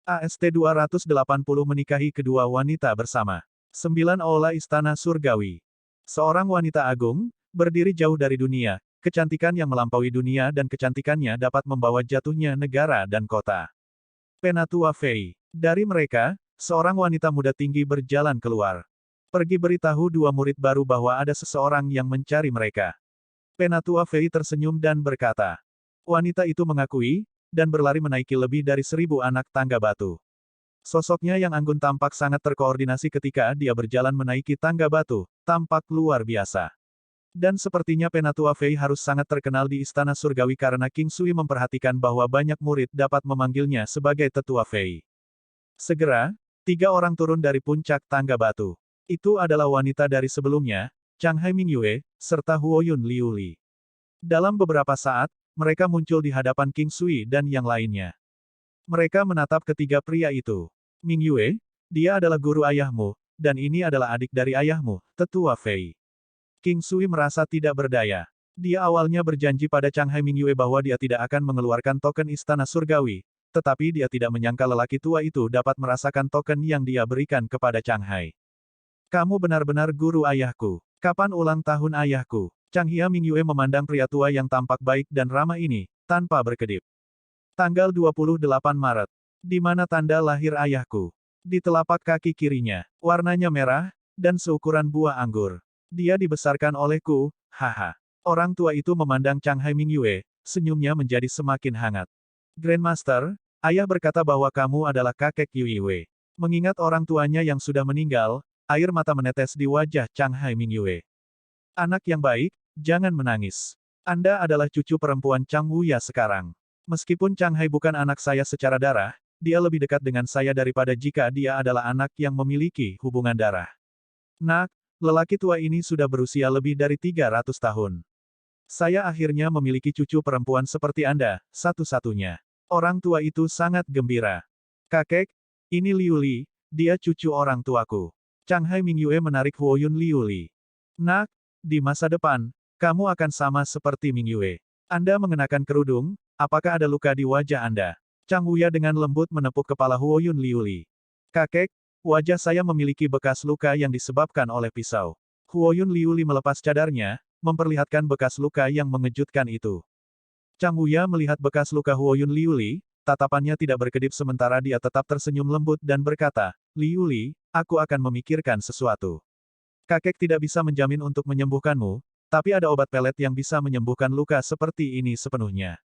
AST-280 menikahi kedua wanita bersama. 9 Aula Istana Surgawi. Seorang wanita agung, berdiri jauh dari dunia, kecantikan yang melampaui dunia dan kecantikannya dapat membawa jatuhnya negara dan kota. Penatua Fei. Dari mereka, seorang wanita muda tinggi berjalan keluar. Pergi beritahu dua murid baru bahwa ada seseorang yang mencari mereka. Penatua Fei tersenyum dan berkata. Wanita itu mengakui, dan berlari menaiki lebih dari 1000 anak tangga batu. Sosoknya yang anggun tampak sangat terkoordinasi ketika dia berjalan menaiki tangga batu, tampak luar biasa. Dan sepertinya Penatua Fei harus sangat terkenal di Istana Surgawi karena King Sui memperhatikan bahwa banyak murid dapat memanggilnya sebagai Tetua Fei. Segera, 3 orang turun dari puncak tangga batu. Itu adalah wanita dari sebelumnya, Changhai Mingyue, serta Huoyun Liuli. Dalam beberapa saat, mereka muncul di hadapan King Sui dan yang lainnya. Mereka menatap ketiga pria itu. Mingyue, dia adalah guru ayahmu, dan ini adalah adik dari ayahmu, Tetua Fei. King Sui merasa tidak berdaya. Dia awalnya berjanji pada Changhai Mingyue bahwa dia tidak akan mengeluarkan token Istana Surgawi, tetapi dia tidak menyangka lelaki tua itu dapat merasakan token yang dia berikan kepada Changhai. Kamu benar-benar guru ayahku. Kapan ulang tahun ayahku? Changhia Mingyue memandang pria tua yang tampak baik dan ramah ini, tanpa berkedip. Tanggal 28 Maret. Di mana tanda lahir ayahku? Di telapak kaki kirinya. Warnanya merah, dan seukuran buah anggur. Dia dibesarkan olehku, haha. Orang tua itu memandang Changhai Mingyue, senyumnya menjadi semakin hangat. Grandmaster, ayah berkata bahwa kamu adalah kakek Yue Wei. Mengingat orang tuanya yang sudah meninggal, air mata menetes di wajah Changhai Mingyue. Anak yang baik, jangan menangis. Anda adalah cucu perempuan Chang Wuya sekarang. Meskipun Changhai bukan anak saya secara darah, dia lebih dekat dengan saya daripada jika dia adalah anak yang memiliki hubungan darah. Nak, lelaki tua ini sudah berusia lebih dari 300 tahun. Saya akhirnya memiliki cucu perempuan seperti Anda, satu-satunya. Orang tua itu sangat gembira. Kakek, ini Liu Li, dia cucu orang tuaku. Changhai Mingyue menarik Huoyun Liu Li. Nak, di masa depan, kamu akan sama seperti Mingyue. Anda mengenakan kerudung, apakah ada luka di wajah Anda? Chang Wuya dengan lembut menepuk kepala Huoyun Liu Li. Kakek, wajah saya memiliki bekas luka yang disebabkan oleh pisau. Huoyun Liu Li melepas cadarnya, memperlihatkan bekas luka yang mengejutkan itu. Chang Wuya melihat bekas luka Huoyun Liu Li, tatapannya tidak berkedip sementara dia tetap tersenyum lembut dan berkata, Liu Li, aku akan memikirkan sesuatu. Kakek tidak bisa menjamin untuk menyembuhkanmu, tapi ada obat pelet yang bisa menyembuhkan luka seperti ini sepenuhnya.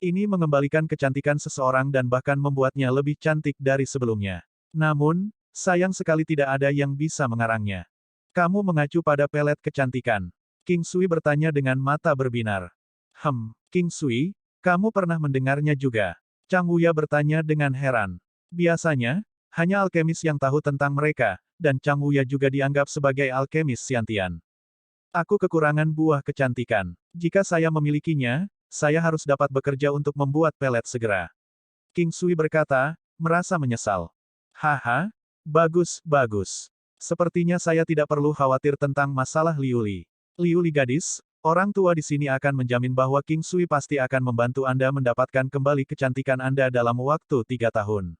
Ini mengembalikan kecantikan seseorang dan bahkan membuatnya lebih cantik dari sebelumnya. Namun, sayang sekali tidak ada yang bisa mengarangnya. Kamu mengacu pada pelet kecantikan. King Sui bertanya dengan mata berbinar. King Sui, kamu pernah mendengarnya juga? Chang Wuya bertanya dengan heran. Biasanya, hanya alkemis yang tahu tentang mereka, dan Chang Wuya juga dianggap sebagai alkemis Xiantian. Aku kekurangan buah kecantikan. Jika saya memilikinya, saya harus dapat bekerja untuk membuat pelet segera. King Sui berkata, merasa menyesal. Haha, bagus, bagus. Sepertinya saya tidak perlu khawatir tentang masalah Liu Li. Liu Li gadis, orang tua di sini akan menjamin bahwa King Sui pasti akan membantu Anda mendapatkan kembali kecantikan Anda dalam waktu 3 tahun.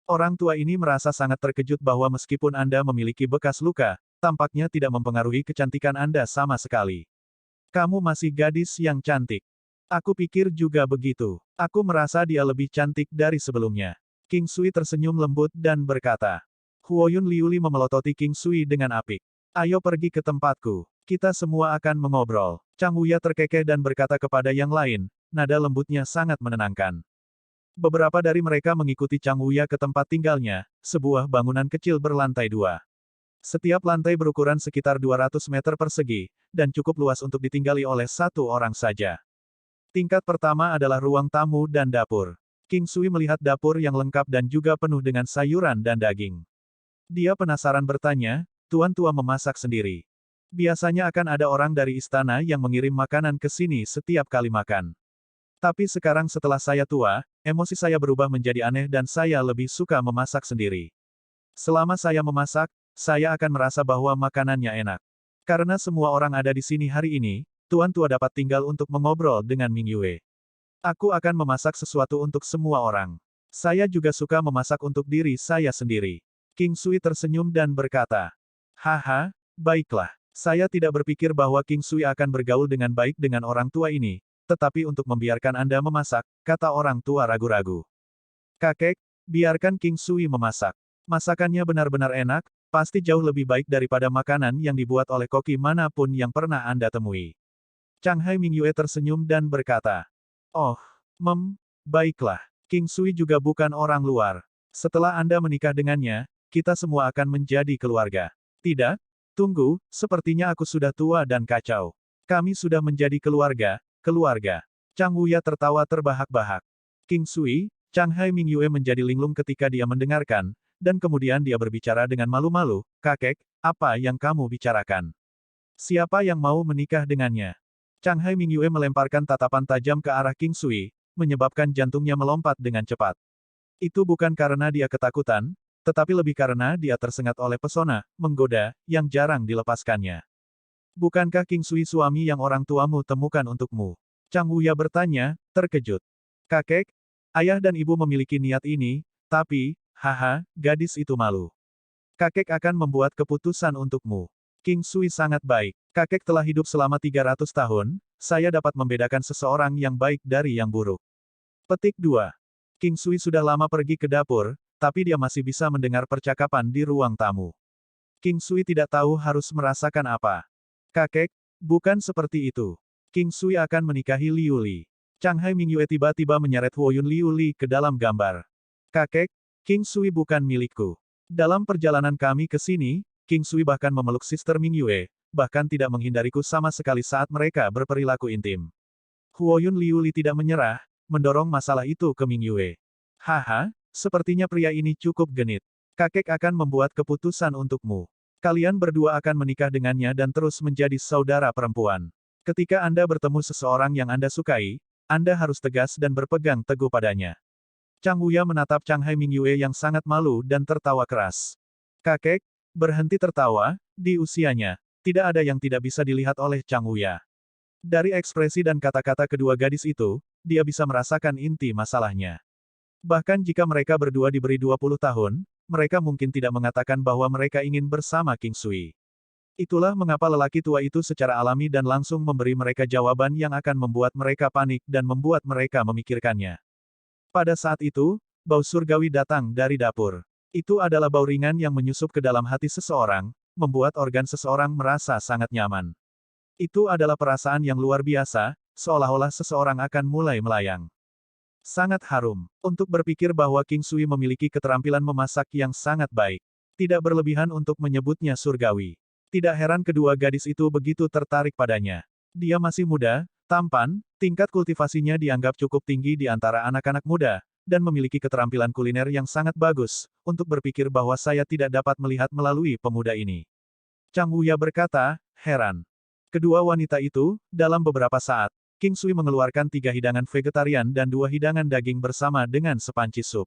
Orang tua ini merasa sangat terkejut bahwa meskipun Anda memiliki bekas luka, tampaknya tidak mempengaruhi kecantikan Anda sama sekali. Kamu masih gadis yang cantik. Aku pikir juga begitu. Aku merasa dia lebih cantik dari sebelumnya. King Sui tersenyum lembut dan berkata. Huoyun Liu Li memelototi King Sui dengan apik. Ayo pergi ke tempatku. Kita semua akan mengobrol. Chang Wuya terkekeh dan berkata kepada yang lain, nada lembutnya sangat menenangkan. Beberapa dari mereka mengikuti Chang Wuya ke tempat tinggalnya, sebuah bangunan kecil berlantai 2. Setiap lantai berukuran sekitar 200 meter persegi, dan cukup luas untuk ditinggali oleh satu orang saja. Tingkat pertama adalah ruang tamu dan dapur. King Sui melihat dapur yang lengkap dan juga penuh dengan sayuran dan daging. Dia penasaran bertanya, Tuan tua memasak sendiri. Biasanya akan ada orang dari istana yang mengirim makanan ke sini setiap kali makan. Tapi sekarang setelah saya tua, emosi saya berubah menjadi aneh dan saya lebih suka memasak sendiri. Selama saya memasak, saya akan merasa bahwa makanannya enak. Karena semua orang ada di sini hari ini, Tuan tua dapat tinggal untuk mengobrol dengan Mingyue. Aku akan memasak sesuatu untuk semua orang. Saya juga suka memasak untuk diri saya sendiri. King Sui tersenyum dan berkata, haha, baiklah. Saya tidak berpikir bahwa King Sui akan bergaul dengan baik dengan orang tua ini, tetapi untuk membiarkan Anda memasak, kata orang tua ragu-ragu. Kakek, biarkan King Sui memasak. Masakannya benar-benar enak, pasti jauh lebih baik daripada makanan yang dibuat oleh koki manapun yang pernah Anda temui. Chang Hai Mingyue tersenyum dan berkata, oh, baiklah. King Sui juga bukan orang luar. Setelah Anda menikah dengannya, kita semua akan menjadi keluarga. Tidak? Tunggu, sepertinya aku sudah tua dan kacau. Kami sudah menjadi keluarga. Chang Wuya tertawa terbahak-bahak. King Sui, Chang Hai Mingyue menjadi linglung ketika dia mendengarkan, dan kemudian dia berbicara dengan malu-malu, kakek, apa yang kamu bicarakan? Siapa yang mau menikah dengannya? Chang Hai Mingyue melemparkan tatapan tajam ke arah King Sui, menyebabkan jantungnya melompat dengan cepat. Itu bukan karena dia ketakutan, tetapi lebih karena dia tersengat oleh pesona, menggoda, yang jarang dilepaskannya. Bukankah King Sui suami yang orang tuamu temukan untukmu? Chang Wuya bertanya, terkejut. Kakek, ayah dan ibu memiliki niat ini, tapi, haha, gadis itu malu. Kakek akan membuat keputusan untukmu. King Sui sangat baik. Kakek telah hidup selama 300 tahun, saya dapat membedakan seseorang yang baik dari yang buruk. Petik 2. King Sui sudah lama pergi ke dapur, tapi dia masih bisa mendengar percakapan di ruang tamu. King Sui tidak tahu harus merasakan apa. Kakek, bukan seperti itu. King Sui akan menikahi Liu Li. Chang Hai Mingyue tiba-tiba menyeret Huoyun Liu Li ke dalam gambar. Kakek, King Sui bukan milikku. Dalam perjalanan kami ke sini, King Sui bahkan memeluk Sister Mingyue, bahkan tidak menghindariku sama sekali saat mereka berperilaku intim. Huoyun Liu Li tidak menyerah, mendorong masalah itu ke Mingyue. Haha, sepertinya pria ini cukup genit. Kakek akan membuat keputusan untukmu. Kalian berdua akan menikah dengannya dan terus menjadi saudara perempuan. Ketika Anda bertemu seseorang yang Anda sukai, Anda harus tegas dan berpegang teguh padanya. Chang Wuya menatap Chang Hai Mingyue yang sangat malu dan tertawa keras. Kakek, berhenti tertawa, di usianya, tidak ada yang tidak bisa dilihat oleh Chang Wuya. Dari ekspresi dan kata-kata kedua gadis itu, dia bisa merasakan inti masalahnya. Bahkan jika mereka berdua diberi 20 tahun, mereka mungkin tidak mengatakan bahwa mereka ingin bersama King Sui. Itulah mengapa lelaki tua itu secara alami dan langsung memberi mereka jawaban yang akan membuat mereka panik dan membuat mereka memikirkannya. Pada saat itu, bau surgawi datang dari dapur. Itu adalah bau ringan yang menyusup ke dalam hati seseorang, membuat organ seseorang merasa sangat nyaman. Itu adalah perasaan yang luar biasa, seolah-olah seseorang akan mulai melayang. Sangat harum. Untuk berpikir bahwa King Sui memiliki keterampilan memasak yang sangat baik. Tidak berlebihan untuk menyebutnya surgawi. Tidak heran kedua gadis itu begitu tertarik padanya. Dia masih muda, tampan, tingkat kultivasinya dianggap cukup tinggi di antara anak-anak muda, dan memiliki keterampilan kuliner yang sangat bagus, untuk berpikir bahwa saya tidak dapat melihat melalui pemuda ini. Chang Wuya berkata, heran. Kedua wanita itu, dalam beberapa saat, King Sui mengeluarkan 3 hidangan vegetarian dan 2 hidangan daging bersama dengan sepanci sup.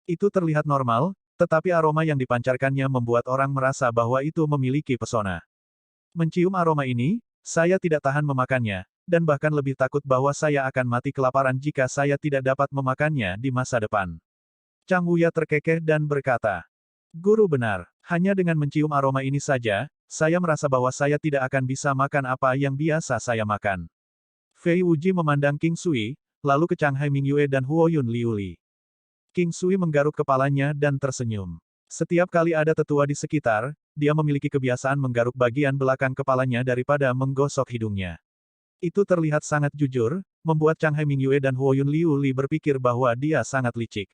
Itu terlihat normal, tetapi aroma yang dipancarkannya membuat orang merasa bahwa itu memiliki pesona. Mencium aroma ini, saya tidak tahan memakannya, dan bahkan lebih takut bahwa saya akan mati kelaparan jika saya tidak dapat memakannya di masa depan. Chang Wuya terkekeh dan berkata, Guru benar, hanya dengan mencium aroma ini saja, saya merasa bahwa saya tidak akan bisa makan apa yang biasa saya makan. Fei Wuji memandang King Sui, lalu ke Chang Hai Mingyue dan Huoyun Liu Li. King Sui menggaruk kepalanya dan tersenyum. Setiap kali ada tetua di sekitar, dia memiliki kebiasaan menggaruk bagian belakang kepalanya daripada menggosok hidungnya. Itu terlihat sangat jujur, membuat Chang Hai Mingyue dan Huoyun Liu Li berpikir bahwa dia sangat licik.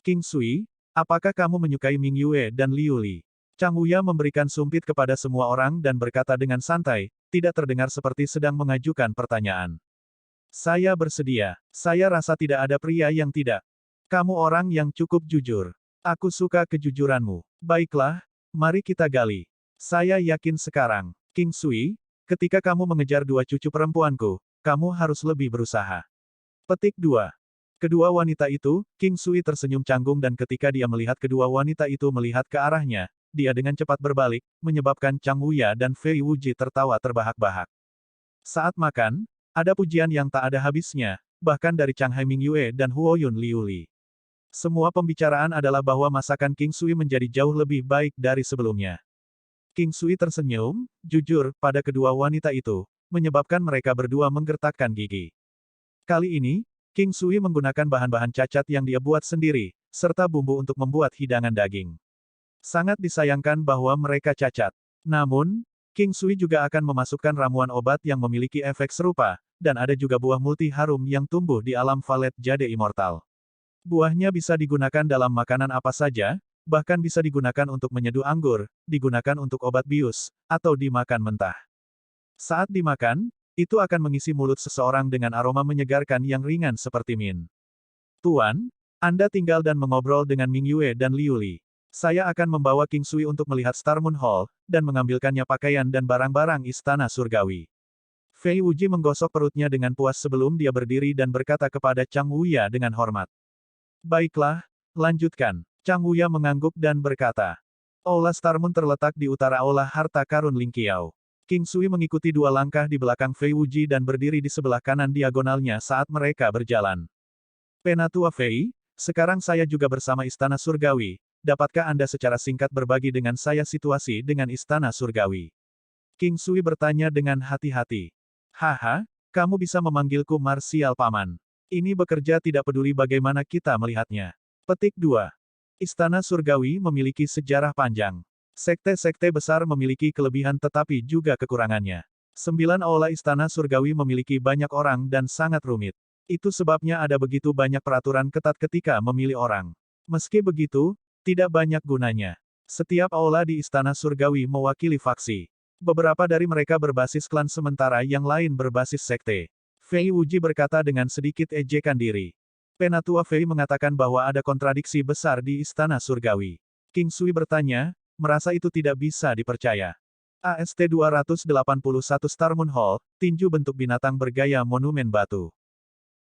King Sui, apakah kamu menyukai Mingyue dan Liu Li? Chang Wuya memberikan sumpit kepada semua orang dan berkata dengan santai, tidak terdengar seperti sedang mengajukan pertanyaan. Saya bersedia. Saya rasa tidak ada pria yang tidak. Kamu orang yang cukup jujur. Aku suka kejujuranmu. Baiklah, mari kita gali. Saya yakin sekarang, King Sui, ketika kamu mengejar 2 cucu perempuanku, kamu harus lebih berusaha. Petik 2. Kedua wanita itu, King Sui tersenyum canggung dan ketika dia melihat kedua wanita itu melihat ke arahnya, dia dengan cepat berbalik, menyebabkan Chang Wuya dan Fei Wuji tertawa terbahak-bahak. Saat makan, ada pujian yang tak ada habisnya, bahkan dari Chang Hai Mingyue dan Huoyun Liu Li. Semua pembicaraan adalah bahwa masakan King Sui menjadi jauh lebih baik dari sebelumnya. King Sui tersenyum, jujur, pada kedua wanita itu, menyebabkan mereka berdua menggertakkan gigi. Kali ini, King Sui menggunakan bahan-bahan cacat yang dia buat sendiri, serta bumbu untuk membuat hidangan daging. Sangat disayangkan bahwa mereka cacat. Namun, King Sui juga akan memasukkan ramuan obat yang memiliki efek serupa, dan ada juga buah multi harum yang tumbuh di alam Valet Jade Immortal. Buahnya bisa digunakan dalam makanan apa saja, bahkan bisa digunakan untuk menyeduh anggur, digunakan untuk obat bius, atau dimakan mentah. Saat dimakan, itu akan mengisi mulut seseorang dengan aroma menyegarkan yang ringan seperti mint. Tuan, Anda tinggal dan mengobrol dengan Ming Yue dan Liu Li. Saya akan membawa King Sui untuk melihat Star Moon Hall, dan mengambilkannya pakaian dan barang-barang istana surgawi. Fei Wuji menggosok perutnya dengan puas sebelum dia berdiri dan berkata kepada Chang Wuya dengan hormat. Baiklah, lanjutkan. Chang Wuya mengangguk dan berkata. Aula Star Moon terletak di utara Aula Harta Karun Ling Qiao. King Sui mengikuti 2 langkah di belakang Fei Wuji dan berdiri di sebelah kanan diagonalnya saat mereka berjalan. Penatua Fei, sekarang saya juga bersama Istana Surgawi. Dapatkah Anda secara singkat berbagi dengan saya situasi dengan Istana Surgawi? King Sui bertanya dengan hati-hati. Haha, kamu bisa memanggilku Marsial Paman. Ini bekerja tidak peduli bagaimana kita melihatnya. Petik 2. Istana Surgawi memiliki sejarah panjang. Sekte-sekte besar memiliki kelebihan tetapi juga kekurangannya. 9 aula Istana Surgawi memiliki banyak orang dan sangat rumit. Itu sebabnya ada begitu banyak peraturan ketat ketika memilih orang. Meski begitu, tidak banyak gunanya. Setiap aula di Istana Surgawi mewakili faksi. Beberapa dari mereka berbasis klan sementara yang lain berbasis sekte. Fei Wuji berkata dengan sedikit ejekan diri. Penatua Fei mengatakan bahwa ada kontradiksi besar di Istana Surgawi. King Sui bertanya, merasa itu tidak bisa dipercaya. AST 281 Star Moon Hall, tinju bentuk binatang bergaya monumen batu.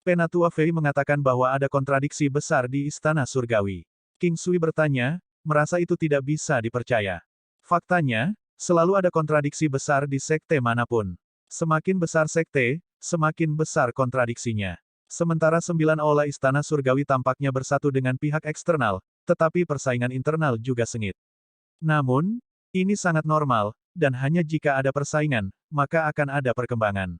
Penatua Fei mengatakan bahwa ada kontradiksi besar di Istana Surgawi. King Sui bertanya, merasa itu tidak bisa dipercaya. Faktanya, selalu ada kontradiksi besar di sekte manapun. Semakin besar sekte, semakin besar kontradiksinya. Sementara 9 aula Istana Surgawi tampaknya bersatu dengan pihak eksternal, tetapi persaingan internal juga sengit. Namun, ini sangat normal, dan hanya jika ada persaingan, maka akan ada perkembangan.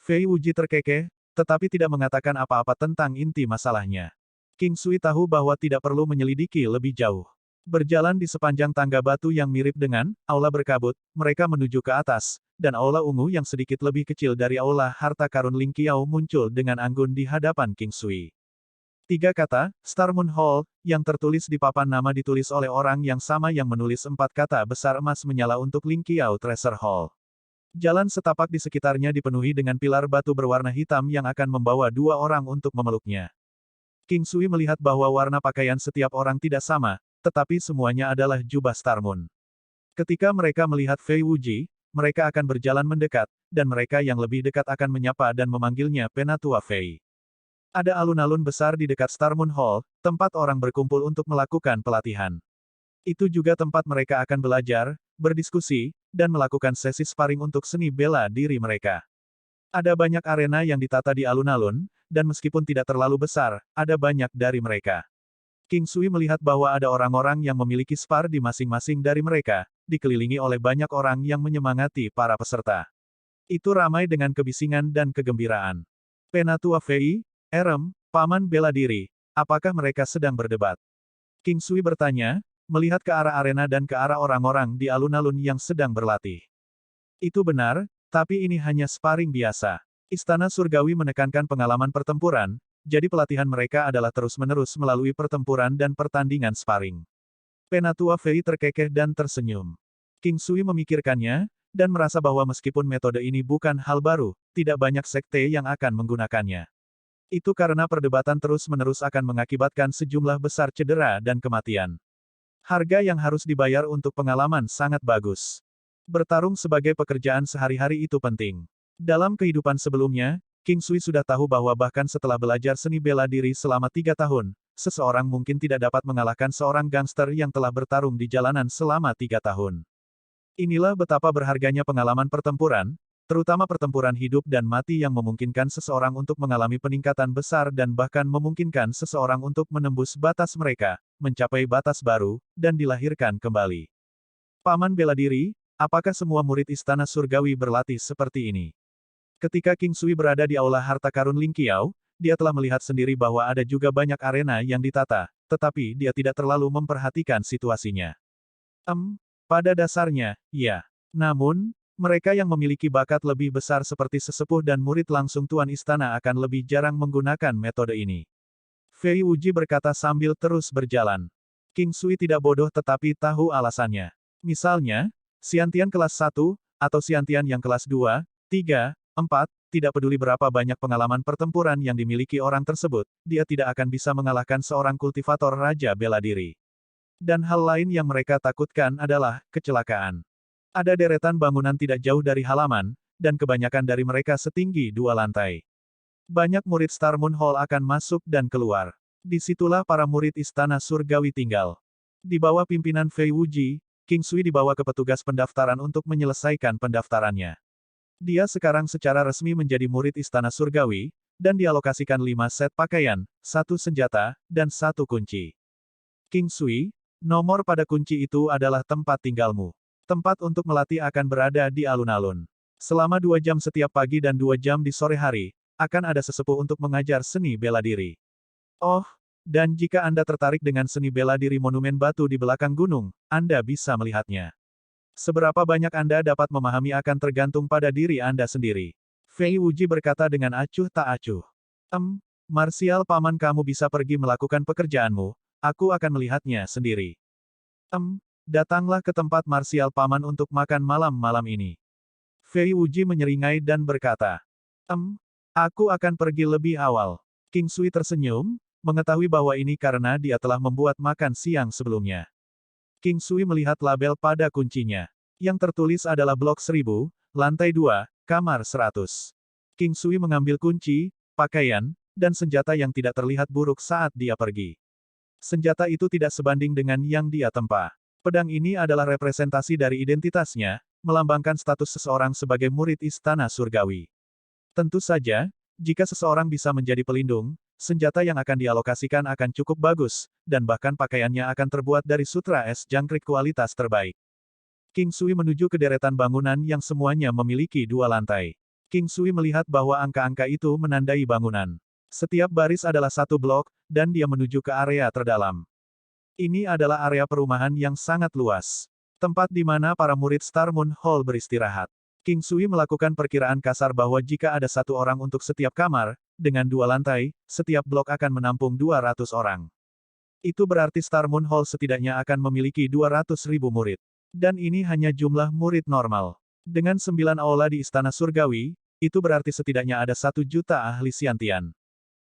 Fei Wuji terkekeh, tetapi tidak mengatakan apa-apa tentang inti masalahnya. King Sui tahu bahwa tidak perlu menyelidiki lebih jauh. Berjalan di sepanjang tangga batu yang mirip dengan aula berkabut, mereka menuju ke atas, dan aula ungu yang sedikit lebih kecil dari aula harta karun Ling Qiao muncul dengan anggun di hadapan King Sui. 3 kata, Star Moon Hall, yang tertulis di papan nama ditulis oleh orang yang sama yang menulis 4 kata besar emas menyala untuk Ling Qiao Treasure Hall. Jalan setapak di sekitarnya dipenuhi dengan pilar batu berwarna hitam yang akan membawa 2 orang untuk memeluknya. King Sui melihat bahwa warna pakaian setiap orang tidak sama, tetapi semuanya adalah jubah Star Moon. Ketika mereka melihat Fei Wuji, mereka akan berjalan mendekat, dan mereka yang lebih dekat akan menyapa dan memanggilnya Penatua Fei. Ada alun-alun besar di dekat Star Moon Hall, tempat orang berkumpul untuk melakukan pelatihan. Itu juga tempat mereka akan belajar, berdiskusi, dan melakukan sesi sparring untuk seni bela diri mereka. Ada banyak arena yang ditata di alun-alun, dan meskipun tidak terlalu besar, ada banyak dari mereka. King Sui melihat bahwa ada orang-orang yang memiliki spar di masing-masing dari mereka, dikelilingi oleh banyak orang yang menyemangati para peserta. Itu ramai dengan kebisingan dan kegembiraan. Penatua Fei, Erem, Paman bela diri, apakah mereka sedang berdebat? King Sui bertanya, melihat ke arah arena dan ke arah orang-orang di alun-alun yang sedang berlatih. Itu benar, tapi ini hanya sparring biasa. Istana Surgawi menekankan pengalaman pertempuran, jadi pelatihan mereka adalah terus-menerus melalui pertempuran dan pertandingan sparring. Penatua Fei terkekeh dan tersenyum. King Sui memikirkannya, dan merasa bahwa meskipun metode ini bukan hal baru, tidak banyak sekte yang akan menggunakannya. Itu karena perdebatan terus-menerus akan mengakibatkan sejumlah besar cedera dan kematian. Harga yang harus dibayar untuk pengalaman sangat bagus. Bertarung sebagai pekerjaan sehari-hari itu penting. Dalam kehidupan sebelumnya, King Sui sudah tahu bahwa bahkan setelah belajar seni bela diri selama 3 tahun, seseorang mungkin tidak dapat mengalahkan seorang gangster yang telah bertarung di jalanan selama 3 tahun. Inilah betapa berharganya pengalaman pertempuran, terutama pertempuran hidup dan mati yang memungkinkan seseorang untuk mengalami peningkatan besar dan bahkan memungkinkan seseorang untuk menembus batas mereka, mencapai batas baru, dan dilahirkan kembali. Paman bela diri, apakah semua murid istana surgawi berlatih seperti ini? Ketika King Sui berada di aula harta karun Ling Qiao, dia telah melihat sendiri bahwa ada juga banyak arena yang ditata, tetapi dia tidak terlalu memperhatikan situasinya. Pada dasarnya, ya. Namun, mereka yang memiliki bakat lebih besar seperti sesepuh dan murid langsung tuan istana akan lebih jarang menggunakan metode ini. Fei Wuji berkata sambil terus berjalan. King Sui tidak bodoh tetapi tahu alasannya. Misalnya, Xiantian kelas 1, atau Xiantian yang kelas 2, 3, 4, tidak peduli berapa banyak pengalaman pertempuran yang dimiliki orang tersebut, dia tidak akan bisa mengalahkan seorang kultivator raja bela diri. Dan hal lain yang mereka takutkan adalah kecelakaan. Ada deretan bangunan tidak jauh dari halaman, dan kebanyakan dari mereka setinggi 2 lantai. Banyak murid Star Moon Hall akan masuk dan keluar. Disitulah para murid istana surgawi tinggal. Di bawah pimpinan Fei Wuji, King Sui dibawa ke petugas pendaftaran untuk menyelesaikan pendaftarannya. Dia sekarang secara resmi menjadi murid istana surgawi, dan dialokasikan 5 set pakaian, 1 senjata, dan 1 kunci. King Sui, nomor pada kunci itu adalah tempat tinggalmu. Tempat untuk melatih akan berada di alun-alun. Selama 2 jam setiap pagi dan 2 jam di sore hari, akan ada sesepuh untuk mengajar seni bela diri. Oh, dan jika Anda tertarik dengan seni bela diri monumen batu di belakang gunung, Anda bisa melihatnya. Seberapa banyak Anda dapat memahami akan tergantung pada diri Anda sendiri. Fei Wuji berkata dengan acuh tak acuh. Marsial paman kamu bisa pergi melakukan pekerjaanmu, aku akan melihatnya sendiri. Datanglah ke tempat marsial paman untuk makan malam ini. Fei Wuji menyeringai dan berkata. Aku akan pergi lebih awal. King Sui tersenyum, mengetahui bahwa ini karena dia telah membuat makan siang sebelumnya. King Sui melihat label pada kuncinya. Yang tertulis adalah blok 1000, lantai 2, kamar 100. King Sui mengambil kunci, pakaian, dan senjata yang tidak terlihat buruk saat dia pergi. Senjata itu tidak sebanding dengan yang dia tempa. Pedang ini adalah representasi dari identitasnya, melambangkan status seseorang sebagai murid istana surgawi. Tentu saja, jika seseorang bisa menjadi pelindung, senjata yang akan dialokasikan akan cukup bagus, dan bahkan pakaiannya akan terbuat dari sutra es jangkrik kualitas terbaik. King Sui menuju ke deretan bangunan yang semuanya memiliki 2 lantai. King Sui melihat bahwa angka-angka itu menandai bangunan. Setiap baris adalah 1 blok, dan dia menuju ke area terdalam. Ini adalah area perumahan yang sangat luas. Tempat di mana para murid Star Moon Hall beristirahat. King Sui melakukan perkiraan kasar bahwa jika ada 1 orang untuk setiap kamar, dengan 2 lantai, setiap blok akan menampung 200 orang. Itu berarti Star Moon Hall setidaknya akan memiliki 200.000 murid. Dan ini hanya jumlah murid normal. Dengan 9 aula di Istana Surgawi, itu berarti setidaknya ada 1 juta ahli Xiantian.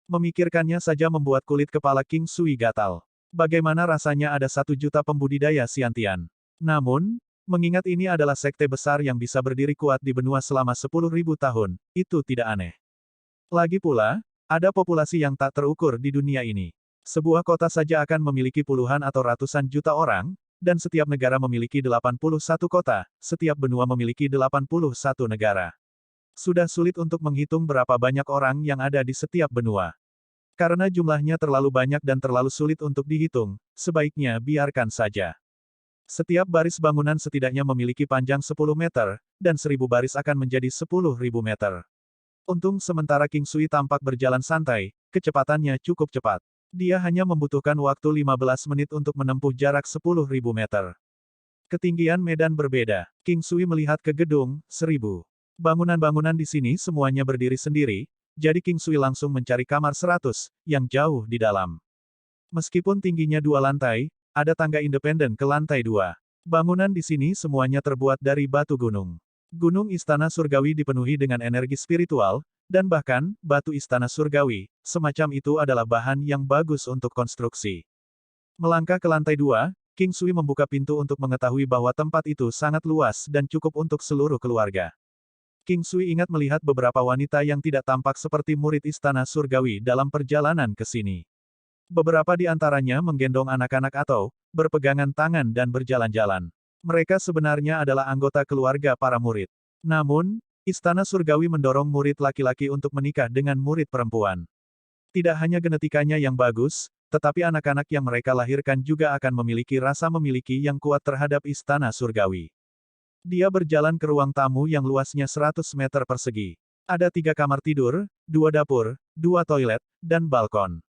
Memikirkannya saja membuat kulit kepala King Sui gatal. Bagaimana rasanya ada 1 juta pembudidaya Xiantian? Namun, mengingat ini adalah sekte besar yang bisa berdiri kuat di benua selama 10.000 tahun, itu tidak aneh. Lagi pula, ada populasi yang tak terukur di dunia ini. Sebuah kota saja akan memiliki puluhan atau ratusan juta orang, dan setiap negara memiliki 81 kota, setiap benua memiliki 81 negara. Sudah sulit untuk menghitung berapa banyak orang yang ada di setiap benua. Karena jumlahnya terlalu banyak dan terlalu sulit untuk dihitung, sebaiknya biarkan saja. Setiap baris bangunan setidaknya memiliki panjang 10 meter, dan 1000 baris akan menjadi 10.000 meter. Untung sementara King Sui tampak berjalan santai, kecepatannya cukup cepat. Dia hanya membutuhkan waktu 15 menit untuk menempuh jarak 10.000 meter. Ketinggian medan berbeda. King Sui melihat ke gedung 1000. Bangunan-bangunan di sini semuanya berdiri sendiri, jadi King Sui langsung mencari kamar 100, yang jauh di dalam. Meskipun tingginya 2 lantai, ada tangga independen ke lantai 2. Bangunan di sini semuanya terbuat dari batu gunung. Gunung Istana Surgawi dipenuhi dengan energi spiritual, dan bahkan, batu Istana Surgawi, semacam itu adalah bahan yang bagus untuk konstruksi. Melangkah ke lantai 2, King Sui membuka pintu untuk mengetahui bahwa tempat itu sangat luas dan cukup untuk seluruh keluarga. King Sui ingat melihat beberapa wanita yang tidak tampak seperti murid Istana Surgawi dalam perjalanan ke sini. Beberapa di antaranya menggendong anak-anak atau berpegangan tangan dan berjalan-jalan. Mereka sebenarnya adalah anggota keluarga para murid. Namun, Istana Surgawi mendorong murid laki-laki untuk menikah dengan murid perempuan. Tidak hanya genetikanya yang bagus, tetapi anak-anak yang mereka lahirkan juga akan memiliki rasa memiliki yang kuat terhadap Istana Surgawi. Dia berjalan ke ruang tamu yang luasnya 100 meter persegi. Ada 3 kamar tidur, 2 dapur, 2 toilet, dan balkon.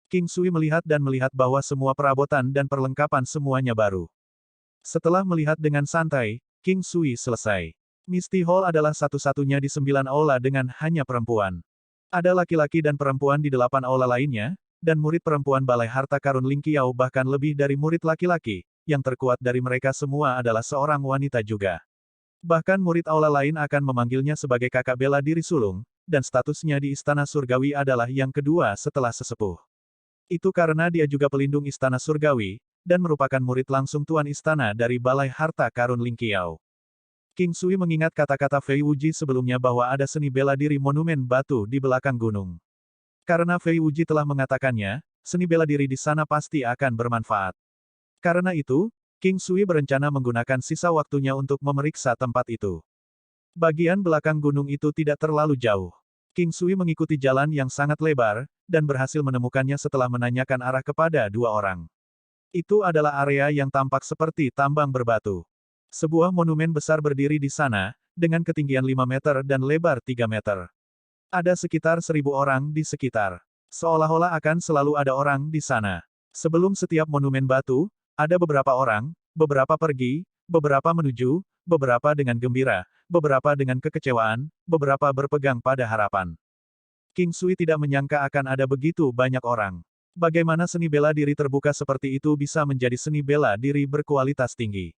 King Sui melihat dan melihat bahwa semua perabotan dan perlengkapan semuanya baru. Setelah melihat dengan santai, King Sui selesai. Misty Hall adalah satu-satunya di 9 aula dengan hanya perempuan. Ada laki-laki dan perempuan di 8 aula lainnya, dan murid perempuan Balai Harta Karun Ling Qiao bahkan lebih dari murid laki-laki, yang terkuat dari mereka semua adalah seorang wanita juga. Bahkan murid aula lain akan memanggilnya sebagai kakak bela diri sulung, dan statusnya di Istana Surgawi adalah yang kedua setelah sesepuh. Itu karena dia juga pelindung Istana Surgawi, dan merupakan murid langsung Tuan Istana dari Balai Harta Karun Ling Qiao. King Sui mengingat kata-kata Fei Wuji sebelumnya bahwa ada seni bela diri monumen batu di belakang gunung. Karena Fei Wuji telah mengatakannya, seni bela diri di sana pasti akan bermanfaat. Karena itu, King Sui berencana menggunakan sisa waktunya untuk memeriksa tempat itu. Bagian belakang gunung itu tidak terlalu jauh. King Sui mengikuti jalan yang sangat lebar, dan berhasil menemukannya setelah menanyakan arah kepada 2 orang. Itu adalah area yang tampak seperti tambang berbatu. Sebuah monumen besar berdiri di sana, dengan ketinggian 5 meter dan lebar 3 meter. Ada sekitar 1.000 orang di sekitar. Seolah-olah akan selalu ada orang di sana. Sebelum setiap monumen batu, ada beberapa orang, beberapa pergi, beberapa menuju, beberapa dengan gembira, beberapa dengan kekecewaan, beberapa berpegang pada harapan. King Sui tidak menyangka akan ada begitu banyak orang. Bagaimana seni bela diri terbuka seperti itu bisa menjadi seni bela diri berkualitas tinggi.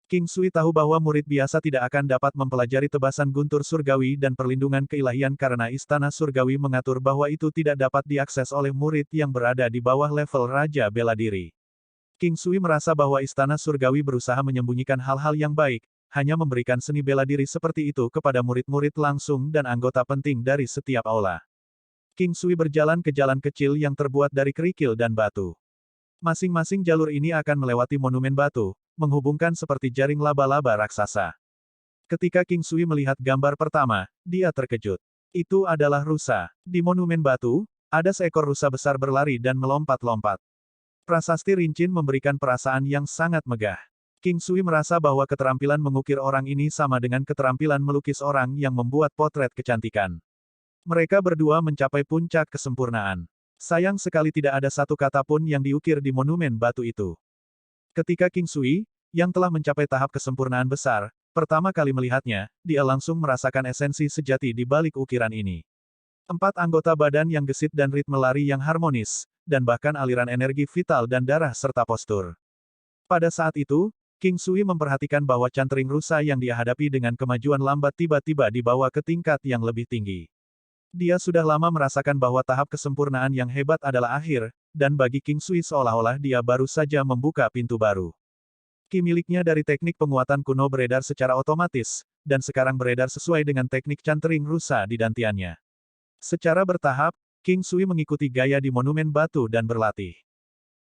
King Sui tahu bahwa murid biasa tidak akan dapat mempelajari tebasan guntur surgawi dan perlindungan keilahian karena Istana Surgawi mengatur bahwa itu tidak dapat diakses oleh murid yang berada di bawah level Raja Bela Diri. King Sui merasa bahwa Istana Surgawi berusaha menyembunyikan hal-hal yang baik, hanya memberikan seni bela diri seperti itu kepada murid-murid langsung dan anggota penting dari setiap aula. King Sui berjalan ke jalan kecil yang terbuat dari kerikil dan batu. Masing-masing jalur ini akan melewati monumen batu, menghubungkan seperti jaring laba-laba raksasa. Ketika King Sui melihat gambar pertama, dia terkejut. Itu adalah rusa. Di monumen batu, ada seekor rusa besar berlari dan melompat-lompat. Prasasti Rincin memberikan perasaan yang sangat megah. King Sui merasa bahwa keterampilan mengukir orang ini sama dengan keterampilan melukis orang yang membuat potret kecantikan. Mereka berdua mencapai puncak kesempurnaan. Sayang sekali tidak ada satu kata pun yang diukir di monumen batu itu. Ketika King Sui, yang telah mencapai tahap kesempurnaan besar, pertama kali melihatnya, dia langsung merasakan esensi sejati di balik ukiran ini. 4 anggota badan yang gesit dan ritme lari yang harmonis, dan bahkan aliran energi vital dan darah serta postur. Pada saat itu, King Sui memperhatikan bahwa cantering rusa yang dia hadapi dengan kemajuan lambat tiba-tiba dibawa ke tingkat yang lebih tinggi. Dia sudah lama merasakan bahwa tahap kesempurnaan yang hebat adalah akhir, dan bagi King Sui seolah-olah dia baru saja membuka pintu baru. Ki miliknya dari teknik penguatan kuno beredar secara otomatis, dan sekarang beredar sesuai dengan teknik cantering rusa di dantiannya. Secara bertahap, King Sui mengikuti gaya di monumen batu dan berlatih.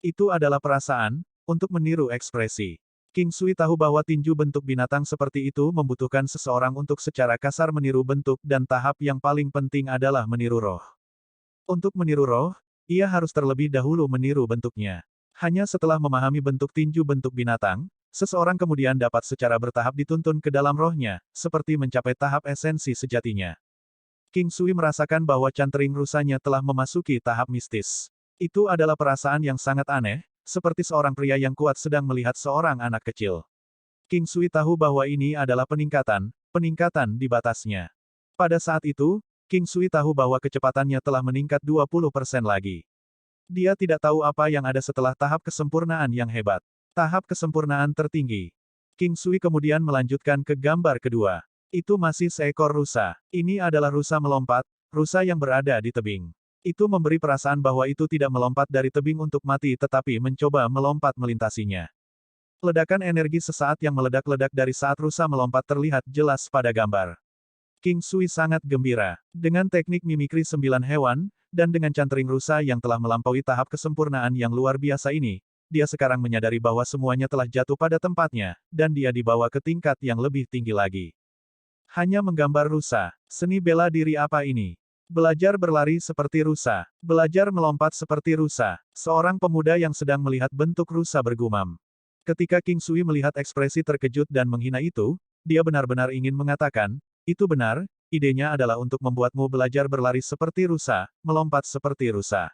Itu adalah perasaan, untuk meniru ekspresi. King Sui tahu bahwa tinju bentuk binatang seperti itu membutuhkan seseorang untuk secara kasar meniru bentuk dan tahap yang paling penting adalah meniru roh. Untuk meniru roh, ia harus terlebih dahulu meniru bentuknya. Hanya setelah memahami bentuk tinju bentuk binatang, seseorang kemudian dapat secara bertahap dituntun ke dalam rohnya, seperti mencapai tahap esensi sejatinya. King Sui merasakan bahwa cantering rusanya telah memasuki tahap mistis. Itu adalah perasaan yang sangat aneh, seperti seorang pria yang kuat sedang melihat seorang anak kecil. King Sui tahu bahwa ini adalah peningkatan di batasnya. Pada saat itu, King Sui tahu bahwa kecepatannya telah meningkat 20% lagi. Dia tidak tahu apa yang ada setelah tahap kesempurnaan yang hebat. Tahap kesempurnaan tertinggi. King Sui kemudian melanjutkan ke gambar kedua. Itu masih seekor rusa. Ini adalah rusa melompat, rusa yang berada di tebing. Itu memberi perasaan bahwa itu tidak melompat dari tebing untuk mati tetapi mencoba melompat melintasinya. Ledakan energi sesaat yang meledak-ledak dari saat rusa melompat terlihat jelas pada gambar. King Sui sangat gembira. Dengan teknik mimikri 9 hewan, dan dengan cantering rusa yang telah melampaui tahap kesempurnaan yang luar biasa ini, dia sekarang menyadari bahwa semuanya telah jatuh pada tempatnya, dan dia dibawa ke tingkat yang lebih tinggi lagi. Hanya menggambar rusa. Seni bela diri apa ini? Belajar berlari seperti rusa. Belajar melompat seperti rusa. Seorang pemuda yang sedang melihat bentuk rusa bergumam. Ketika King Sui melihat ekspresi terkejut dan menghina itu, dia benar-benar ingin mengatakan, itu benar, idenya adalah untuk membuatmu belajar berlari seperti rusa, melompat seperti rusa.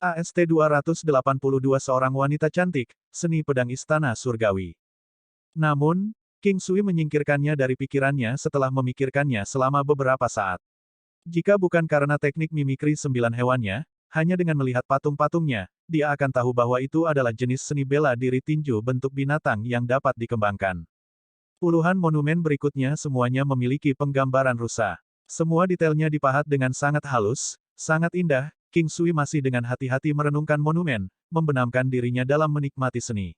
AST 282 seorang wanita cantik, seni pedang istana surgawi. Namun, King Sui menyingkirkannya dari pikirannya setelah memikirkannya selama beberapa saat. Jika bukan karena teknik mimikri 9 hewannya, hanya dengan melihat patung-patungnya, dia akan tahu bahwa itu adalah jenis seni bela diri tinju bentuk binatang yang dapat dikembangkan. Puluhan monumen berikutnya semuanya memiliki penggambaran rusa. Semua detailnya dipahat dengan sangat halus, sangat indah. King Sui masih dengan hati-hati merenungkan monumen, membenamkan dirinya dalam menikmati seni.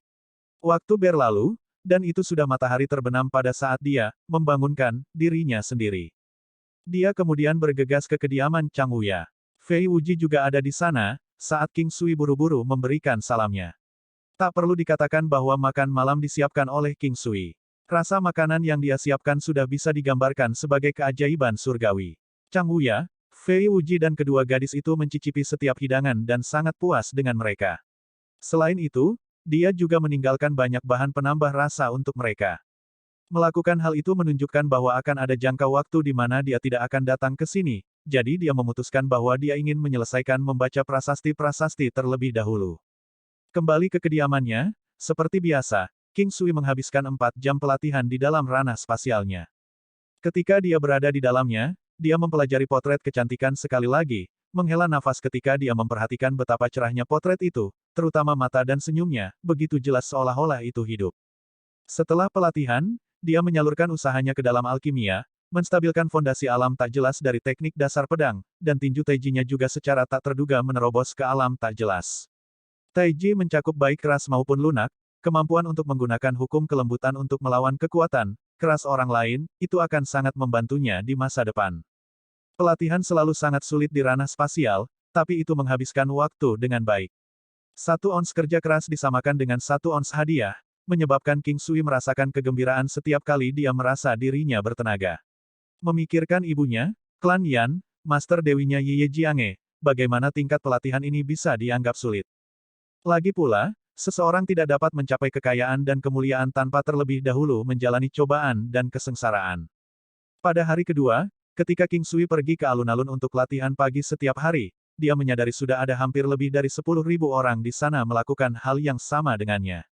Waktu berlalu, dan itu sudah matahari terbenam pada saat dia membangunkan dirinya sendiri. Dia kemudian bergegas ke kediaman Chang Wuya. Fei Wuji juga ada di sana, saat King Sui buru-buru memberikan salamnya. Tak perlu dikatakan bahwa makan malam disiapkan oleh King Sui. Rasa makanan yang dia siapkan sudah bisa digambarkan sebagai keajaiban surgawi. Chang Wuya, Fei Wuji dan kedua gadis itu mencicipi setiap hidangan dan sangat puas dengan mereka. Selain itu, dia juga meninggalkan banyak bahan penambah rasa untuk mereka. Melakukan hal itu menunjukkan bahwa akan ada jangka waktu di mana dia tidak akan datang ke sini, jadi dia memutuskan bahwa dia ingin menyelesaikan membaca prasasti-prasasti terlebih dahulu. Kembali ke kediamannya, seperti biasa, King Sui menghabiskan 4 jam pelatihan di dalam ranah spasialnya. Ketika dia berada di dalamnya, dia mempelajari potret kecantikan sekali lagi, menghela nafas ketika dia memperhatikan betapa cerahnya potret itu, terutama mata dan senyumnya, begitu jelas seolah-olah itu hidup. Setelah pelatihan, dia menyalurkan usahanya ke dalam alkimia, menstabilkan fondasi alam tak jelas dari teknik dasar pedang, dan tinju Taiji-nya juga secara tak terduga menerobos ke alam tak jelas. Taiji mencakup baik keras maupun lunak, kemampuan untuk menggunakan hukum kelembutan untuk melawan kekuatan keras orang lain, itu akan sangat membantunya di masa depan. Pelatihan selalu sangat sulit di ranah spasial, tapi itu menghabiskan waktu dengan baik. 1 ons kerja keras disamakan dengan 1 ons hadiah, menyebabkan King Sui merasakan kegembiraan setiap kali dia merasa dirinya bertenaga. Memikirkan ibunya, klan Yan, Master Dewinya Ye Jiange, bagaimana tingkat pelatihan ini bisa dianggap sulit. Lagi pula, seseorang tidak dapat mencapai kekayaan dan kemuliaan tanpa terlebih dahulu menjalani cobaan dan kesengsaraan. Pada hari kedua, ketika King Sui pergi ke alun-alun untuk latihan pagi setiap hari, dia menyadari sudah ada hampir lebih dari 10.000 orang di sana melakukan hal yang sama dengannya.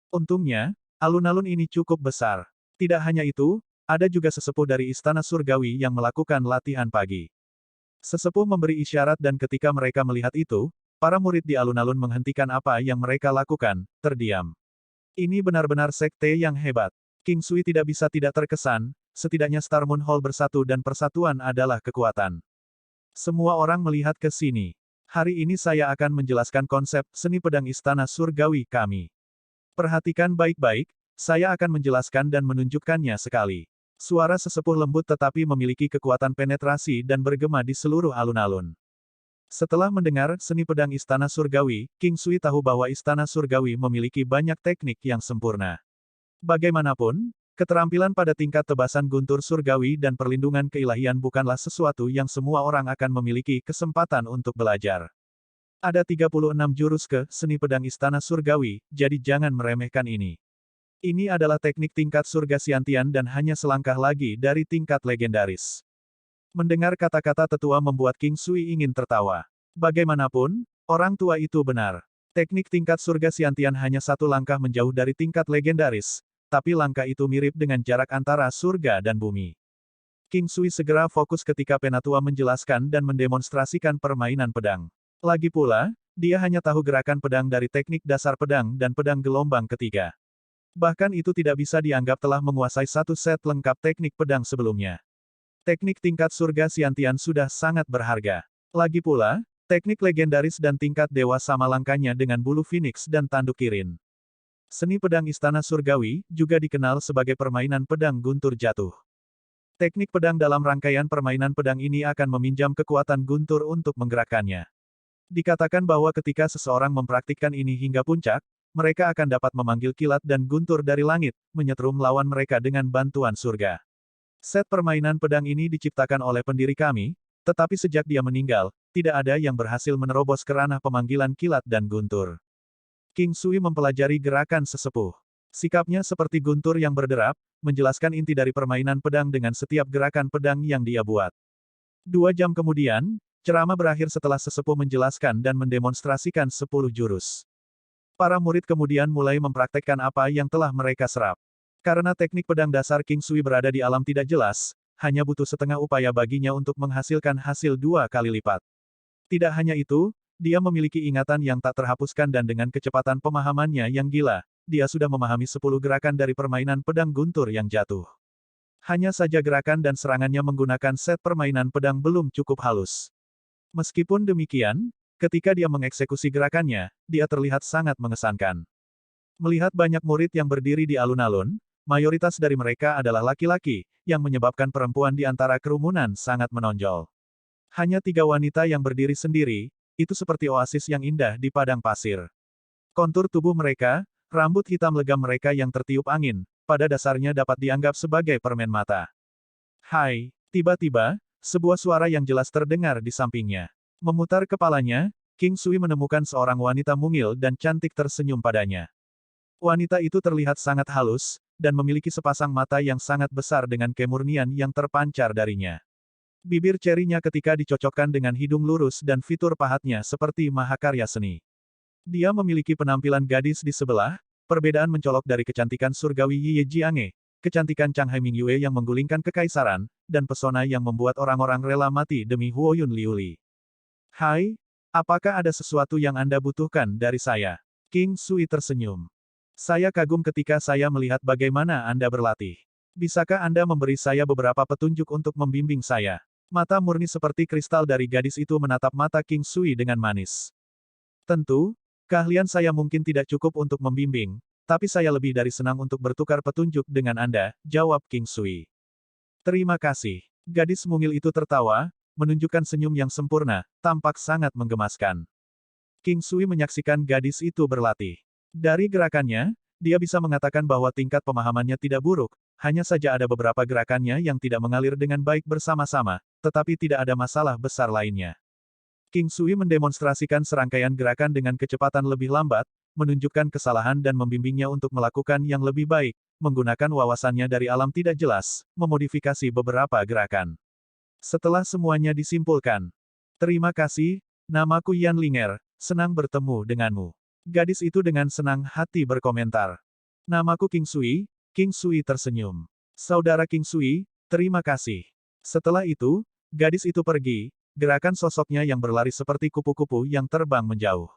Untungnya, alun-alun ini cukup besar. Tidak hanya itu, ada juga sesepuh dari Istana Surgawi yang melakukan latihan pagi. Sesepuh memberi isyarat dan ketika mereka melihat itu, para murid di alun-alun menghentikan apa yang mereka lakukan, terdiam. Ini benar-benar sekte yang hebat. King Sui tidak bisa tidak terkesan, setidaknya Star Moon Hall bersatu dan persatuan adalah kekuatan. Semua orang melihat ke sini. Hari ini saya akan menjelaskan konsep seni pedang Istana Surgawi kami. Perhatikan baik-baik, saya akan menjelaskan dan menunjukkannya sekali. Suara sesepuh lembut tetapi memiliki kekuatan penetrasi dan bergema di seluruh alun-alun. Setelah mendengar seni pedang Istana Surgawi, King Sui tahu bahwa Istana Surgawi memiliki banyak teknik yang sempurna. Bagaimanapun, keterampilan pada tingkat tebasan guntur surgawi dan perlindungan keilahian bukanlah sesuatu yang semua orang akan memiliki kesempatan untuk belajar. Ada 36 jurus ke seni pedang Istana Surgawi, jadi jangan meremehkan ini. Ini adalah teknik tingkat surga Siantian dan hanya selangkah lagi dari tingkat legendaris. Mendengar kata-kata tetua membuat King Sui ingin tertawa. Bagaimanapun, orang tua itu benar. Teknik tingkat surga Siantian hanya 1 langkah menjauh dari tingkat legendaris, tapi langkah itu mirip dengan jarak antara surga dan bumi. King Sui segera fokus ketika penatua menjelaskan dan mendemonstrasikan permainan pedang. Lagi pula, dia hanya tahu gerakan pedang dari teknik dasar pedang dan pedang gelombang ketiga. Bahkan itu tidak bisa dianggap telah menguasai 1 set lengkap teknik pedang sebelumnya. Teknik tingkat surga Siantian sudah sangat berharga. Lagi pula, teknik legendaris dan tingkat dewa sama langkahnya dengan bulu Phoenix dan tanduk Kirin. Seni pedang Istana Surgawi juga dikenal sebagai permainan pedang guntur jatuh. Teknik pedang dalam rangkaian permainan pedang ini akan meminjam kekuatan guntur untuk menggerakkannya. Dikatakan bahwa ketika seseorang mempraktikkan ini hingga puncak, mereka akan dapat memanggil kilat dan guntur dari langit, menyetrum lawan mereka dengan bantuan surga. Set permainan pedang ini diciptakan oleh pendiri kami, tetapi sejak dia meninggal, tidak ada yang berhasil menerobos ke ranah pemanggilan kilat dan guntur. King Sui mempelajari gerakan sesepuh. Sikapnya seperti guntur yang berderap, menjelaskan inti dari permainan pedang dengan setiap gerakan pedang yang dia buat. 2 jam kemudian, ceramah berakhir setelah sesepuh menjelaskan dan mendemonstrasikan 10 jurus. Para murid kemudian mulai mempraktekkan apa yang telah mereka serap. Karena teknik pedang dasar King Sui berada di alam tidak jelas, hanya butuh setengah upaya baginya untuk menghasilkan hasil 2 kali lipat. Tidak hanya itu, dia memiliki ingatan yang tak terhapuskan dan dengan kecepatan pemahamannya yang gila, dia sudah memahami 10 gerakan dari permainan pedang guntur yang jatuh. Hanya saja gerakan dan serangannya menggunakan set permainan pedang belum cukup halus. Meskipun demikian, ketika dia mengeksekusi gerakannya, dia terlihat sangat mengesankan. Melihat banyak murid yang berdiri di alun-alun, mayoritas dari mereka adalah laki-laki, yang menyebabkan perempuan di antara kerumunan sangat menonjol. Hanya 3 wanita yang berdiri sendiri, itu seperti oasis yang indah di padang pasir. Kontur tubuh mereka, rambut hitam legam mereka yang tertiup angin, pada dasarnya dapat dianggap sebagai permen mata. Hai, tiba-tiba, sebuah suara yang jelas terdengar di sampingnya. Memutar kepalanya, King Sui menemukan seorang wanita mungil dan cantik tersenyum padanya. Wanita itu terlihat sangat halus, dan memiliki sepasang mata yang sangat besar dengan kemurnian yang terpancar darinya. Bibir cerinya ketika dicocokkan dengan hidung lurus dan fitur pahatnya seperti mahakarya seni. Dia memiliki penampilan gadis di sebelah, perbedaan mencolok dari kecantikan surgawi Ye Jiange, kecantikan Chang Haiming Yue yang menggulingkan kekaisaran, dan pesona yang membuat orang-orang rela mati demi Huoyun Liuli. Hai, apakah ada sesuatu yang Anda butuhkan dari saya? King Sui tersenyum. Saya kagum ketika saya melihat bagaimana Anda berlatih. Bisakah Anda memberi saya beberapa petunjuk untuk membimbing saya? Mata murni seperti kristal dari gadis itu menatap mata King Sui dengan manis. Tentu, keahlian saya mungkin tidak cukup untuk membimbing, tapi saya lebih dari senang untuk bertukar petunjuk dengan Anda, jawab King Sui. Terima kasih. Gadis mungil itu tertawa, menunjukkan senyum yang sempurna, tampak sangat menggemaskan. King Sui menyaksikan gadis itu berlatih. Dari gerakannya, dia bisa mengatakan bahwa tingkat pemahamannya tidak buruk, hanya saja ada beberapa gerakannya yang tidak mengalir dengan baik bersama-sama, tetapi tidak ada masalah besar lainnya. King Sui mendemonstrasikan serangkaian gerakan dengan kecepatan lebih lambat, menunjukkan kesalahan dan membimbingnya untuk melakukan yang lebih baik, menggunakan wawasannya dari alam tidak jelas, memodifikasi beberapa gerakan. Setelah semuanya disimpulkan, terima kasih, namaku Yan Linger, senang bertemu denganmu. Gadis itu dengan senang hati berkomentar. Namaku King Sui tersenyum. Saudara King Sui, terima kasih. Setelah itu, gadis itu pergi, gerakan sosoknya yang berlari seperti kupu-kupu yang terbang menjauh.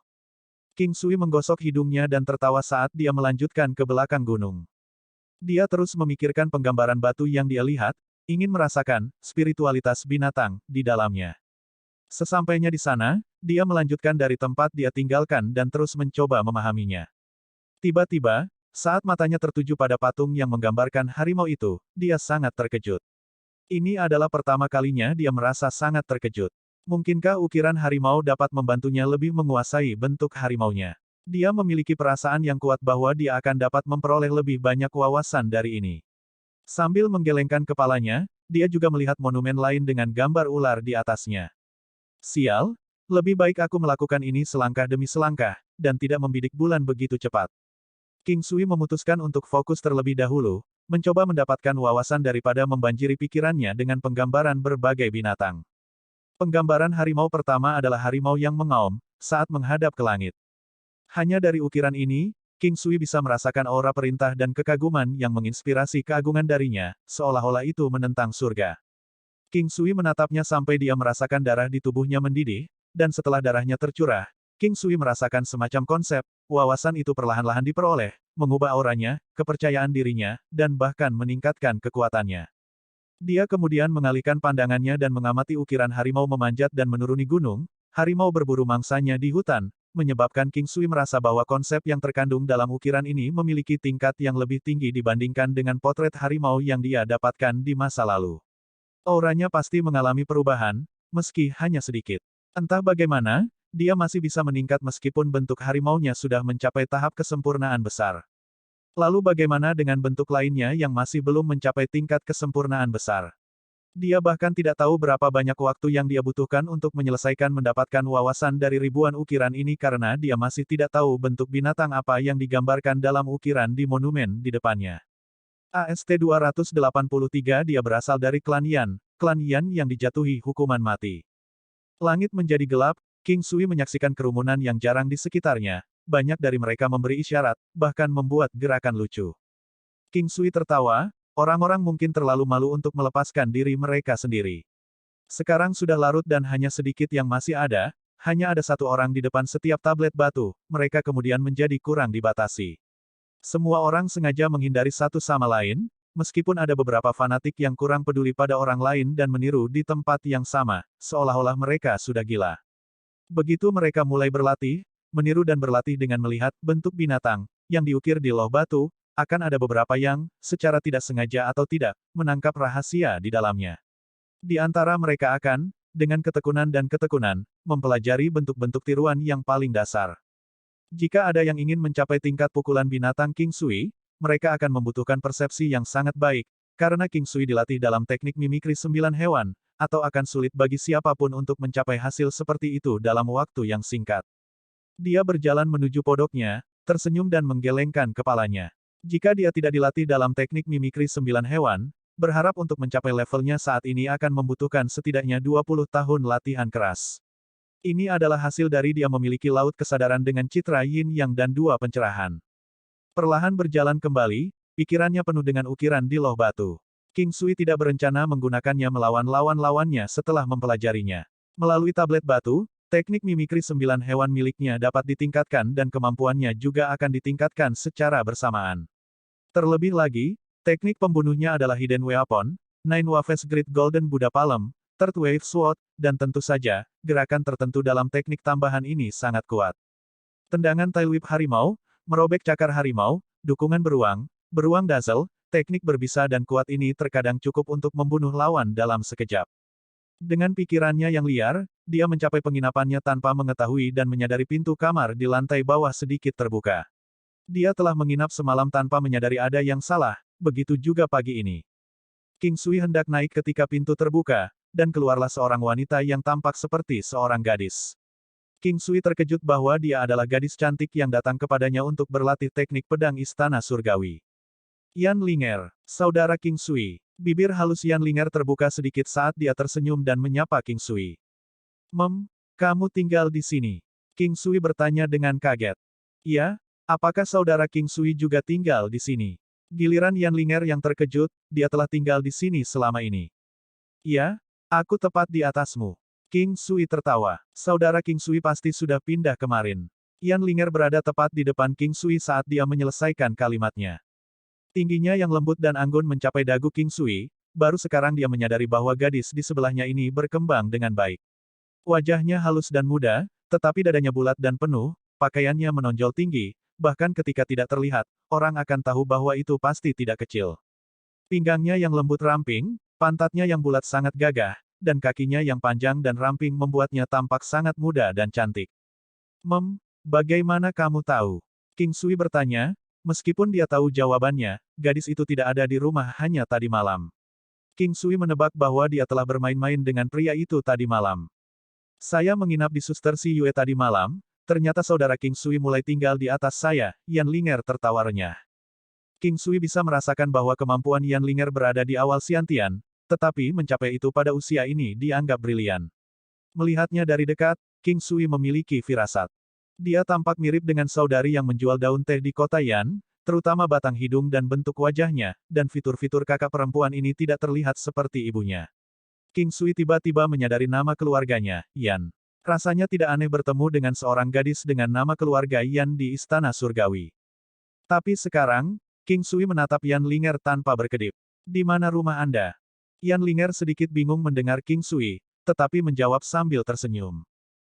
King Sui menggosok hidungnya dan tertawa saat dia melanjutkan ke belakang gunung. Dia terus memikirkan penggambaran batu yang dia lihat, ingin merasakan spiritualitas binatang di dalamnya. Sesampainya di sana, dia melanjutkan dari tempat dia tinggalkan dan terus mencoba memahaminya. Tiba-tiba, saat matanya tertuju pada patung yang menggambarkan harimau itu, dia sangat terkejut. Ini adalah pertama kalinya dia merasa sangat terkejut. Mungkinkah ukiran harimau dapat membantunya lebih menguasai bentuk harimaunya? Dia memiliki perasaan yang kuat bahwa dia akan dapat memperoleh lebih banyak wawasan dari ini. Sambil menggelengkan kepalanya, dia juga melihat monumen lain dengan gambar ular di atasnya. Sial, lebih baik aku melakukan ini selangkah demi selangkah, dan tidak membidik bulan begitu cepat. King Sui memutuskan untuk fokus terlebih dahulu, mencoba mendapatkan wawasan daripada membanjiri pikirannya dengan penggambaran berbagai binatang. Penggambaran harimau pertama adalah harimau yang mengaum, saat menghadap ke langit. Hanya dari ukiran ini, King Sui bisa merasakan aura perintah dan kekaguman yang menginspirasi keagungan darinya, seolah-olah itu menentang surga. King Sui menatapnya sampai dia merasakan darah di tubuhnya mendidih, dan setelah darahnya tercurah, King Sui merasakan semacam konsep, wawasan itu perlahan-lahan diperoleh, mengubah auranya, kepercayaan dirinya, dan bahkan meningkatkan kekuatannya. Dia kemudian mengalihkan pandangannya dan mengamati ukiran harimau memanjat dan menuruni gunung, harimau berburu mangsanya di hutan, menyebabkan King Sui merasa bahwa konsep yang terkandung dalam ukiran ini memiliki tingkat yang lebih tinggi dibandingkan dengan potret harimau yang dia dapatkan di masa lalu. Auranya pasti mengalami perubahan, meski hanya sedikit. Entah bagaimana, dia masih bisa meningkat meskipun bentuk harimaunya sudah mencapai tahap kesempurnaan besar. Lalu bagaimana dengan bentuk lainnya yang masih belum mencapai tingkat kesempurnaan besar? Dia bahkan tidak tahu berapa banyak waktu yang dia butuhkan untuk menyelesaikan mendapatkan wawasan dari ribuan ukiran ini karena dia masih tidak tahu bentuk binatang apa yang digambarkan dalam ukiran di monumen di depannya. AST-283 dia berasal dari klan Yan yang dijatuhi hukuman mati. Langit menjadi gelap, King Sui menyaksikan kerumunan yang jarang di sekitarnya, banyak dari mereka memberi isyarat, bahkan membuat gerakan lucu. King Sui tertawa, orang-orang mungkin terlalu malu untuk melepaskan diri mereka sendiri. Sekarang sudah larut dan hanya sedikit yang masih ada, hanya ada satu orang di depan setiap tablet batu, mereka kemudian menjadi kurang dibatasi. Semua orang sengaja menghindari satu sama lain, meskipun ada beberapa fanatik yang kurang peduli pada orang lain dan meniru di tempat yang sama, seolah-olah mereka sudah gila. Begitu mereka mulai berlatih, meniru dan berlatih dengan melihat bentuk binatang yang diukir di loh batu, akan ada beberapa yang, secara tidak sengaja atau tidak, menangkap rahasia di dalamnya. Di antara mereka akan, dengan ketekunan, mempelajari bentuk-bentuk tiruan yang paling dasar. Jika ada yang ingin mencapai tingkat pukulan binatang King Sui, mereka akan membutuhkan persepsi yang sangat baik, karena King Sui dilatih dalam teknik mimikri 9 hewan, atau akan sulit bagi siapapun untuk mencapai hasil seperti itu dalam waktu yang singkat. Dia berjalan menuju podoknya, tersenyum dan menggelengkan kepalanya. Jika dia tidak dilatih dalam teknik mimikri 9 hewan, berharap untuk mencapai levelnya saat ini akan membutuhkan setidaknya 20 tahun latihan keras. Ini adalah hasil dari dia memiliki laut kesadaran dengan citra yin yang dan dua pencerahan. Perlahan berjalan kembali, pikirannya penuh dengan ukiran di loh batu. King Sui tidak berencana menggunakannya melawan lawan-lawannya setelah mempelajarinya. Melalui tablet batu, teknik mimikri 9 hewan miliknya dapat ditingkatkan dan kemampuannya juga akan ditingkatkan secara bersamaan. Terlebih lagi, teknik pembunuhnya adalah Hidden Weapon, Nine Waves Great Golden Buddha Palm, Third Wave Sword, dan tentu saja, gerakan tertentu dalam teknik tambahan ini sangat kuat. Tendangan Tail Whip Harimau, merobek cakar harimau, dukungan beruang dazzle, teknik berbisa dan kuat ini terkadang cukup untuk membunuh lawan dalam sekejap. Dengan pikirannya yang liar, dia mencapai penginapannya tanpa mengetahui dan menyadari pintu kamar di lantai bawah sedikit terbuka. Dia telah menginap semalam tanpa menyadari ada yang salah, begitu juga pagi ini. King Sui hendak naik ketika pintu terbuka, dan keluarlah seorang wanita yang tampak seperti seorang gadis. King Sui terkejut bahwa dia adalah gadis cantik yang datang kepadanya untuk berlatih teknik pedang istana surgawi. Yan Linger, saudara King Sui. Bibir halus Yan Linger terbuka sedikit saat dia tersenyum dan menyapa King Sui. Kamu tinggal di sini? King Sui bertanya dengan kaget. Ya, apakah saudara King Sui juga tinggal di sini? Giliran Yan Linger yang terkejut, dia telah tinggal di sini selama ini. Ya, aku tepat di atasmu. King Sui tertawa. Saudara King Sui pasti sudah pindah kemarin. Yan Linger berada tepat di depan King Sui saat dia menyelesaikan kalimatnya. Tingginya yang lembut dan anggun mencapai dagu King Sui, baru sekarang dia menyadari bahwa gadis di sebelahnya ini berkembang dengan baik. Wajahnya halus dan muda, tetapi dadanya bulat dan penuh, pakaiannya menonjol tinggi, bahkan ketika tidak terlihat, orang akan tahu bahwa itu pasti tidak kecil. Pinggangnya yang lembut ramping, pantatnya yang bulat sangat gagah, dan kakinya yang panjang dan ramping membuatnya tampak sangat muda dan cantik. Bagaimana kamu tahu? King Sui bertanya, meskipun dia tahu jawabannya, gadis itu tidak ada di rumah hanya tadi malam. King Sui menebak bahwa dia telah bermain-main dengan pria itu tadi malam. Saya menginap di Suster Si Yue tadi malam, ternyata saudara King Sui mulai tinggal di atas saya, Yan Linger tertawa renyah. King Sui bisa merasakan bahwa kemampuan Yan Linger berada di awal Xiantian, tetapi mencapai itu pada usia ini dianggap brilian. Melihatnya dari dekat, King Sui memiliki firasat. Dia tampak mirip dengan saudari yang menjual daun teh di kota Yan, terutama batang hidung dan bentuk wajahnya, dan fitur-fitur kakak perempuan ini tidak terlihat seperti ibunya. King Sui tiba-tiba menyadari nama keluarganya, Yan. Rasanya tidak aneh bertemu dengan seorang gadis dengan nama keluarga Yan di Istana Surgawi. Tapi sekarang, King Sui menatap Yan Linger tanpa berkedip. Di mana rumah Anda? Yan Linger sedikit bingung mendengar King Sui, tetapi menjawab sambil tersenyum.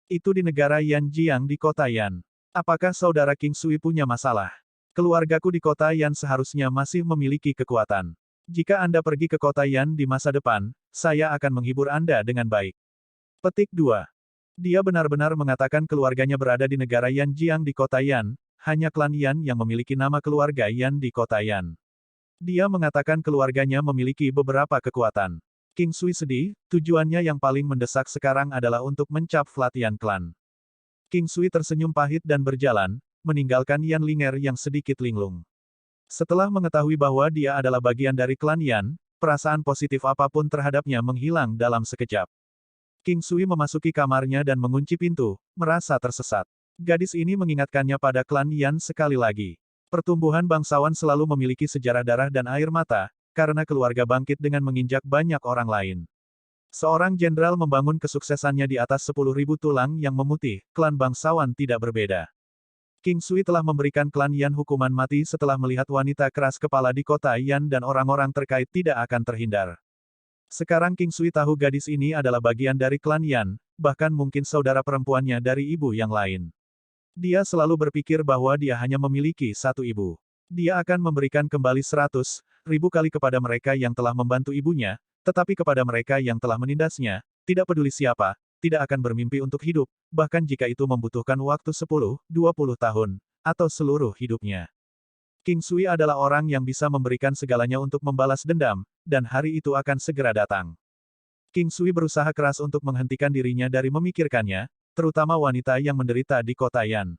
Itu di negara Yan Jiang di kota Yan. Apakah saudara King Sui punya masalah? Keluargaku di kota Yan seharusnya masih memiliki kekuatan. Jika Anda pergi ke kota Yan di masa depan, saya akan menghibur Anda dengan baik. Petik 2. Dia benar-benar mengatakan keluarganya berada di negara Yan Jiang di kota Yan, hanya klan Yan yang memiliki nama keluarga Yan di kota Yan. Dia mengatakan keluarganya memiliki beberapa kekuatan. King Sui sedih, tujuannya yang paling mendesak sekarang adalah untuk mencap Flatian Clan. King Sui tersenyum pahit dan berjalan, meninggalkan Yan Linger yang sedikit linglung. Setelah mengetahui bahwa dia adalah bagian dari klan Yan, perasaan positif apapun terhadapnya menghilang dalam sekejap. King Sui memasuki kamarnya dan mengunci pintu, merasa tersesat. Gadis ini mengingatkannya pada klan Yan sekali lagi. Pertumbuhan bangsawan selalu memiliki sejarah darah dan air mata, karena keluarga bangkit dengan menginjak banyak orang lain. Seorang jenderal membangun kesuksesannya di atas 10.000 tulang yang memutih, klan bangsawan tidak berbeda. King Sui telah memberikan klan Yan hukuman mati setelah melihat wanita keras kepala di kota Yan dan orang-orang terkait tidak akan terhindar. Sekarang King Sui tahu gadis ini adalah bagian dari klan Yan, bahkan mungkin saudara perempuannya dari ibu yang lain. Dia selalu berpikir bahwa dia hanya memiliki satu ibu. Dia akan memberikan kembali 100.000 kali kepada mereka yang telah membantu ibunya, tetapi kepada mereka yang telah menindasnya, tidak peduli siapa, tidak akan bermimpi untuk hidup, bahkan jika itu membutuhkan waktu 10-20 tahun, atau seluruh hidupnya. King Sui adalah orang yang bisa memberikan segalanya untuk membalas dendam, dan hari itu akan segera datang. King Sui berusaha keras untuk menghentikan dirinya dari memikirkannya, terutama wanita yang menderita di kota Yan.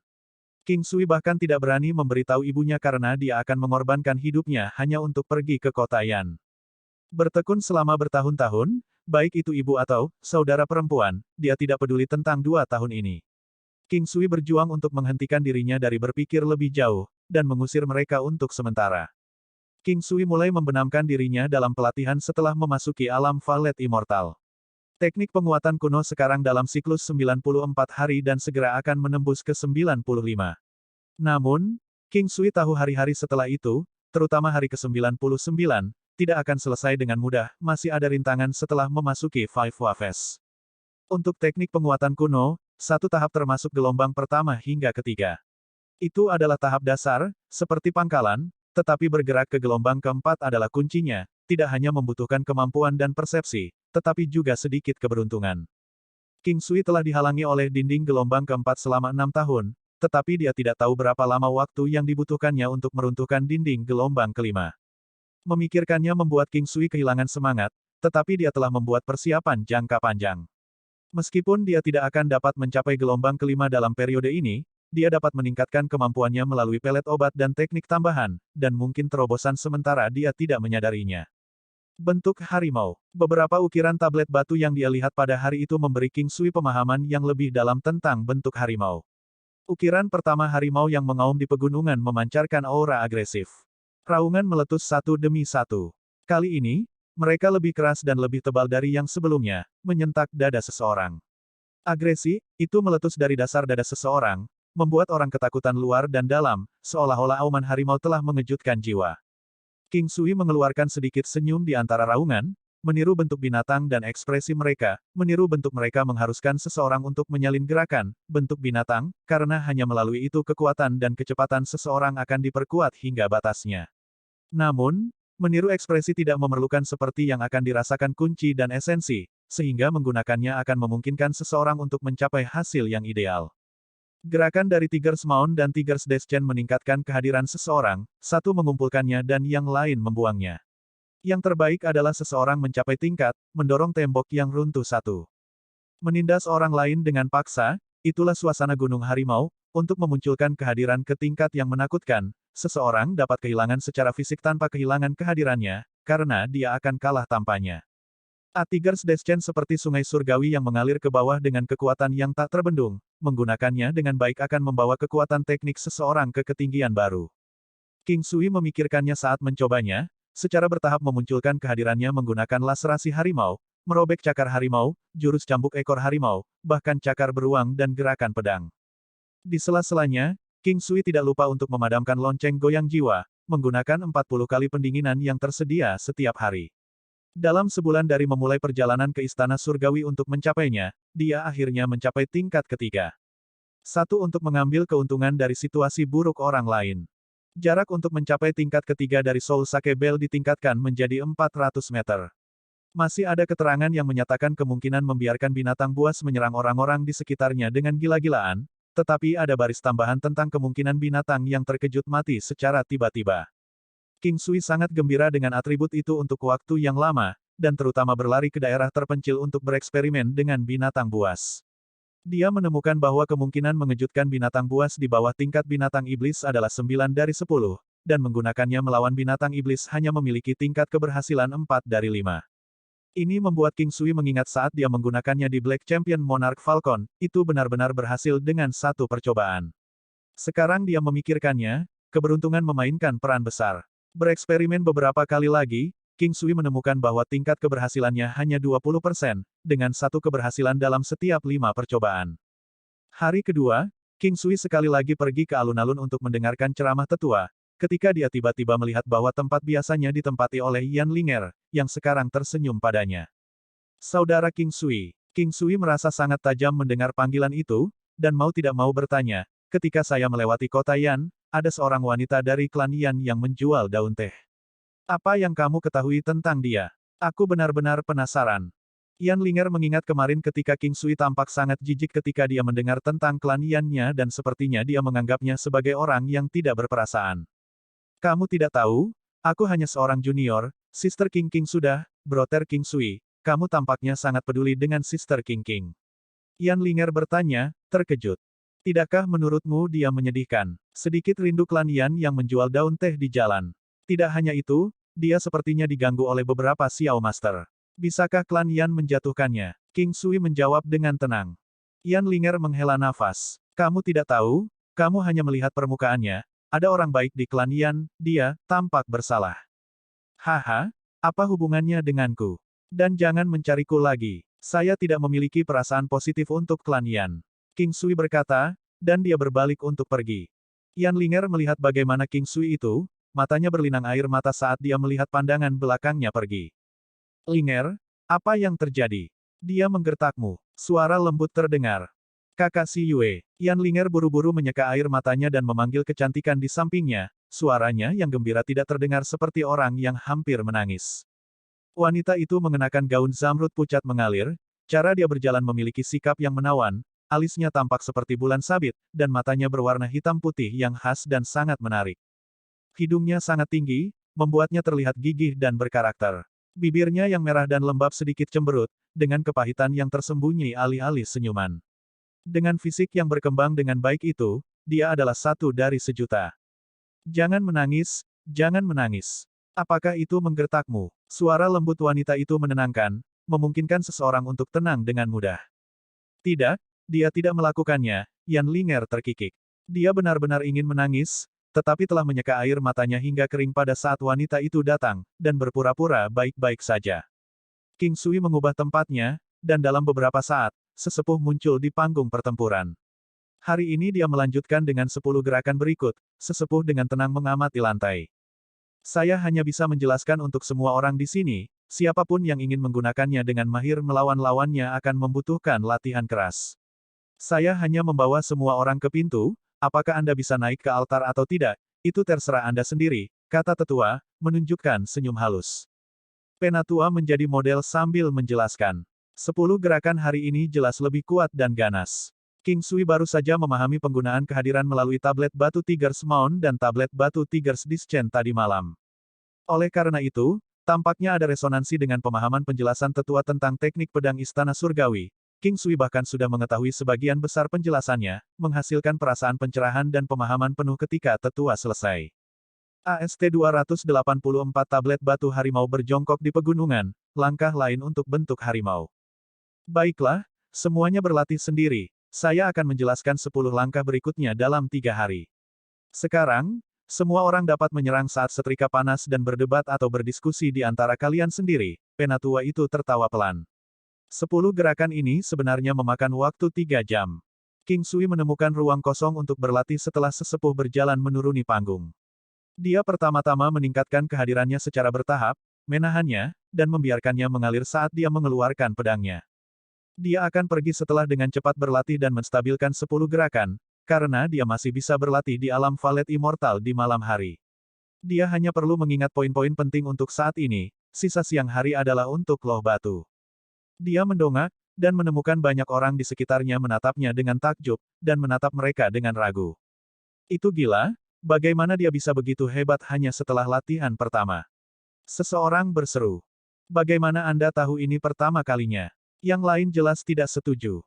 King Sui bahkan tidak berani memberitahu ibunya karena dia akan mengorbankan hidupnya hanya untuk pergi ke kota Yan. Bertekun selama bertahun-tahun, baik itu ibu atau saudara perempuan, dia tidak peduli tentang 2 tahun ini. King Sui berjuang untuk menghentikan dirinya dari berpikir lebih jauh, dan mengusir mereka untuk sementara. King Sui mulai membenamkan dirinya dalam pelatihan setelah memasuki alam Valet Immortal. Teknik penguatan kuno sekarang dalam siklus 94 hari dan segera akan menembus ke 95. Namun, King Sui tahu hari-hari setelah itu, terutama hari ke-99, tidak akan selesai dengan mudah, masih ada rintangan setelah memasuki Five Waves. Untuk teknik penguatan kuno, satu tahap termasuk gelombang pertama hingga ketiga. Itu adalah tahap dasar, seperti pangkalan, tetapi bergerak ke gelombang keempat adalah kuncinya, tidak hanya membutuhkan kemampuan dan persepsi, tetapi juga sedikit keberuntungan. King Sui telah dihalangi oleh dinding gelombang keempat selama 6 tahun, tetapi dia tidak tahu berapa lama waktu yang dibutuhkannya untuk meruntuhkan dinding gelombang kelima. Memikirkannya membuat King Sui kehilangan semangat, tetapi dia telah membuat persiapan jangka panjang. Meskipun dia tidak akan dapat mencapai gelombang kelima dalam periode ini, dia dapat meningkatkan kemampuannya melalui pelet obat dan teknik tambahan, dan mungkin terobosan sementara dia tidak menyadarinya. Bentuk harimau. Beberapa ukiran tablet batu yang dia lihat pada hari itu memberi King Sui pemahaman yang lebih dalam tentang bentuk harimau. Ukiran pertama harimau yang mengaum di pegunungan memancarkan aura agresif. Raungan meletus satu demi satu. Kali ini, mereka lebih keras dan lebih tebal dari yang sebelumnya, menyentak dada seseorang. Agresi, itu meletus dari dasar dada seseorang, membuat orang ketakutan luar dan dalam, seolah-olah auman harimau telah mengejutkan jiwa. King Sui mengeluarkan sedikit senyum di antara raungan, meniru bentuk binatang dan ekspresi mereka, meniru bentuk mereka mengharuskan seseorang untuk menyalin gerakan, bentuk binatang, karena hanya melalui itu kekuatan dan kecepatan seseorang akan diperkuat hingga batasnya. Namun, meniru ekspresi tidak memerlukan seperti yang akan dirasakan kunci dan esensi, sehingga menggunakannya akan memungkinkan seseorang untuk mencapai hasil yang ideal. Gerakan dari Tiger's Mound dan Tiger's Descent meningkatkan kehadiran seseorang, satu mengumpulkannya dan yang lain membuangnya. Yang terbaik adalah seseorang mencapai tingkat, mendorong tembok yang runtuh satu. Menindas orang lain dengan paksa, itulah suasana Gunung Harimau, untuk memunculkan kehadiran ke tingkat yang menakutkan, seseorang dapat kehilangan secara fisik tanpa kehilangan kehadirannya, karena dia akan kalah tanpanya. Tiger's Descent seperti sungai surgawi yang mengalir ke bawah dengan kekuatan yang tak terbendung, menggunakannya dengan baik akan membawa kekuatan teknik seseorang ke ketinggian baru. King Sui memikirkannya saat mencobanya, secara bertahap memunculkan kehadirannya menggunakan laserasi harimau, merobek cakar harimau, jurus cambuk ekor harimau, bahkan cakar beruang dan gerakan pedang. Di sela-selanya, King Sui tidak lupa untuk memadamkan lonceng goyang jiwa, menggunakan 40 kali pendinginan yang tersedia setiap hari. Dalam sebulan dari memulai perjalanan ke Istana Surgawi untuk mencapainya, dia akhirnya mencapai tingkat ketiga. Satu untuk mengambil keuntungan dari situasi buruk orang lain. Jarak untuk mencapai tingkat ketiga dari Soul Sake Bell ditingkatkan menjadi 400 meter. Masih ada keterangan yang menyatakan kemungkinan membiarkan binatang buas menyerang orang-orang di sekitarnya dengan gila-gilaan, tetapi ada baris tambahan tentang kemungkinan binatang yang terkejut mati secara tiba-tiba. King Sui sangat gembira dengan atribut itu untuk waktu yang lama, dan terutama berlari ke daerah terpencil untuk bereksperimen dengan binatang buas. Dia menemukan bahwa kemungkinan mengejutkan binatang buas di bawah tingkat binatang iblis adalah 9 dari 10, dan menggunakannya melawan binatang iblis hanya memiliki tingkat keberhasilan 4 dari 5. Ini membuat King Sui mengingat saat dia menggunakannya di Black Champion Monarch Falcon, itu benar-benar berhasil dengan satu percobaan. Sekarang dia memikirkannya, keberuntungan memainkan peran besar. Bereksperimen beberapa kali lagi, King Sui menemukan bahwa tingkat keberhasilannya hanya 20%, dengan satu keberhasilan dalam setiap 5 percobaan. Hari kedua, King Sui sekali lagi pergi ke alun-alun untuk mendengarkan ceramah tetua, ketika dia tiba-tiba melihat bahwa tempat biasanya ditempati oleh Yan Linger, yang sekarang tersenyum padanya. Saudara King Sui. King Sui merasa sangat tajam mendengar panggilan itu, dan mau tidak mau bertanya, ketika saya melewati kota Yan, ada seorang wanita dari klan Yan yang menjual daun teh. Apa yang kamu ketahui tentang dia? Aku benar-benar penasaran. Yan Linger mengingat kemarin ketika King Sui tampak sangat jijik ketika dia mendengar tentang klan Yan-nya dan sepertinya dia menganggapnya sebagai orang yang tidak berperasaan. Kamu tidak tahu? Aku hanya seorang junior, Sister King King sudah, Brother King Sui. Kamu tampaknya sangat peduli dengan Sister King King. Yan Linger bertanya, terkejut. Tidakkah menurutmu dia menyedihkan? Sedikit rindu klan Yan yang menjual daun teh di jalan. Tidak hanya itu, dia sepertinya diganggu oleh beberapa Xiao Master. Bisakah klan Yan menjatuhkannya? King Sui menjawab dengan tenang. Yan Linger menghela nafas. Kamu tidak tahu? Kamu hanya melihat permukaannya. Ada orang baik di klan Yan, dia tampak bersalah. Haha, apa hubungannya denganku? Dan jangan mencariku lagi. Saya tidak memiliki perasaan positif untuk klan Yan. King Sui berkata, dan dia berbalik untuk pergi. Yan Linger melihat bagaimana King Sui itu, matanya berlinang air mata saat dia melihat pandangan belakangnya pergi. Linger, apa yang terjadi? Dia menggertakmu. Suara lembut terdengar. Kakak Si Yue. Yan Linger buru-buru menyeka air matanya dan memanggil kecantikan di sampingnya, suaranya yang gembira tidak terdengar seperti orang yang hampir menangis. Wanita itu mengenakan gaun zamrud pucat mengalir, cara dia berjalan memiliki sikap yang menawan, alisnya tampak seperti bulan sabit, dan matanya berwarna hitam putih yang khas dan sangat menarik. Hidungnya sangat tinggi, membuatnya terlihat gigih dan berkarakter. Bibirnya yang merah dan lembab sedikit cemberut, dengan kepahitan yang tersembunyi alih-alih senyuman. Dengan fisik yang berkembang dengan baik itu, dia adalah satu dari sejuta. Jangan menangis, jangan menangis. Apakah itu menggertakmu? Suara lembut wanita itu menenangkan, memungkinkan seseorang untuk tenang dengan mudah. Tidak, dia tidak melakukannya, Yan Linger terkikik. Dia benar-benar ingin menangis, tetapi telah menyeka air matanya hingga kering pada saat wanita itu datang, dan berpura-pura baik-baik saja. King Sui mengubah tempatnya, dan dalam beberapa saat, sesepuh muncul di panggung pertempuran. Hari ini dia melanjutkan dengan 10 gerakan berikut, sesepuh dengan tenang mengamati lantai. Saya hanya bisa menjelaskan untuk semua orang di sini, siapapun yang ingin menggunakannya dengan mahir melawan lawannya akan membutuhkan latihan keras. Saya hanya membawa semua orang ke pintu, apakah Anda bisa naik ke altar atau tidak, itu terserah Anda sendiri, kata tetua, menunjukkan senyum halus. Penatua menjadi model sambil menjelaskan. 10 gerakan hari ini jelas lebih kuat dan ganas. King Sui baru saja memahami penggunaan kehadiran melalui tablet batu Tigers Mount dan tablet batu Tigers Discent tadi malam. Oleh karena itu, tampaknya ada resonansi dengan pemahaman penjelasan tetua tentang teknik pedang Istana Surgawi. King Sui bahkan sudah mengetahui sebagian besar penjelasannya, menghasilkan perasaan pencerahan dan pemahaman penuh ketika tetua selesai. AST 284 tablet batu harimau berjongkok di pegunungan, langkah lain untuk bentuk harimau. Baiklah, semuanya berlatih sendiri. Saya akan menjelaskan 10 langkah berikutnya dalam 3 hari. Sekarang, semua orang dapat menyerang saat setrika panas dan berdebat atau berdiskusi di antara kalian sendiri. Penatua itu tertawa pelan. 10 gerakan ini sebenarnya memakan waktu 3 jam. King Sui menemukan ruang kosong untuk berlatih setelah sesepuh berjalan menuruni panggung. Dia pertama-tama meningkatkan kehadirannya secara bertahap, menahannya, dan membiarkannya mengalir saat dia mengeluarkan pedangnya. Dia akan pergi setelah dengan cepat berlatih dan menstabilkan 10 gerakan, karena dia masih bisa berlatih di alam Valet Immortal di malam hari. Dia hanya perlu mengingat poin-poin penting untuk saat ini, sisa siang hari adalah untuk loh batu. Dia mendongak, dan menemukan banyak orang di sekitarnya menatapnya dengan takjub, dan menatap mereka dengan ragu. Itu gila, bagaimana dia bisa begitu hebat hanya setelah latihan pertama? Seseorang berseru. Bagaimana Anda tahu ini pertama kalinya? Yang lain jelas tidak setuju.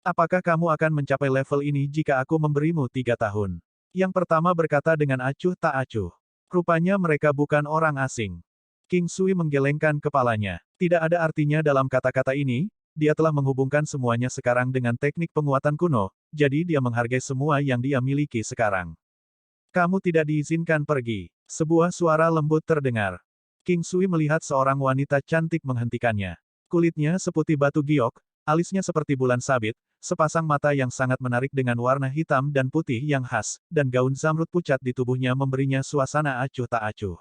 Apakah kamu akan mencapai level ini jika aku memberimu 3 tahun? Yang pertama berkata dengan acuh tak acuh. Rupanya mereka bukan orang asing. King Sui menggelengkan kepalanya. Tidak ada artinya dalam kata-kata ini, dia telah menghubungkan semuanya sekarang dengan teknik penguatan kuno, jadi dia menghargai semua yang dia miliki sekarang. Kamu tidak diizinkan pergi. Sebuah suara lembut terdengar. King Sui melihat seorang wanita cantik menghentikannya. Kulitnya seputih batu giok, alisnya seperti bulan sabit, sepasang mata yang sangat menarik dengan warna hitam dan putih yang khas, dan gaun zamrud pucat di tubuhnya memberinya suasana acuh tak acuh.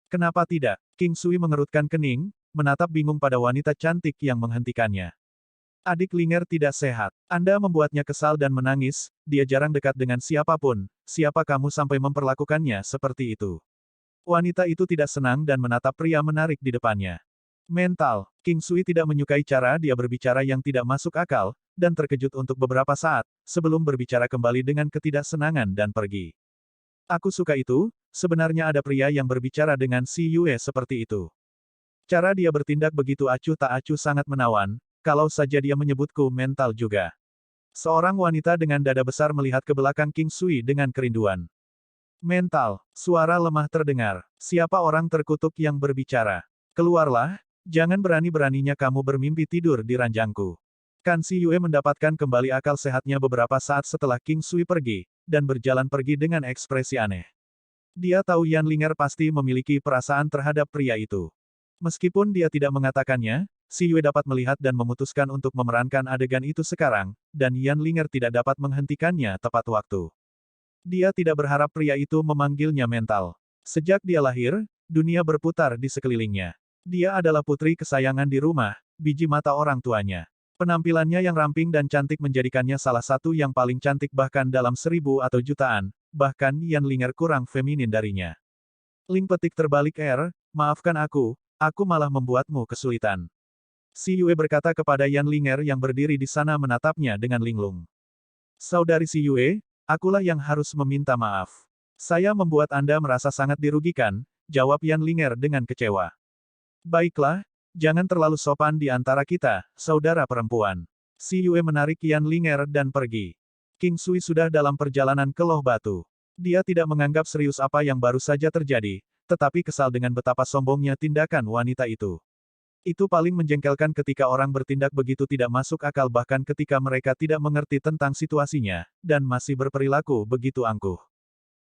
Kenapa tidak? King Sui mengerutkan kening, menatap bingung pada wanita cantik yang menghentikannya. Adik Linger tidak sehat. Anda membuatnya kesal dan menangis, dia jarang dekat dengan siapapun, siapa kamu sampai memperlakukannya seperti itu? Wanita itu tidak senang dan menatap pria menarik di depannya. Mental, King Sui tidak menyukai cara dia berbicara yang tidak masuk akal, dan terkejut untuk beberapa saat, sebelum berbicara kembali dengan ketidaksenangan dan pergi. Aku suka itu, sebenarnya ada pria yang berbicara dengan si Yue seperti itu. Cara dia bertindak begitu acuh tak acuh sangat menawan, kalau saja dia menyebutku mental juga. Seorang wanita dengan dada besar melihat ke belakang King Sui dengan kerinduan. Mental, suara lemah terdengar. Siapa orang terkutuk yang berbicara? Keluarlah, jangan berani-beraninya kamu bermimpi tidur di ranjangku. Kan Si Yue mendapatkan kembali akal sehatnya beberapa saat setelah King Sui pergi, dan berjalan pergi dengan ekspresi aneh. Dia tahu Yan Linger pasti memiliki perasaan terhadap pria itu. Meskipun dia tidak mengatakannya, Si Yue dapat melihat dan memutuskan untuk memerankan adegan itu sekarang, dan Yan Linger tidak dapat menghentikannya tepat waktu. Dia tidak berharap pria itu memanggilnya mental. Sejak dia lahir, dunia berputar di sekelilingnya. Dia adalah putri kesayangan di rumah, biji mata orang tuanya. Penampilannya yang ramping dan cantik menjadikannya salah satu yang paling cantik bahkan dalam 1000 atau jutaan, bahkan Yan Linger kurang feminin darinya. Ling petik terbalik maafkan aku malah membuatmu kesulitan. Si Yue berkata kepada Yan Linger yang berdiri di sana menatapnya dengan linglung. Saudari Si Yue, akulah yang harus meminta maaf. Saya membuat Anda merasa sangat dirugikan, jawab Yan Linger dengan kecewa. Baiklah, jangan terlalu sopan di antara kita, saudara perempuan. Si Yue menarik Yan Linger dan pergi. King Sui sudah dalam perjalanan ke Loh Batu. Dia tidak menganggap serius apa yang baru saja terjadi, tetapi kesal dengan betapa sombongnya tindakan wanita itu. Itu paling menjengkelkan ketika orang bertindak begitu tidak masuk akal bahkan ketika mereka tidak mengerti tentang situasinya, dan masih berperilaku begitu angkuh.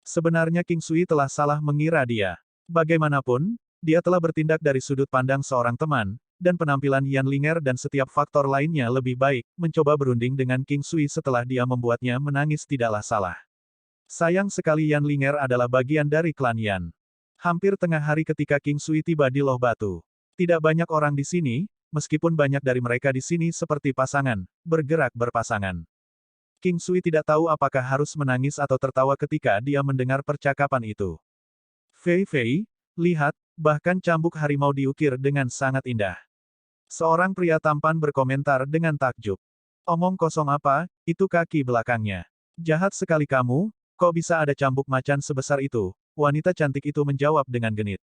Sebenarnya King Sui telah salah mengira dia. Bagaimanapun, dia telah bertindak dari sudut pandang seorang teman, dan penampilan Yan Linger dan setiap faktor lainnya lebih baik, mencoba berunding dengan King Sui setelah dia membuatnya menangis tidaklah salah. Sayang sekali Yan Linger adalah bagian dari klan Yan. Hampir tengah hari ketika King Sui tiba di Loh Batu. Tidak banyak orang di sini, meskipun banyak dari mereka di sini seperti pasangan, bergerak berpasangan. King Sui tidak tahu apakah harus menangis atau tertawa ketika dia mendengar percakapan itu. Fei Fei, lihat, bahkan cambuk harimau diukir dengan sangat indah. Seorang pria tampan berkomentar dengan takjub. Omong kosong apa, itu kaki belakangnya. Jahat sekali kamu, kok bisa ada cambuk macan sebesar itu? Wanita cantik itu menjawab dengan genit.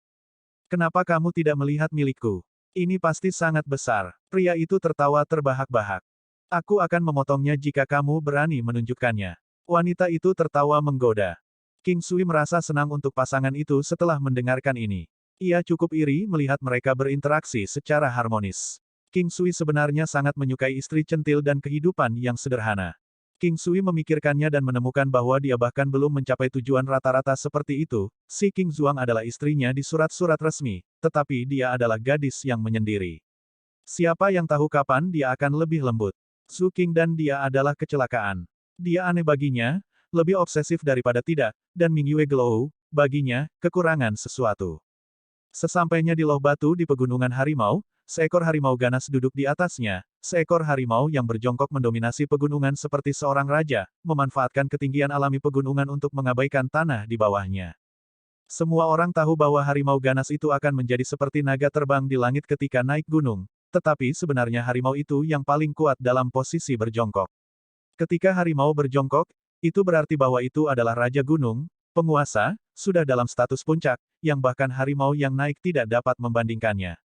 Kenapa kamu tidak melihat milikku? Ini pasti sangat besar. Pria itu tertawa terbahak-bahak. Aku akan memotongnya jika kamu berani menunjukkannya. Wanita itu tertawa menggoda. King Sui merasa senang untuk pasangan itu setelah mendengarkan ini. Ia cukup iri melihat mereka berinteraksi secara harmonis. King Sui sebenarnya sangat menyukai istri centil dan kehidupan yang sederhana. King Sui memikirkannya dan menemukan bahwa dia bahkan belum mencapai tujuan rata-rata seperti itu. Si King Zuang adalah istrinya di surat-surat resmi, tetapi dia adalah gadis yang menyendiri. Siapa yang tahu kapan dia akan lebih lembut? Su King dan dia adalah kecelakaan. Dia aneh baginya, lebih obsesif daripada tidak, dan Ming Yue Glow, baginya, kekurangan sesuatu. Sesampainya di Loh Batu di Pegunungan Harimau, seekor harimau ganas duduk di atasnya, seekor harimau yang berjongkok mendominasi pegunungan seperti seorang raja, memanfaatkan ketinggian alami pegunungan untuk mengabaikan tanah di bawahnya. Semua orang tahu bahwa harimau ganas itu akan menjadi seperti naga terbang di langit ketika naik gunung, tetapi sebenarnya harimau itu yang paling kuat dalam posisi berjongkok. Ketika harimau berjongkok, itu berarti bahwa itu adalah Raja Gunung, penguasa, sudah dalam status puncak, yang bahkan harimau yang naik tidak dapat membandingkannya.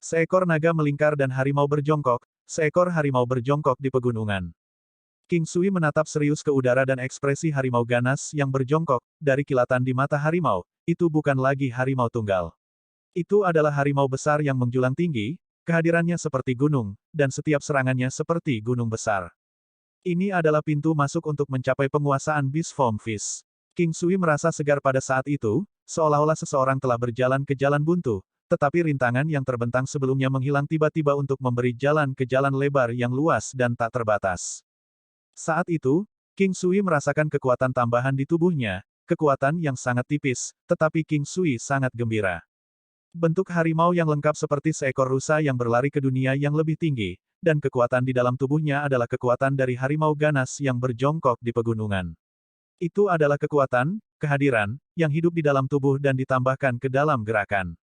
Seekor naga melingkar dan harimau berjongkok, seekor harimau berjongkok di pegunungan. King Sui menatap serius ke udara dan ekspresi harimau ganas yang berjongkok, dari kilatan di mata harimau, itu bukan lagi harimau tunggal. Itu adalah harimau besar yang menjulang tinggi, kehadirannya seperti gunung, dan setiap serangannya seperti gunung besar. Ini adalah pintu masuk untuk mencapai penguasaan Beast Form Fist. King Sui merasa segar pada saat itu, seolah-olah seseorang telah berjalan ke jalan buntu, tetapi rintangan yang terbentang sebelumnya menghilang tiba-tiba untuk memberi jalan ke jalan lebar yang luas dan tak terbatas. Saat itu, King Sui merasakan kekuatan tambahan di tubuhnya, kekuatan yang sangat tipis, tetapi King Sui sangat gembira. Bentuk harimau yang lengkap seperti seekor rusa yang berlari ke dunia yang lebih tinggi, dan kekuatan di dalam tubuhnya adalah kekuatan dari harimau ganas yang berjongkok di pegunungan. Itu adalah kekuatan, kehadiran, yang hidup di dalam tubuh dan ditambahkan ke dalam gerakan.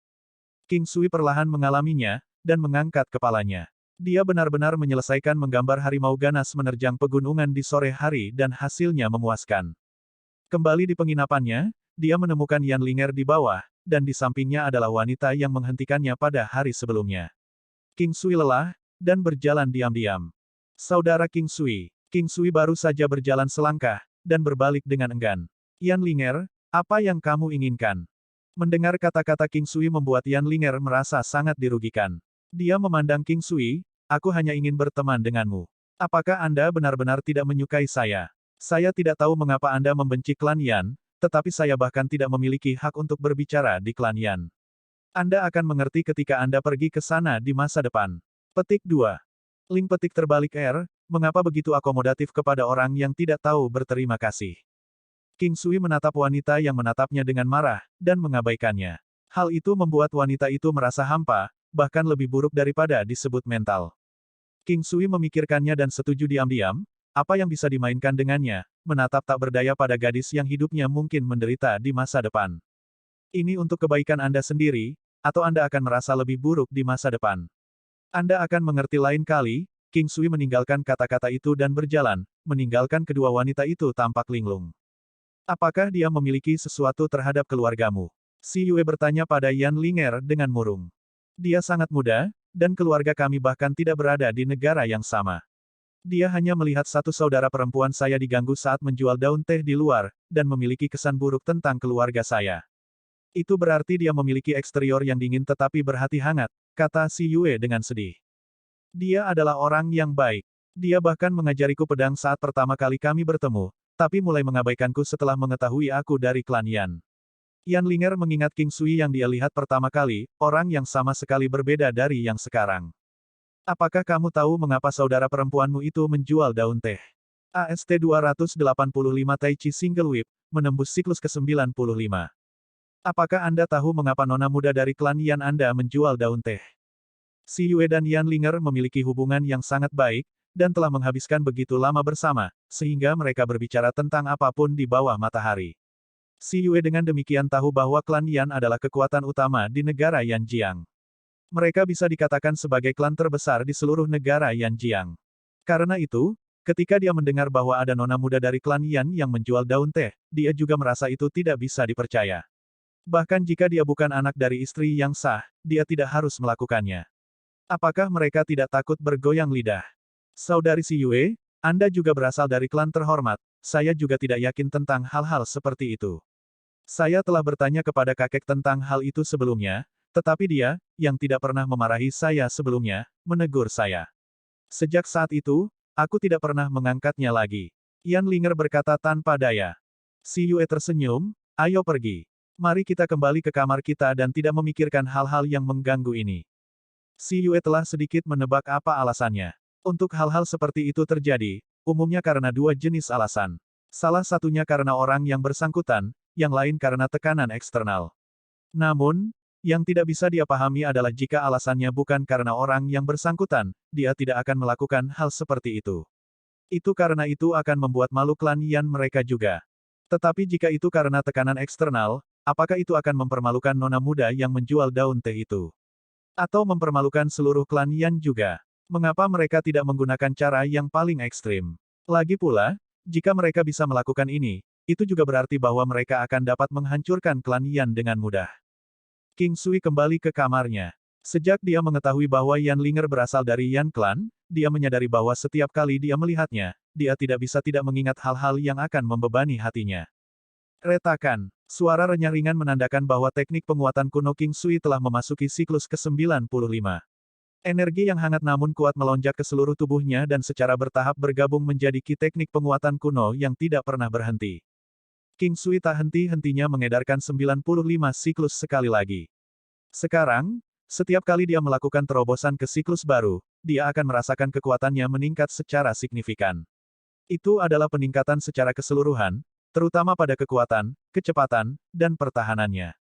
King Sui perlahan mengalaminya, dan mengangkat kepalanya. Dia benar-benar menyelesaikan menggambar harimau ganas menerjang pegunungan di sore hari dan hasilnya memuaskan. Kembali di penginapannya, dia menemukan Yan Linger di bawah, dan di sampingnya adalah wanita yang menghentikannya pada hari sebelumnya. King Sui lelah, dan berjalan diam-diam. Saudara King Sui baru saja berjalan selangkah, dan berbalik dengan enggan. Yan Linger, apa yang kamu inginkan? Mendengar kata-kata King Sui membuat Yan Linger merasa sangat dirugikan. Dia memandang King Sui, aku hanya ingin berteman denganmu. Apakah Anda benar-benar tidak menyukai saya? Saya tidak tahu mengapa Anda membenci klan Yan, tetapi saya bahkan tidak memiliki hak untuk berbicara di klan Yan. Anda akan mengerti ketika Anda pergi ke sana di masa depan. Petik 2. Link petik terbalik R, mengapa begitu akomodatif kepada orang yang tidak tahu berterima kasih? King Sui menatap wanita yang menatapnya dengan marah, dan mengabaikannya. Hal itu membuat wanita itu merasa hampa, bahkan lebih buruk daripada disebut mental. King Sui memikirkannya dan setuju diam-diam, apa yang bisa dimainkan dengannya, menatap tak berdaya pada gadis yang hidupnya mungkin menderita di masa depan. Ini untuk kebaikan Anda sendiri, atau Anda akan merasa lebih buruk di masa depan. Anda akan mengerti lain kali. King Sui meninggalkan kata-kata itu dan berjalan, meninggalkan kedua wanita itu tampak linglung. Apakah dia memiliki sesuatu terhadap keluargamu? Si Yue bertanya pada Yan Linger dengan murung. Dia sangat muda, dan keluarga kami bahkan tidak berada di negara yang sama. Dia hanya melihat satu saudara perempuan saya diganggu saat menjual daun teh di luar, dan memiliki kesan buruk tentang keluarga saya. Itu berarti dia memiliki eksterior yang dingin tetapi berhati hangat, kata si Yue dengan sedih. Dia adalah orang yang baik. Dia bahkan mengajariku pedang saat pertama kali kami bertemu, tapi mulai mengabaikanku setelah mengetahui aku dari klan Yan. Yan Linger mengingat King Sui yang dia lihat pertama kali, orang yang sama sekali berbeda dari yang sekarang. Apakah kamu tahu mengapa saudara perempuanmu itu menjual daun teh? AST 285 Taichi Single Whip, menembus siklus ke-95. Apakah Anda tahu mengapa nona muda dari klan Yan Anda menjual daun teh? Si Yue dan Yan Linger memiliki hubungan yang sangat baik, dan telah menghabiskan begitu lama bersama, sehingga mereka berbicara tentang apapun di bawah matahari. Si Yue dengan demikian tahu bahwa klan Yan adalah kekuatan utama di negara Yanjiang. Mereka bisa dikatakan sebagai klan terbesar di seluruh negara Yanjiang. Karena itu, ketika dia mendengar bahwa ada nona muda dari klan Yan yang menjual daun teh, dia juga merasa itu tidak bisa dipercaya. Bahkan jika dia bukan anak dari istri yang sah, dia tidak harus melakukannya. Apakah mereka tidak takut bergoyang lidah? Saudari Si Yue, Anda juga berasal dari klan terhormat, saya juga tidak yakin tentang hal-hal seperti itu. Saya telah bertanya kepada kakek tentang hal itu sebelumnya, tetapi dia, yang tidak pernah memarahi saya sebelumnya, menegur saya. Sejak saat itu, aku tidak pernah mengangkatnya lagi. Yan Linger berkata tanpa daya. Si Yue tersenyum, ayo pergi. Mari kita kembali ke kamar kita dan tidak memikirkan hal-hal yang mengganggu ini. Si Yue telah sedikit menebak apa alasannya. Untuk hal-hal seperti itu terjadi, umumnya karena dua jenis alasan. Salah satunya karena orang yang bersangkutan, yang lain karena tekanan eksternal. Namun, yang tidak bisa dia pahami adalah jika alasannya bukan karena orang yang bersangkutan, dia tidak akan melakukan hal seperti itu. Itu karena itu akan membuat malu klan Yan mereka juga. Tetapi jika itu karena tekanan eksternal, apakah itu akan mempermalukan nona muda yang menjual daun teh itu? Atau mempermalukan seluruh klan Yan juga. Mengapa mereka tidak menggunakan cara yang paling ekstrim? Lagi pula, jika mereka bisa melakukan ini, itu juga berarti bahwa mereka akan dapat menghancurkan klan Yan dengan mudah. King Sui kembali ke kamarnya. Sejak dia mengetahui bahwa Yan Linger berasal dari Yan Clan, dia menyadari bahwa setiap kali dia melihatnya, dia tidak bisa tidak mengingat hal-hal yang akan membebani hatinya. Retakan. Suara renyah ringan menandakan bahwa teknik penguatan kuno King Sui telah memasuki siklus ke-95. Energi yang hangat namun kuat melonjak ke seluruh tubuhnya dan secara bertahap bergabung menjadi ki teknik penguatan kuno yang tidak pernah berhenti. King Sui tak henti-hentinya mengedarkan 95 siklus sekali lagi. Sekarang, setiap kali dia melakukan terobosan ke siklus baru, dia akan merasakan kekuatannya meningkat secara signifikan. Itu adalah peningkatan secara keseluruhan, terutama pada kekuatan, kecepatan, dan pertahanannya.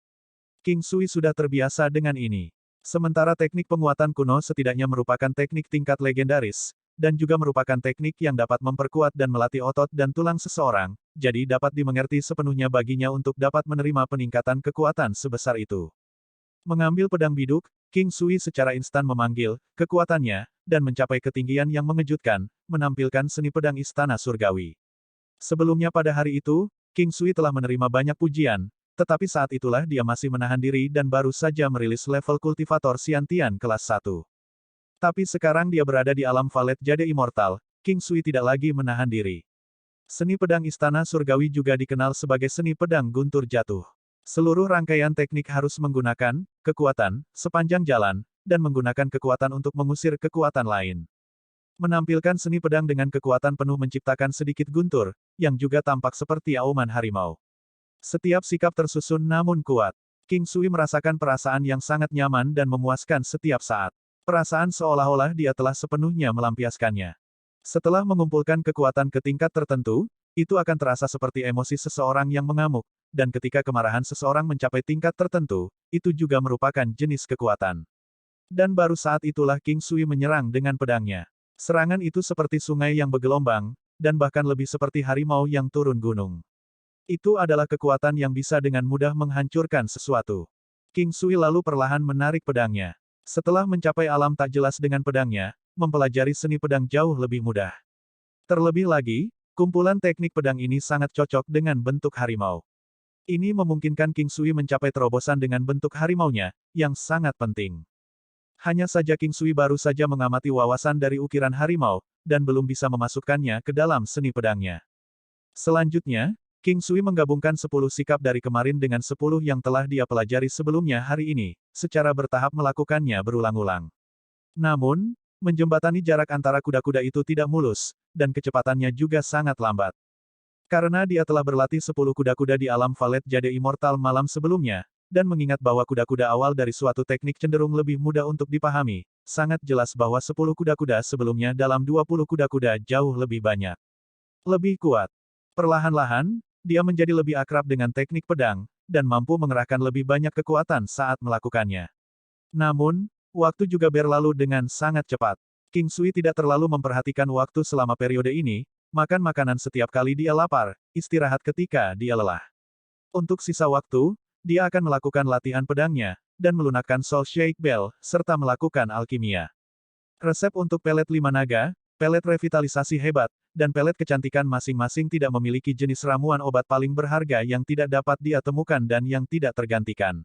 King Sui sudah terbiasa dengan ini. Sementara teknik penguatan kuno setidaknya merupakan teknik tingkat legendaris, dan juga merupakan teknik yang dapat memperkuat dan melatih otot dan tulang seseorang, jadi dapat dimengerti sepenuhnya baginya untuk dapat menerima peningkatan kekuatan sebesar itu. Mengambil pedang biduk, King Sui secara instan memanggil kekuatannya, dan mencapai ketinggian yang mengejutkan, menampilkan seni pedang istana surgawi. Sebelumnya pada hari itu, King Sui telah menerima banyak pujian, tetapi saat itulah dia masih menahan diri dan baru saja merilis level kultivator Xiantian kelas 1. Tapi sekarang dia berada di alam Valet Jade Immortal, King Sui tidak lagi menahan diri. Seni pedang istana surgawi juga dikenal sebagai seni pedang guntur jatuh. Seluruh rangkaian teknik harus menggunakan kekuatan sepanjang jalan, dan menggunakan kekuatan untuk mengusir kekuatan lain. Menampilkan seni pedang dengan kekuatan penuh menciptakan sedikit guntur, yang juga tampak seperti auman harimau. Setiap sikap tersusun namun kuat. King Sui merasakan perasaan yang sangat nyaman dan memuaskan setiap saat. Perasaan seolah-olah dia telah sepenuhnya melampiaskannya. Setelah mengumpulkan kekuatan ke tingkat tertentu, itu akan terasa seperti emosi seseorang yang mengamuk, dan ketika kemarahan seseorang mencapai tingkat tertentu, itu juga merupakan jenis kekuatan. Dan baru saat itulah King Sui menyerang dengan pedangnya. Serangan itu seperti sungai yang bergelombang, dan bahkan lebih seperti harimau yang turun gunung. Itu adalah kekuatan yang bisa dengan mudah menghancurkan sesuatu. King Sui lalu perlahan menarik pedangnya. Setelah mencapai alam tak jelas dengan pedangnya, mempelajari seni pedang jauh lebih mudah. Terlebih lagi, kumpulan teknik pedang ini sangat cocok dengan bentuk harimau. Ini memungkinkan King Sui mencapai terobosan dengan bentuk harimaunya, yang sangat penting. Hanya saja King Sui baru saja mengamati wawasan dari ukiran harimau, dan belum bisa memasukkannya ke dalam seni pedangnya. Selanjutnya, King Sui menggabungkan 10 sikap dari kemarin dengan 10 yang telah dia pelajari sebelumnya hari ini, secara bertahap melakukannya berulang-ulang. Namun, menjembatani jarak antara kuda-kuda itu tidak mulus, dan kecepatannya juga sangat lambat. Karena dia telah berlatih 10 kuda-kuda di alam Valet Jade Immortal malam sebelumnya, dan mengingat bahwa kuda-kuda awal dari suatu teknik cenderung lebih mudah untuk dipahami, sangat jelas bahwa 10 kuda-kuda sebelumnya dalam 20 kuda-kuda jauh lebih banyak. Lebih kuat. Perlahan-lahan, dia menjadi lebih akrab dengan teknik pedang, dan mampu mengerahkan lebih banyak kekuatan saat melakukannya. Namun, waktu juga berlalu dengan sangat cepat. King Sui tidak terlalu memperhatikan waktu selama periode ini, makan makanan setiap kali dia lapar, istirahat ketika dia lelah. Untuk sisa waktu, dia akan melakukan latihan pedangnya, dan melunakkan Soul Shake Bell, serta melakukan alkimia. Resep untuk pelet 5 naga, pelet revitalisasi hebat, dan pelet kecantikan masing-masing tidak memiliki jenis ramuan obat paling berharga yang tidak dapat dia temukan dan yang tidak tergantikan.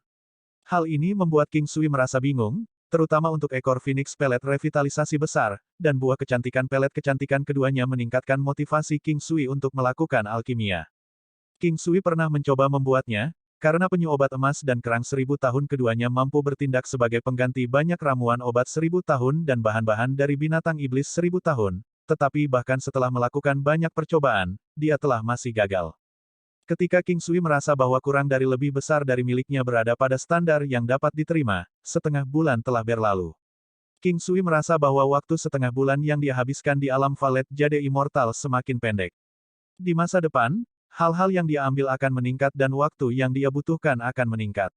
Hal ini membuat King Sui merasa bingung, terutama untuk ekor Phoenix pelet revitalisasi besar, dan buah kecantikan pelet kecantikan keduanya meningkatkan motivasi King Sui untuk melakukan alkimia. King Sui pernah mencoba membuatnya, karena penyu obat emas dan kerang 1000 tahun keduanya mampu bertindak sebagai pengganti banyak ramuan obat 1000 tahun dan bahan-bahan dari binatang iblis 1000 tahun, tetapi bahkan setelah melakukan banyak percobaan, dia telah masih gagal. Ketika King Sui merasa bahwa kurang dari lebih besar dari miliknya berada pada standar yang dapat diterima, setengah bulan telah berlalu. King Sui merasa bahwa waktu setengah bulan yang dia habiskan di alam Valet Jade Immortal semakin pendek. Di masa depan, hal-hal yang dia ambil akan meningkat dan waktu yang dia butuhkan akan meningkat.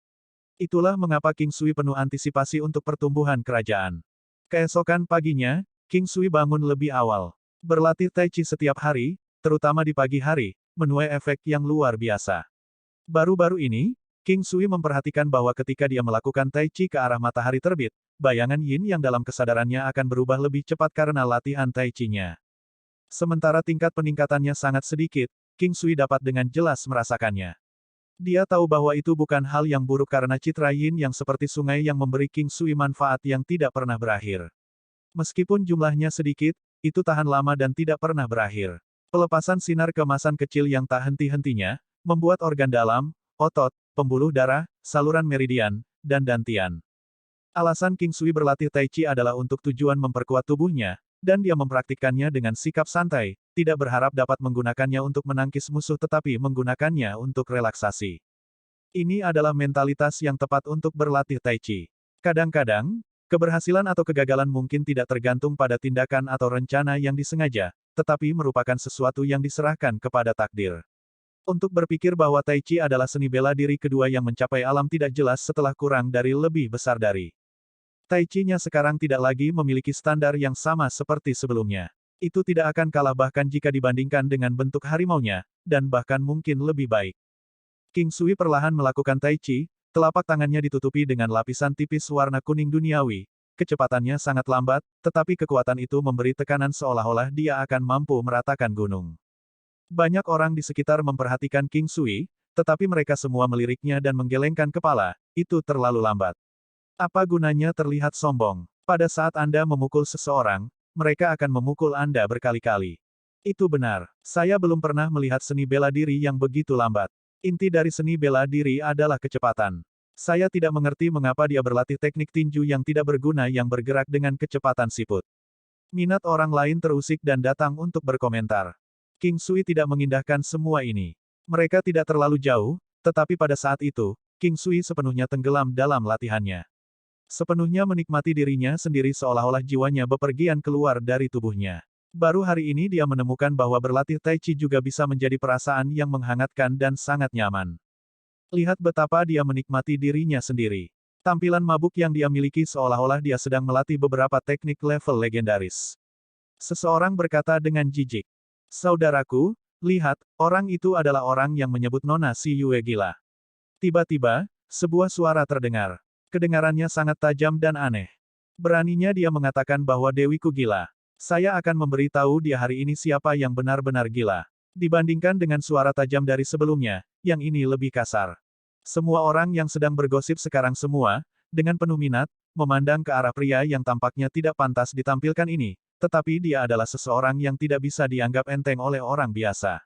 Itulah mengapa King Sui penuh antisipasi untuk pertumbuhan kerajaan. Keesokan paginya, King Sui bangun lebih awal. Berlatih Tai Chi setiap hari, terutama di pagi hari, menuai efek yang luar biasa. Baru-baru ini, King Sui memperhatikan bahwa ketika dia melakukan Tai Chi ke arah matahari terbit, bayangan Yin yang dalam kesadarannya akan berubah lebih cepat karena latihan Tai Chi-nya. Sementara tingkat peningkatannya sangat sedikit, King Sui dapat dengan jelas merasakannya. Dia tahu bahwa itu bukan hal yang buruk karena citra Yin yang seperti sungai yang memberi King Sui manfaat yang tidak pernah berakhir. Meskipun jumlahnya sedikit, itu tahan lama dan tidak pernah berakhir. Pelepasan sinar keemasan kecil yang tak henti-hentinya, membuat organ dalam, otot, pembuluh darah, saluran meridian, dan dantian. Alasan King Sui berlatih Tai Chi adalah untuk tujuan memperkuat tubuhnya, dan dia mempraktikkannya dengan sikap santai, tidak berharap dapat menggunakannya untuk menangkis musuh tetapi menggunakannya untuk relaksasi. Ini adalah mentalitas yang tepat untuk berlatih Tai Chi. Kadang-kadang, keberhasilan atau kegagalan mungkin tidak tergantung pada tindakan atau rencana yang disengaja, tetapi merupakan sesuatu yang diserahkan kepada takdir. Untuk berpikir bahwa Tai Chi adalah seni bela diri kedua yang mencapai alam tidak jelas setelah kurang dari lebih besar dari. Tai Chi-nya sekarang tidak lagi memiliki standar yang sama seperti sebelumnya. Itu tidak akan kalah bahkan jika dibandingkan dengan bentuk harimaunya, dan bahkan mungkin lebih baik. King Sui perlahan melakukan Tai Chi, telapak tangannya ditutupi dengan lapisan tipis warna kuning duniawi. Kecepatannya sangat lambat, tetapi kekuatan itu memberi tekanan seolah-olah dia akan mampu meratakan gunung. Banyak orang di sekitar memperhatikan King Sui, tetapi mereka semua meliriknya dan menggelengkan kepala, itu terlalu lambat. Apa gunanya terlihat sombong? Pada saat Anda memukul seseorang, mereka akan memukul Anda berkali-kali. Itu benar. Saya belum pernah melihat seni bela diri yang begitu lambat. Inti dari seni bela diri adalah kecepatan. Saya tidak mengerti mengapa dia berlatih teknik tinju yang tidak berguna yang bergerak dengan kecepatan siput. Minat orang lain terusik dan datang untuk berkomentar. King Sui tidak mengindahkan semua ini. Mereka tidak terlalu jauh, tetapi pada saat itu, King Sui sepenuhnya tenggelam dalam latihannya. Sepenuhnya menikmati dirinya sendiri seolah-olah jiwanya bepergian keluar dari tubuhnya. Baru hari ini dia menemukan bahwa berlatih Tai Chi juga bisa menjadi perasaan yang menghangatkan dan sangat nyaman. Lihat betapa dia menikmati dirinya sendiri. Tampilan mabuk yang dia miliki seolah-olah dia sedang melatih beberapa teknik level legendaris. Seseorang berkata dengan jijik. Saudaraku, lihat, orang itu adalah orang yang menyebut Nona Si Yue gila. Tiba-tiba, sebuah suara terdengar. Kedengarannya sangat tajam dan aneh. Beraninya dia mengatakan bahwa Dewiku gila. Saya akan memberitahu dia hari ini siapa yang benar-benar gila. Dibandingkan dengan suara tajam dari sebelumnya, yang ini lebih kasar. Semua orang yang sedang bergosip sekarang semua, dengan penuh minat, memandang ke arah pria yang tampaknya tidak pantas ditampilkan ini, tetapi dia adalah seseorang yang tidak bisa dianggap enteng oleh orang biasa.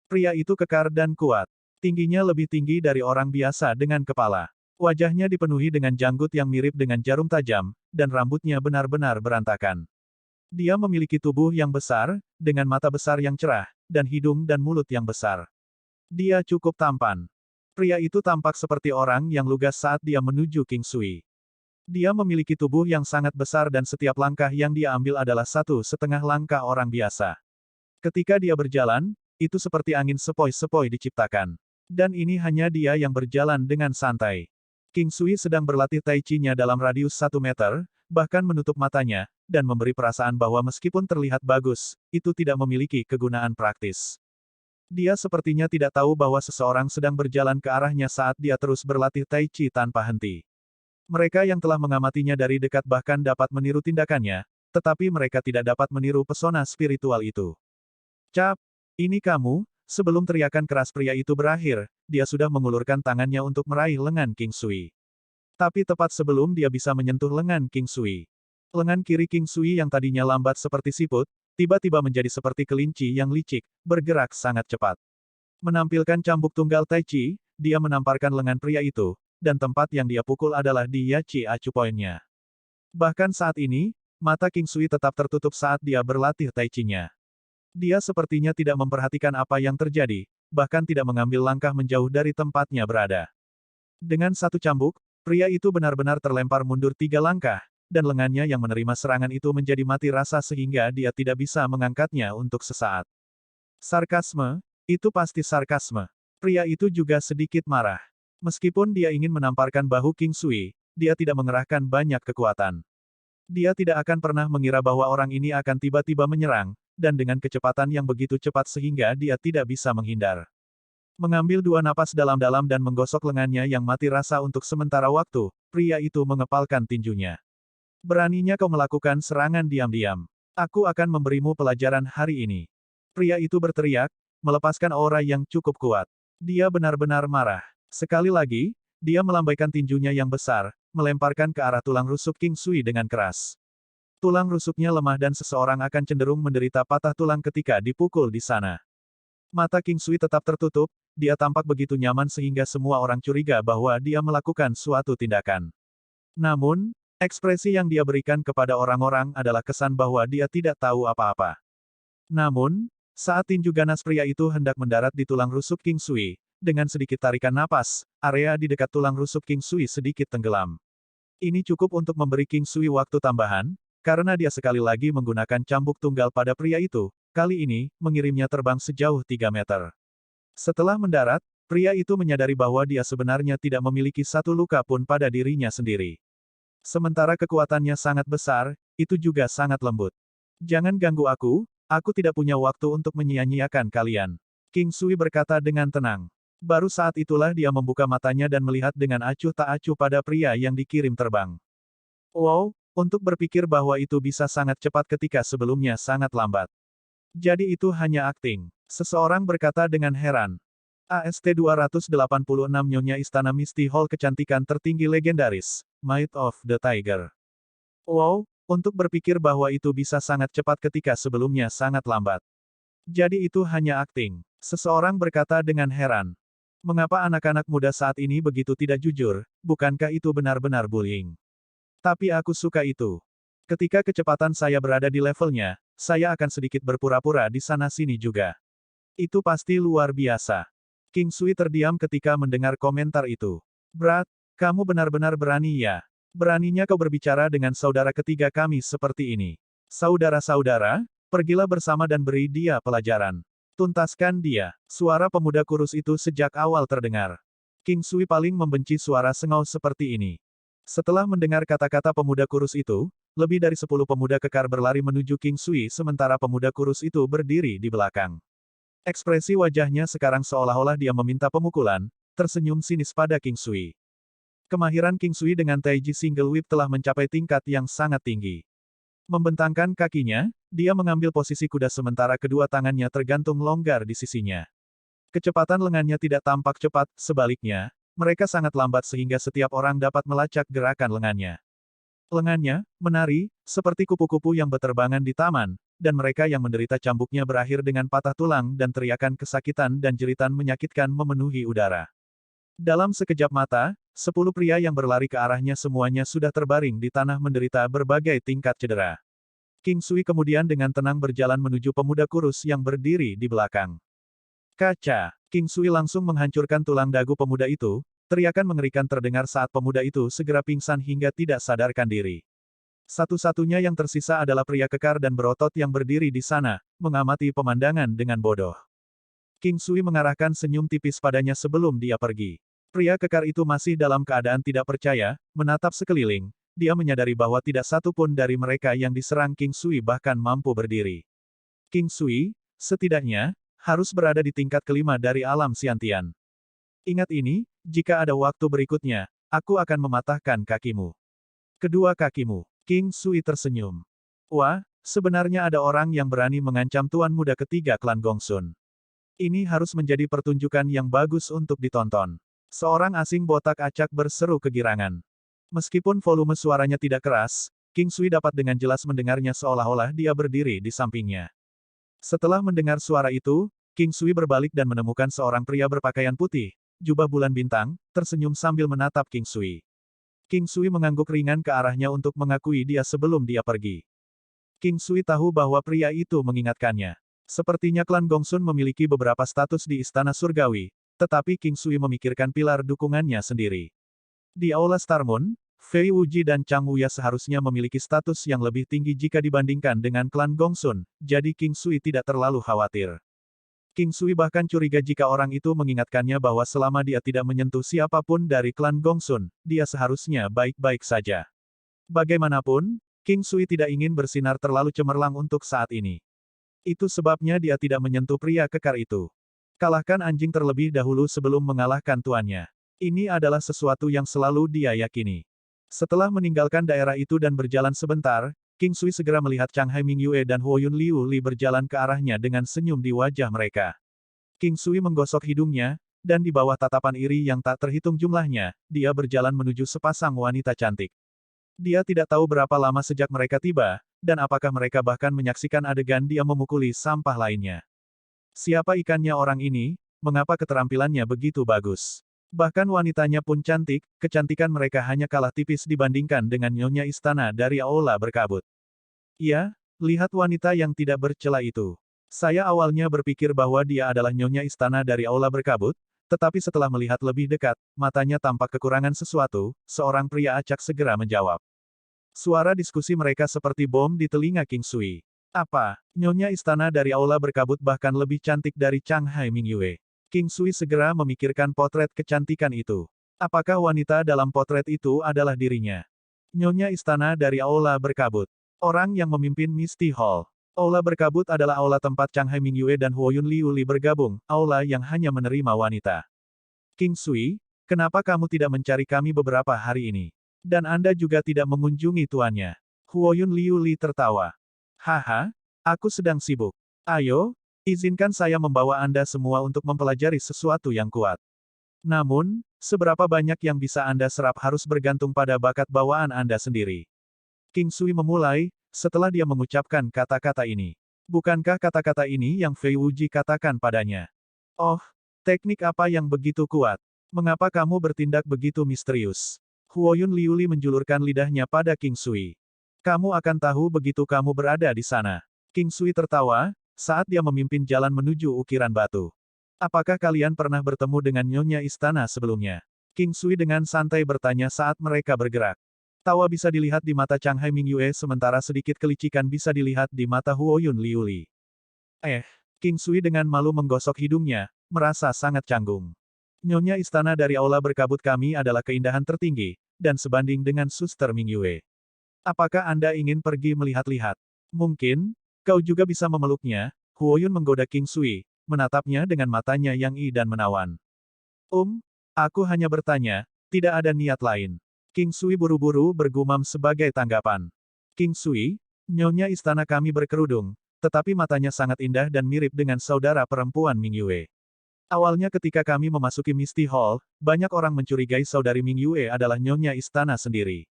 Pria itu kekar dan kuat. Tingginya lebih tinggi dari orang biasa dengan kepala. Wajahnya dipenuhi dengan janggut yang mirip dengan jarum tajam, dan rambutnya benar-benar berantakan. Dia memiliki tubuh yang besar, dengan mata besar yang cerah, dan hidung dan mulut yang besar. Dia cukup tampan. Pria itu tampak seperti orang yang lugas saat dia menuju King Sui. Dia memiliki tubuh yang sangat besar dan setiap langkah yang dia ambil adalah 1,5 langkah orang biasa. Ketika dia berjalan, itu seperti angin sepoi-sepoi diciptakan. Dan ini hanya dia yang berjalan dengan santai. King Sui sedang berlatih Tai Chi-nya dalam radius 1 meter, bahkan menutup matanya, dan memberi perasaan bahwa meskipun terlihat bagus, itu tidak memiliki kegunaan praktis. Dia sepertinya tidak tahu bahwa seseorang sedang berjalan ke arahnya saat dia terus berlatih Tai Chi tanpa henti. Mereka yang telah mengamatinya dari dekat bahkan dapat meniru tindakannya, tetapi mereka tidak dapat meniru pesona spiritual itu. Cap! Ini kamu. Sebelum teriakan keras pria itu berakhir, dia sudah mengulurkan tangannya untuk meraih lengan King Sui. Tapi tepat sebelum dia bisa menyentuh lengan King Sui. Lengan kiri King Sui yang tadinya lambat seperti siput, tiba-tiba menjadi seperti kelinci yang licik, bergerak sangat cepat. Menampilkan cambuk tunggal Tai Chi, dia menamparkan lengan pria itu, dan tempat yang dia pukul adalah di Yachi Acu Point-nya. Bahkan saat ini, mata King Sui tetap tertutup saat dia berlatih Tai Chi-nya. Dia sepertinya tidak memperhatikan apa yang terjadi, bahkan tidak mengambil langkah menjauh dari tempatnya berada. Dengan satu cambuk, pria itu benar-benar terlempar mundur 3 langkah, dan lengannya yang menerima serangan itu menjadi mati rasa sehingga dia tidak bisa mengangkatnya untuk sesaat. Sarkasme, itu pasti sarkasme. Pria itu juga sedikit marah. Meskipun dia ingin menamparkan bahu King Sui, dia tidak mengerahkan banyak kekuatan. Dia tidak akan pernah mengira bahwa orang ini akan tiba-tiba menyerang, dan dengan kecepatan yang begitu cepat sehingga dia tidak bisa menghindar. Mengambil 2 napas dalam-dalam dan menggosok lengannya yang mati rasa untuk sementara waktu, pria itu mengepalkan tinjunya. Beraninya kau melakukan serangan diam-diam. Aku akan memberimu pelajaran hari ini. Pria itu berteriak, melepaskan aura yang cukup kuat. Dia benar-benar marah. Sekali lagi, dia melambaikan tinjunya yang besar, melemparkan ke arah tulang rusuk King Sui dengan keras. Tulang rusuknya lemah dan seseorang akan cenderung menderita patah tulang ketika dipukul di sana. Mata King Sui tetap tertutup, dia tampak begitu nyaman sehingga semua orang curiga bahwa dia melakukan suatu tindakan. Namun, ekspresi yang dia berikan kepada orang-orang adalah kesan bahwa dia tidak tahu apa-apa. Namun, saat tinju ganas pria itu hendak mendarat di tulang rusuk King Sui, dengan sedikit tarikan napas, area di dekat tulang rusuk King Sui sedikit tenggelam. Ini cukup untuk memberi King Sui waktu tambahan, karena dia sekali lagi menggunakan cambuk tunggal pada pria itu, kali ini, mengirimnya terbang sejauh 3 meter. Setelah mendarat, pria itu menyadari bahwa dia sebenarnya tidak memiliki satu luka pun pada dirinya sendiri. Sementara kekuatannya sangat besar, itu juga sangat lembut. Jangan ganggu aku tidak punya waktu untuk menyia-nyiakan kalian. King Sui berkata dengan tenang. Baru saat itulah dia membuka matanya dan melihat dengan acuh tak acuh pada pria yang dikirim terbang. Wow, untuk berpikir bahwa itu bisa sangat cepat ketika sebelumnya sangat lambat. Jadi itu hanya akting. Seseorang berkata dengan heran. AST-286 Nyonya Istana Misty Hall kecantikan tertinggi legendaris, Might of the Tiger. Wow, untuk berpikir bahwa itu bisa sangat cepat ketika sebelumnya sangat lambat. Jadi itu hanya akting. Seseorang berkata dengan heran. Mengapa anak-anak muda saat ini begitu tidak jujur, bukankah itu benar-benar bullying? Tapi aku suka itu. Ketika kecepatan saya berada di levelnya, saya akan sedikit berpura-pura di sana-sini juga. Itu pasti luar biasa. King Sui terdiam ketika mendengar komentar itu. Brad, kamu benar-benar berani ya. Beraninya kau berbicara dengan saudara ketiga kami seperti ini. Saudara-saudara, pergilah bersama dan beri dia pelajaran. Tuntaskan dia. Suara pemuda kurus itu sejak awal terdengar. King Sui paling membenci suara sengau seperti ini. Setelah mendengar kata-kata pemuda kurus itu, lebih dari 10 pemuda kekar berlari menuju King Sui sementara pemuda kurus itu berdiri di belakang. Ekspresi wajahnya sekarang seolah-olah dia meminta pemukulan, tersenyum sinis pada King Sui. Kemahiran King Sui dengan Taiji Single Whip telah mencapai tingkat yang sangat tinggi. Membentangkan kakinya, dia mengambil posisi kuda sementara kedua tangannya tergantung longgar di sisinya. Kecepatan lengannya tidak tampak cepat, sebaliknya, mereka sangat lambat sehingga setiap orang dapat melacak gerakan lengannya. Lengannya, menari, seperti kupu-kupu yang berterbangan di taman, dan mereka yang menderita cambuknya berakhir dengan patah tulang dan teriakan kesakitan dan jeritan menyakitkan memenuhi udara. Dalam sekejap mata, 10 pria yang berlari ke arahnya semuanya sudah terbaring di tanah menderita berbagai tingkat cedera. King Sui kemudian dengan tenang berjalan menuju pemuda kurus yang berdiri di belakang. Kaca! King Sui langsung menghancurkan tulang dagu pemuda itu, teriakan mengerikan terdengar saat pemuda itu segera pingsan hingga tidak sadarkan diri. Satu-satunya yang tersisa adalah pria kekar dan berotot yang berdiri di sana, mengamati pemandangan dengan bodoh. King Sui mengarahkan senyum tipis padanya sebelum dia pergi. Pria kekar itu masih dalam keadaan tidak percaya, menatap sekeliling, dia menyadari bahwa tidak satu pun dari mereka yang diserang King Sui bahkan mampu berdiri. King Sui, setidaknya, harus berada di tingkat kelima dari alam Xiantian. Ingat ini, jika ada waktu berikutnya, aku akan mematahkan kakimu. Kedua kakimu. King Sui tersenyum. Wah, sebenarnya ada orang yang berani mengancam tuan muda ketiga klan Gongsun. Ini harus menjadi pertunjukan yang bagus untuk ditonton. Seorang asing botak acak berseru kegirangan. Meskipun volume suaranya tidak keras, King Sui dapat dengan jelas mendengarnya seolah-olah dia berdiri di sampingnya. Setelah mendengar suara itu, King Sui berbalik dan menemukan seorang pria berpakaian putih, jubah bulan bintang, tersenyum sambil menatap King Sui. King Sui mengangguk ringan ke arahnya untuk mengakui dia sebelum dia pergi. King Sui tahu bahwa pria itu mengingatkannya. Sepertinya klan Gongsun memiliki beberapa status di Istana Surgawi, tetapi King Sui memikirkan pilar dukungannya sendiri. Di Aula Star Moon, Fei Wuji dan Chang Wuya seharusnya memiliki status yang lebih tinggi jika dibandingkan dengan klan Gongsun, jadi King Sui tidak terlalu khawatir. King Sui bahkan curiga jika orang itu mengingatkannya bahwa selama dia tidak menyentuh siapapun dari klan Gongsun, dia seharusnya baik-baik saja. Bagaimanapun, King Sui tidak ingin bersinar terlalu cemerlang untuk saat ini. Itu sebabnya dia tidak menyentuh pria kekar itu. Kalahkan anjing terlebih dahulu sebelum mengalahkan tuannya. Ini adalah sesuatu yang selalu dia yakini. Setelah meninggalkan daerah itu dan berjalan sebentar, King Sui segera melihat Chang Hai Mingyue dan Huo Yun Liu Li berjalan ke arahnya dengan senyum di wajah mereka. King Sui menggosok hidungnya, dan di bawah tatapan iri yang tak terhitung jumlahnya, dia berjalan menuju sepasang wanita cantik. Dia tidak tahu berapa lama sejak mereka tiba, dan apakah mereka bahkan menyaksikan adegan dia memukuli sampah lainnya. Siapa ikannya orang ini, mengapa keterampilannya begitu bagus? Bahkan wanitanya pun cantik, kecantikan mereka hanya kalah tipis dibandingkan dengan nyonya istana dari aula berkabut. Iya, lihat wanita yang tidak bercela itu. Saya awalnya berpikir bahwa dia adalah nyonya istana dari aula berkabut, tetapi setelah melihat lebih dekat, matanya tampak kekurangan sesuatu, seorang pria acak segera menjawab. Suara diskusi mereka seperti bom di telinga King Sui. Apa? Nyonya istana dari aula berkabut bahkan lebih cantik dari Chang Hai Mingyue. King Sui segera memikirkan potret kecantikan itu. Apakah wanita dalam potret itu adalah dirinya? Nyonya istana dari aula berkabut. Orang yang memimpin Misty Hall. Aula berkabut adalah aula tempat Chang Hai Mingyue dan Huo Yun Liu Li bergabung, aula yang hanya menerima wanita. King Sui, kenapa kamu tidak mencari kami beberapa hari ini? Dan Anda juga tidak mengunjungi tuannya. Huo Yun Liu Li tertawa. Haha, aku sedang sibuk. Ayo, izinkan saya membawa Anda semua untuk mempelajari sesuatu yang kuat. Namun, seberapa banyak yang bisa Anda serap harus bergantung pada bakat bawaan Anda sendiri. King Sui memulai, setelah dia mengucapkan kata-kata ini. Bukankah kata-kata ini yang Fei Wuji katakan padanya? Oh, teknik apa yang begitu kuat? Mengapa kamu bertindak begitu misterius? Huo Yun Liu Li menjulurkan lidahnya pada King Sui. Kamu akan tahu begitu kamu berada di sana. King Sui tertawa, saat dia memimpin jalan menuju ukiran batu. Apakah kalian pernah bertemu dengan nyonya istana sebelumnya? King Sui dengan santai bertanya saat mereka bergerak. Tawa bisa dilihat di mata Chang Hai Mingyue sementara sedikit kelicikan bisa dilihat di mata Huo Yun Liu Li. King Sui dengan malu menggosok hidungnya, merasa sangat canggung. Nyonya istana dari aula berkabut kami adalah keindahan tertinggi, dan sebanding dengan Suster Mingyue. Apakah Anda ingin pergi melihat-lihat? Mungkin, kau juga bisa memeluknya. Huo Yun menggoda King Sui, menatapnya dengan matanya yang dan menawan. Aku hanya bertanya, tidak ada niat lain. King Sui buru-buru bergumam sebagai tanggapan. King Sui, nyonya istana kami berkerudung, tetapi matanya sangat indah dan mirip dengan saudara perempuan Mingyue. Awalnya ketika kami memasuki Misty Hall, banyak orang mencurigai saudari Mingyue adalah nyonya istana sendiri.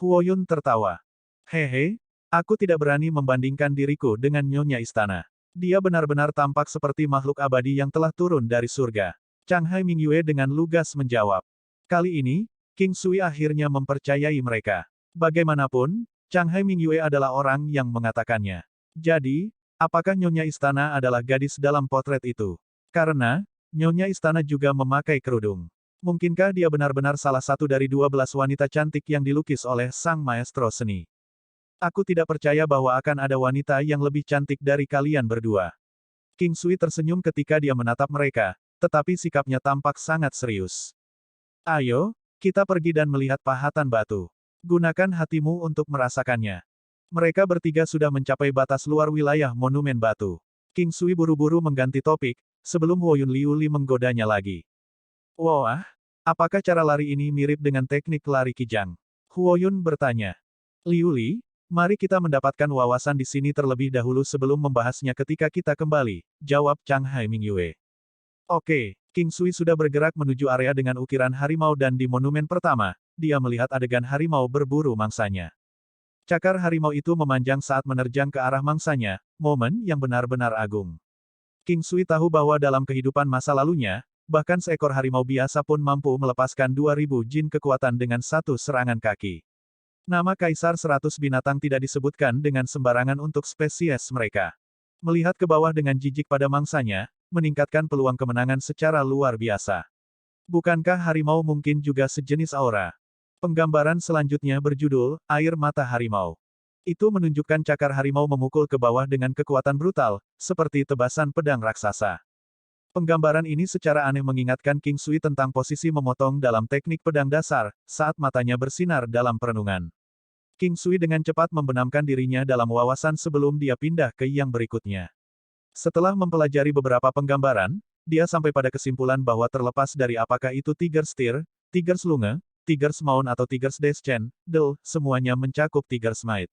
Huo Yun tertawa. Hehe, aku tidak berani membandingkan diriku dengan nyonya istana. Dia benar-benar tampak seperti makhluk abadi yang telah turun dari surga. Chang Hai Mingyue dengan lugas menjawab. Kali ini, King Sui akhirnya mempercayai mereka. Bagaimanapun, Chang Hai Mingyue adalah orang yang mengatakannya. Jadi, apakah nyonya istana adalah gadis dalam potret itu? Karena, nyonya istana juga memakai kerudung. Mungkinkah dia benar-benar salah satu dari 12 wanita cantik yang dilukis oleh sang maestro seni? Aku tidak percaya bahwa akan ada wanita yang lebih cantik dari kalian berdua. King Sui tersenyum ketika dia menatap mereka, tetapi sikapnya tampak sangat serius. Ayo, kita pergi dan melihat pahatan batu. Gunakan hatimu untuk merasakannya. Mereka bertiga sudah mencapai batas luar wilayah monumen batu. King Sui buru-buru mengganti topik, sebelum Huo Yun Liu Li menggodanya lagi. Wah, apakah cara lari ini mirip dengan teknik lari kijang? Huo Yun bertanya. Liu Li, mari kita mendapatkan wawasan di sini terlebih dahulu sebelum membahasnya ketika kita kembali, jawab Chang Hai Mingyue. Oke, King Sui sudah bergerak menuju area dengan ukiran harimau dan di monumen pertama, dia melihat adegan harimau berburu mangsanya. Cakar harimau itu memanjang saat menerjang ke arah mangsanya, momen yang benar-benar agung. King Sui tahu bahwa dalam kehidupan masa lalunya, bahkan seekor harimau biasa pun mampu melepaskan 2000 jin kekuatan dengan satu serangan kaki. Nama Kaisar 100 binatang tidak disebutkan dengan sembarangan untuk spesies mereka. Melihat ke bawah dengan jijik pada mangsanya, meningkatkan peluang kemenangan secara luar biasa. Bukankah harimau mungkin juga sejenis aura? Penggambaran selanjutnya berjudul, Air Mata Harimau. Itu menunjukkan cakar harimau memukul ke bawah dengan kekuatan brutal, seperti tebasan pedang raksasa. Penggambaran ini secara aneh mengingatkan King Sui tentang posisi memotong dalam teknik pedang dasar, saat matanya bersinar dalam perenungan. King Sui dengan cepat membenamkan dirinya dalam wawasan sebelum dia pindah ke yang berikutnya. Setelah mempelajari beberapa penggambaran, dia sampai pada kesimpulan bahwa terlepas dari apakah itu Tiger Steer, Tiger Slunge, Tiger's Mount atau Tiger's Descent, semuanya mencakup Tiger's Might.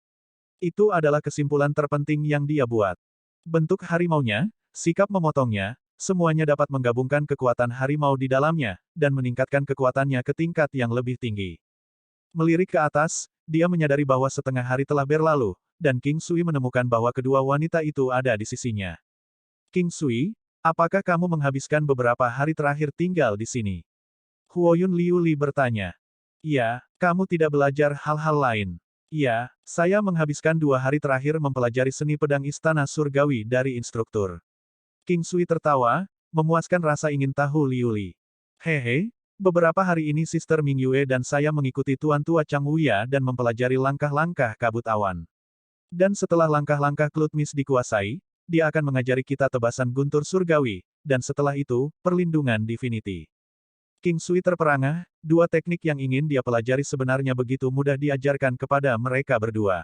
Itu adalah kesimpulan terpenting yang dia buat. Bentuk harimaunya, sikap memotongnya, semuanya dapat menggabungkan kekuatan harimau di dalamnya, dan meningkatkan kekuatannya ke tingkat yang lebih tinggi. Melirik ke atas, dia menyadari bahwa setengah hari telah berlalu, dan King Sui menemukan bahwa kedua wanita itu ada di sisinya. King Sui, apakah kamu menghabiskan beberapa hari terakhir tinggal di sini? Huoyun Liu Li bertanya. Iya, kamu tidak belajar hal-hal lain. Iya, saya menghabiskan 2 hari terakhir mempelajari seni pedang Istana Surgawi dari instruktur. King Sui tertawa, memuaskan rasa ingin tahu Liu Li. Hehe, beberapa hari ini Sister Ming Yue dan saya mengikuti Tuan Tua Chang Wuya dan mempelajari langkah-langkah kabut awan. Dan setelah langkah-langkah Klutmis dikuasai, dia akan mengajari kita tebasan guntur surgawi, dan setelah itu, perlindungan divinity. King Sui terperangah, 2 teknik yang ingin dia pelajari sebenarnya begitu mudah diajarkan kepada mereka berdua.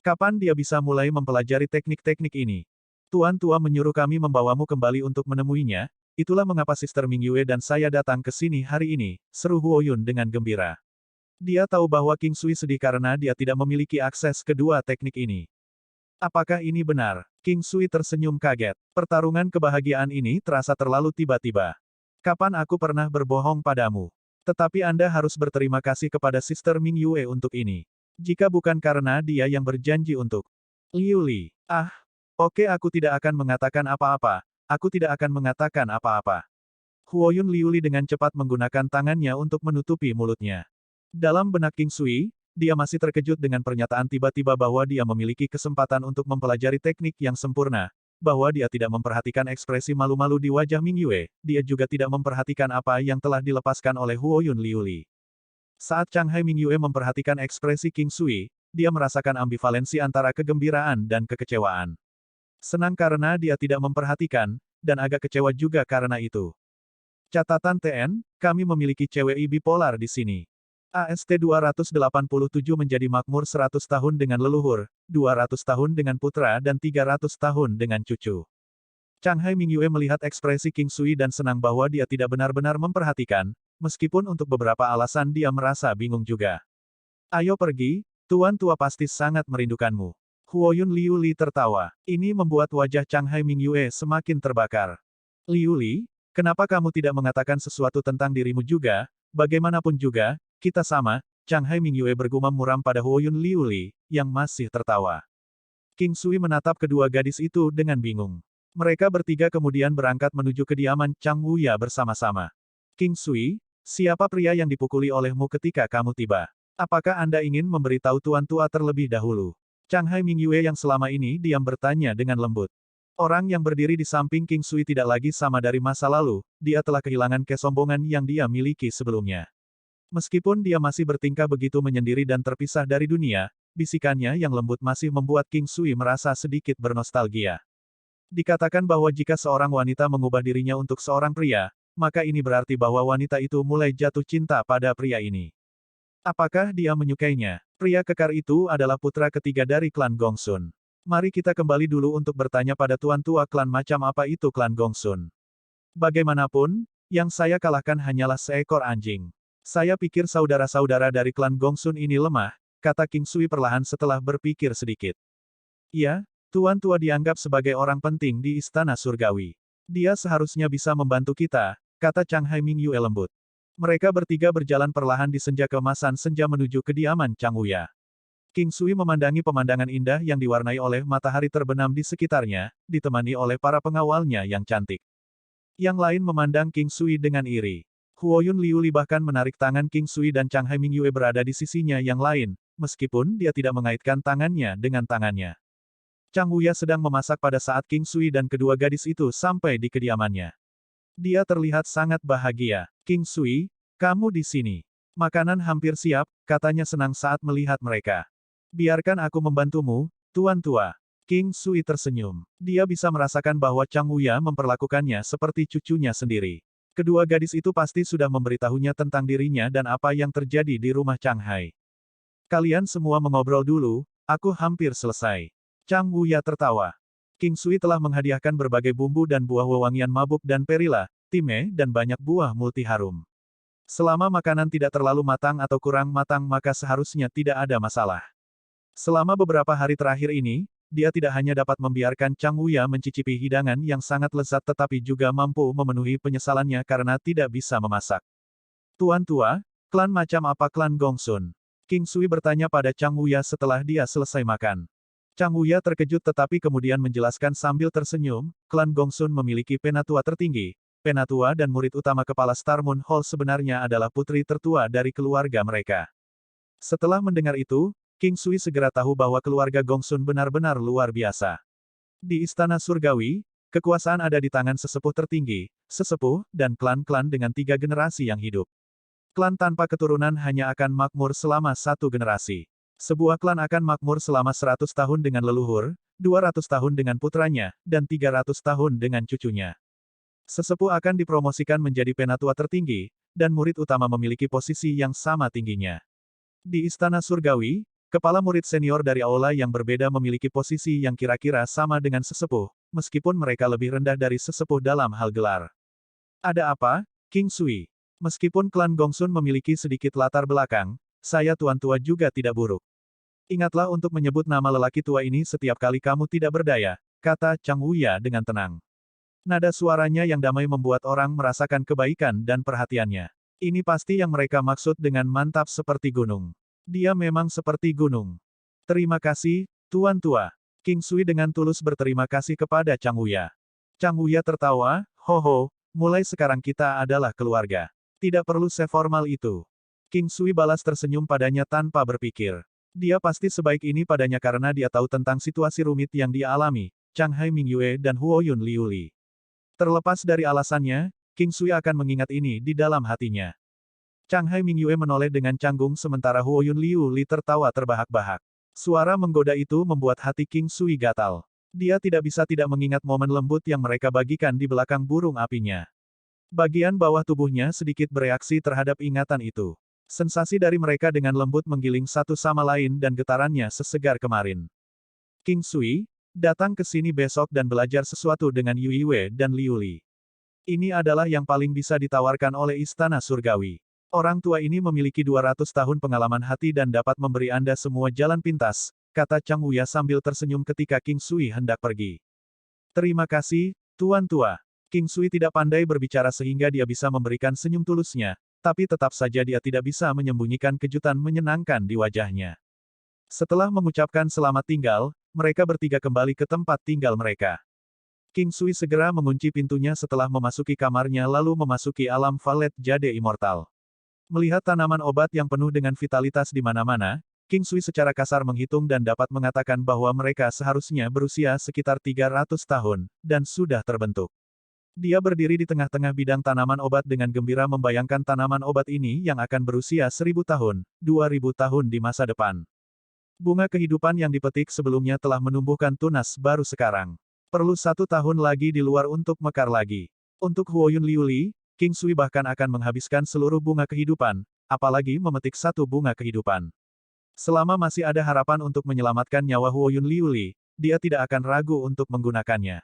Kapan dia bisa mulai mempelajari teknik-teknik ini? Tuan Tua menyuruh kami membawamu kembali untuk menemuinya, itulah mengapa Sister Ming Yue dan saya datang ke sini hari ini, seru Huoyun dengan gembira. Dia tahu bahwa King Sui sedih karena dia tidak memiliki akses ke 2 teknik ini. Apakah ini benar? King Sui tersenyum kaget. Pertarungan kebahagiaan ini terasa terlalu tiba-tiba. Kapan aku pernah berbohong padamu? Tetapi Anda harus berterima kasih kepada Sister Ming Yue untuk ini. Jika bukan karena dia yang berjanji untuk Liu Li. Oke, aku tidak akan mengatakan apa-apa. Aku tidak akan mengatakan apa-apa. Huoyun Liu Li dengan cepat menggunakan tangannya untuk menutupi mulutnya. Dalam benak King Sui, dia masih terkejut dengan pernyataan tiba-tiba bahwa dia memiliki kesempatan untuk mempelajari teknik yang sempurna, bahwa dia tidak memperhatikan ekspresi malu-malu di wajah Ming Yue, dia juga tidak memperhatikan apa yang telah dilepaskan oleh Huoyun Liu Li. Saat Changhai Ming Yue memperhatikan ekspresi King Sui, dia merasakan ambivalensi antara kegembiraan dan kekecewaan. Senang karena dia tidak memperhatikan, dan agak kecewa juga karena itu. Catatan TN, kami memiliki CWI bipolar di sini. AST 287 menjadi makmur 100 tahun dengan leluhur, 200 tahun dengan putra dan 300 tahun dengan cucu. Changhai Ming Yue melihat ekspresi King Sui dan senang bahwa dia tidak benar-benar memperhatikan, meskipun untuk beberapa alasan dia merasa bingung juga. Ayo pergi, Tuan Tua pasti sangat merindukanmu. Huoyun Liu Li tertawa. Ini membuat wajah Changhai Ming Yue semakin terbakar. Liu Li, kenapa kamu tidak mengatakan sesuatu tentang dirimu juga? Bagaimanapun juga, kita sama, Changhai Ming Yue bergumam muram pada Huoyun Liu Li, yang masih tertawa. King Sui menatap kedua gadis itu dengan bingung. Mereka bertiga kemudian berangkat menuju kediaman Chang Wuya bersama-sama. King Sui, siapa pria yang dipukuli olehmu ketika kamu tiba? Apakah Anda ingin memberitahu Tuan Tua terlebih dahulu? Changhai Ming Yue yang selama ini diam bertanya dengan lembut. Orang yang berdiri di samping King Sui tidak lagi sama dari masa lalu, dia telah kehilangan kesombongan yang dia miliki sebelumnya. Meskipun dia masih bertingkah begitu menyendiri dan terpisah dari dunia, bisikannya yang lembut masih membuat King Sui merasa sedikit bernostalgia. Dikatakan bahwa jika seorang wanita mengubah dirinya untuk seorang pria, maka ini berarti bahwa wanita itu mulai jatuh cinta pada pria ini. Apakah dia menyukainya? Pria kekar itu adalah putra ketiga dari klan Gongsun. Mari kita kembali dulu untuk bertanya pada tuan tua klan macam apa itu klan Gongsun. Bagaimanapun, yang saya kalahkan hanyalah seekor anjing. Saya pikir saudara-saudara dari klan Gongsun ini lemah, kata King Sui perlahan setelah berpikir sedikit. Iya, Tuan Tua dianggap sebagai orang penting di Istana Surgawi. Dia seharusnya bisa membantu kita, kata Changhai Ming Yue lembut. Mereka bertiga berjalan perlahan di senja keemasan senja menuju kediaman Chang Wuya. King Sui memandangi pemandangan indah yang diwarnai oleh matahari terbenam di sekitarnya, ditemani oleh para pengawalnya yang cantik. Yang lain memandang King Sui dengan iri. Huoyun Liu Li bahkan menarik tangan King Sui dan Changhai Ming Yue berada di sisinya yang lain, meskipun dia tidak mengaitkan tangannya dengan tangannya. Chang Wuya sedang memasak pada saat King Sui dan kedua gadis itu sampai di kediamannya. Dia terlihat sangat bahagia. King Sui, kamu di sini. Makanan hampir siap, katanya senang saat melihat mereka. Biarkan aku membantumu, Tuan Tua. King Sui tersenyum. Dia bisa merasakan bahwa Chang Wuya memperlakukannya seperti cucunya sendiri. Kedua gadis itu pasti sudah memberitahunya tentang dirinya dan apa yang terjadi di rumah Changhai. Kalian semua mengobrol dulu, aku hampir selesai. Chang Wuya tertawa. King Sui telah menghadiahkan berbagai bumbu dan buah wewangian mabuk dan perila, time, dan banyak buah multi harum. Selama makanan tidak terlalu matang atau kurang matang maka seharusnya tidak ada masalah. Selama beberapa hari terakhir ini, dia tidak hanya dapat membiarkan Chang Wuya mencicipi hidangan yang sangat lezat tetapi juga mampu memenuhi penyesalannya karena tidak bisa memasak. Tuan tua, klan macam apa klan Gongsun? King Sui bertanya pada Chang Wuya setelah dia selesai makan. Chang Wuya terkejut tetapi kemudian menjelaskan sambil tersenyum, klan Gongsun memiliki penatua tertinggi. Penatua dan murid utama kepala Star Moon Hall sebenarnya adalah putri tertua dari keluarga mereka. Setelah mendengar itu, King Sui segera tahu bahwa keluarga Gongsun benar-benar luar biasa. Di Istana Surgawi, kekuasaan ada di tangan sesepuh tertinggi, sesepuh, dan klan-klan dengan 3 generasi yang hidup. Klan tanpa keturunan hanya akan makmur selama 1 generasi. Sebuah klan akan makmur selama 100 tahun dengan leluhur, 200 tahun dengan putranya, dan 300 tahun dengan cucunya. Sesepuh akan dipromosikan menjadi penatua tertinggi, dan murid utama memiliki posisi yang sama tingginya. Di Istana Surgawi, kepala murid senior dari aula yang berbeda memiliki posisi yang kira-kira sama dengan sesepuh, meskipun mereka lebih rendah dari sesepuh dalam hal gelar. Ada apa, King Sui? Meskipun klan Gongsun memiliki sedikit latar belakang, saya tuan tua juga tidak buruk. Ingatlah untuk menyebut nama lelaki tua ini setiap kali kamu tidak berdaya, kata Chang Wuya dengan tenang. Nada suaranya yang damai membuat orang merasakan kebaikan dan perhatiannya. Ini pasti yang mereka maksud dengan mantap seperti gunung. Dia memang seperti gunung. Terima kasih, tuan tua. King Sui dengan tulus berterima kasih kepada Chang Wuya. Chang Wuya tertawa, "Hoho, mulai sekarang kita adalah keluarga. Tidak perlu seformal itu." King Sui balas tersenyum padanya tanpa berpikir. Dia pasti sebaik ini padanya karena dia tahu tentang situasi rumit yang dia alami, Chang Hai Mingyue dan Huoyun Liuli. Terlepas dari alasannya, King Sui akan mengingat ini di dalam hatinya. Chang Hai Mingyue menoleh dengan canggung sementara Huoyun Liuli tertawa terbahak-bahak. Suara menggoda itu membuat hati King Sui gatal. Dia tidak bisa tidak mengingat momen lembut yang mereka bagikan di belakang burung apinya. Bagian bawah tubuhnya sedikit bereaksi terhadap ingatan itu. Sensasi dari mereka dengan lembut menggiling satu sama lain dan getarannya sesegar kemarin. King Sui, datang ke sini besok dan belajar sesuatu dengan Yue Wei dan Liu Li. Ini adalah yang paling bisa ditawarkan oleh Istana Surgawi. Orang tua ini memiliki 200 tahun pengalaman hati dan dapat memberi Anda semua jalan pintas, kata Chang Wuya sambil tersenyum ketika King Sui hendak pergi. Terima kasih, tuan tua. King Sui tidak pandai berbicara sehingga dia bisa memberikan senyum tulusnya, tapi tetap saja dia tidak bisa menyembunyikan kejutan menyenangkan di wajahnya. Setelah mengucapkan selamat tinggal, mereka bertiga kembali ke tempat tinggal mereka. King Sui segera mengunci pintunya setelah memasuki kamarnya lalu memasuki alam valet jade immortal. Melihat tanaman obat yang penuh dengan vitalitas di mana-mana, King Sui secara kasar menghitung dan dapat mengatakan bahwa mereka seharusnya berusia sekitar 300 tahun, dan sudah terbentuk. Dia berdiri di tengah-tengah bidang tanaman obat dengan gembira membayangkan tanaman obat ini yang akan berusia 1000 tahun, 2000 tahun di masa depan. Bunga kehidupan yang dipetik sebelumnya telah menumbuhkan tunas baru sekarang. Perlu 1 tahun lagi di luar untuk mekar lagi. Untuk Huoyun Liuli, King Sui bahkan akan menghabiskan seluruh bunga kehidupan, apalagi memetik 1 bunga kehidupan. Selama masih ada harapan untuk menyelamatkan nyawa Huoyun Liuli, dia tidak akan ragu untuk menggunakannya.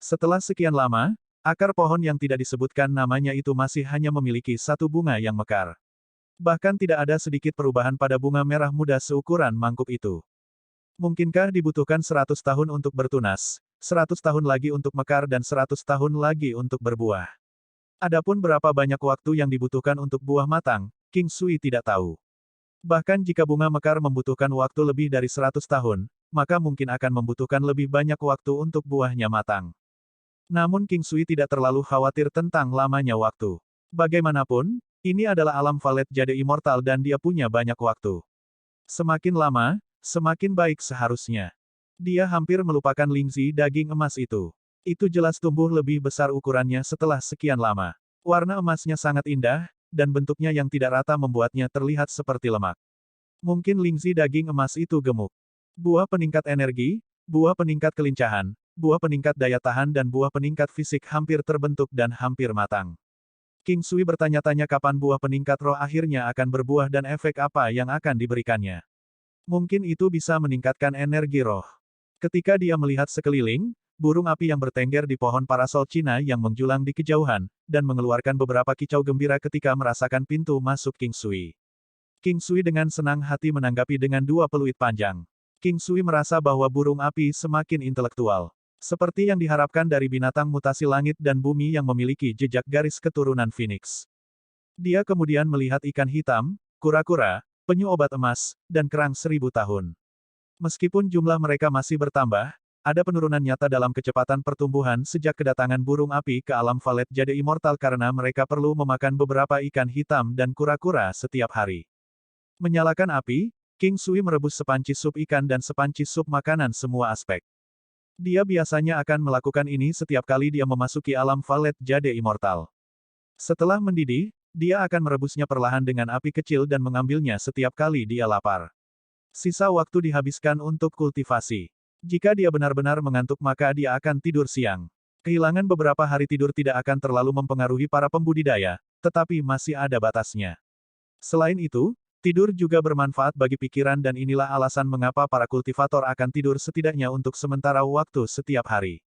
Setelah sekian lama, akar pohon yang tidak disebutkan namanya itu masih hanya memiliki 1 bunga yang mekar. Bahkan tidak ada sedikit perubahan pada bunga merah muda seukuran mangkuk itu. Mungkinkah dibutuhkan 100 tahun untuk bertunas, 100 tahun lagi untuk mekar dan 100 tahun lagi untuk berbuah? Adapun berapa banyak waktu yang dibutuhkan untuk buah matang, King Sui tidak tahu. Bahkan jika bunga mekar membutuhkan waktu lebih dari 100 tahun, maka mungkin akan membutuhkan lebih banyak waktu untuk buahnya matang. Namun King Sui tidak terlalu khawatir tentang lamanya waktu. Bagaimanapun, ini adalah alam valet jade immortal dan dia punya banyak waktu. Semakin lama, semakin baik seharusnya. Dia hampir melupakan lingzi daging emas itu. Itu jelas tumbuh lebih besar ukurannya setelah sekian lama. Warna emasnya sangat indah, dan bentuknya yang tidak rata membuatnya terlihat seperti lemak. Mungkin lingzi daging emas itu gemuk. Buah peningkat energi, buah peningkat kelincahan, buah peningkat daya tahan dan buah peningkat fisik hampir terbentuk dan hampir matang. King Sui bertanya-tanya kapan buah peningkat roh akhirnya akan berbuah dan efek apa yang akan diberikannya. Mungkin itu bisa meningkatkan energi roh. Ketika dia melihat sekeliling, burung api yang bertengger di pohon parasol Cina yang menjulang di kejauhan, dan mengeluarkan beberapa kicau gembira ketika merasakan pintu masuk King Sui. King Sui dengan senang hati menanggapi dengan dua peluit panjang. King Sui merasa bahwa burung api semakin intelektual. Seperti yang diharapkan dari binatang mutasi langit dan bumi yang memiliki jejak garis keturunan Phoenix. Dia kemudian melihat ikan hitam, kura-kura, penyu obat emas, dan kerang 1000 tahun. Meskipun jumlah mereka masih bertambah, ada penurunan nyata dalam kecepatan pertumbuhan sejak kedatangan burung api ke alam Valet Jade Immortal karena mereka perlu memakan beberapa ikan hitam dan kura-kura setiap hari. Menyalakan api, King Sui merebus sepanci sup ikan dan sepanci sup makanan semua aspek. Dia biasanya akan melakukan ini setiap kali dia memasuki alam Valet Jade Immortal. Setelah mendidih, dia akan merebusnya perlahan dengan api kecil dan mengambilnya setiap kali dia lapar. Sisa waktu dihabiskan untuk kultivasi. Jika dia benar-benar mengantuk maka dia akan tidur siang. Kehilangan beberapa hari tidur tidak akan terlalu mempengaruhi para pembudidaya, tetapi masih ada batasnya. Selain itu, tidur juga bermanfaat bagi pikiran dan inilah alasan mengapa para kultivator akan tidur setidaknya untuk sementara waktu setiap hari.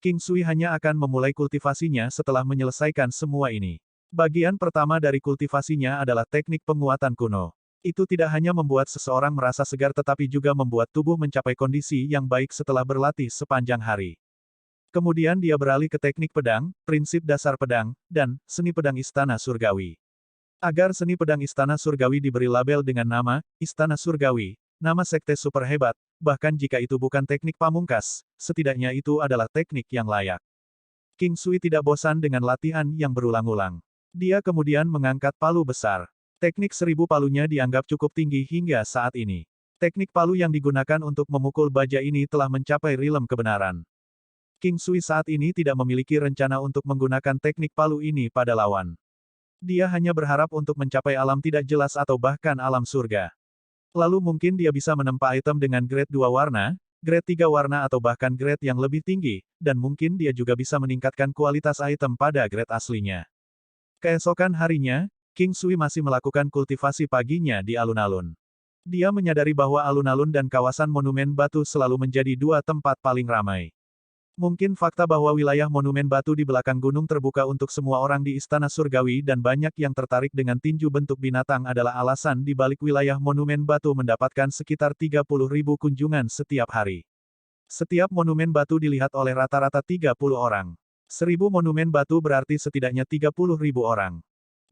King Sui hanya akan memulai kultivasinya setelah menyelesaikan semua ini. Bagian pertama dari kultivasinya adalah teknik penguatan kuno. Itu tidak hanya membuat seseorang merasa segar tetapi juga membuat tubuh mencapai kondisi yang baik setelah berlatih sepanjang hari. Kemudian dia beralih ke teknik pedang, prinsip dasar pedang, dan seni pedang Istana Surgawi. Agar seni pedang Istana Surgawi diberi label dengan nama Istana Surgawi, nama sekte super hebat, bahkan jika itu bukan teknik pamungkas, setidaknya itu adalah teknik yang layak. King Sui tidak bosan dengan latihan yang berulang-ulang. Dia kemudian mengangkat palu besar. Teknik 1000 palunya dianggap cukup tinggi hingga saat ini. Teknik palu yang digunakan untuk memukul baja ini telah mencapai rilem kebenaran. King Sui saat ini tidak memiliki rencana untuk menggunakan teknik palu ini pada lawan. Dia hanya berharap untuk mencapai alam tidak jelas atau bahkan alam surga. Lalu mungkin dia bisa menempa item dengan grade 2 warna, grade 3 warna atau bahkan grade yang lebih tinggi, dan mungkin dia juga bisa meningkatkan kualitas item pada grade aslinya. Keesokan harinya, King Sui masih melakukan kultivasi paginya di alun-alun. Dia menyadari bahwa alun-alun dan kawasan monumen batu selalu menjadi dua tempat paling ramai. Mungkin fakta bahwa wilayah monumen batu di belakang gunung terbuka untuk semua orang di Istana Surgawi dan banyak yang tertarik dengan tinju bentuk binatang adalah alasan di balik wilayah monumen batu mendapatkan sekitar 30.000 kunjungan setiap hari. Setiap monumen batu dilihat oleh rata-rata 30 orang. 1000 monumen batu berarti setidaknya 30.000 orang.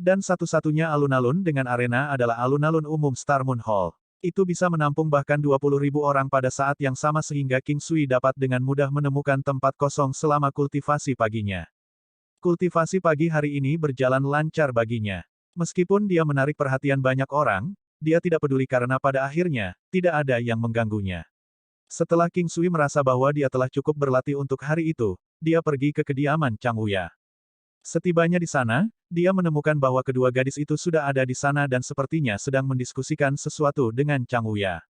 Dan satu-satunya alun-alun dengan arena adalah alun-alun umum Star Moon Hall. Itu bisa menampung bahkan 20.000 orang pada saat yang sama sehingga King Sui dapat dengan mudah menemukan tempat kosong selama kultivasi paginya. Kultivasi pagi hari ini berjalan lancar baginya. Meskipun dia menarik perhatian banyak orang, dia tidak peduli karena pada akhirnya, tidak ada yang mengganggunya. Setelah King Sui merasa bahwa dia telah cukup berlatih untuk hari itu, dia pergi ke kediaman Chang Wuya. Setibanya di sana, dia menemukan bahwa kedua gadis itu sudah ada di sana dan sepertinya sedang mendiskusikan sesuatu dengan Chang Wuya.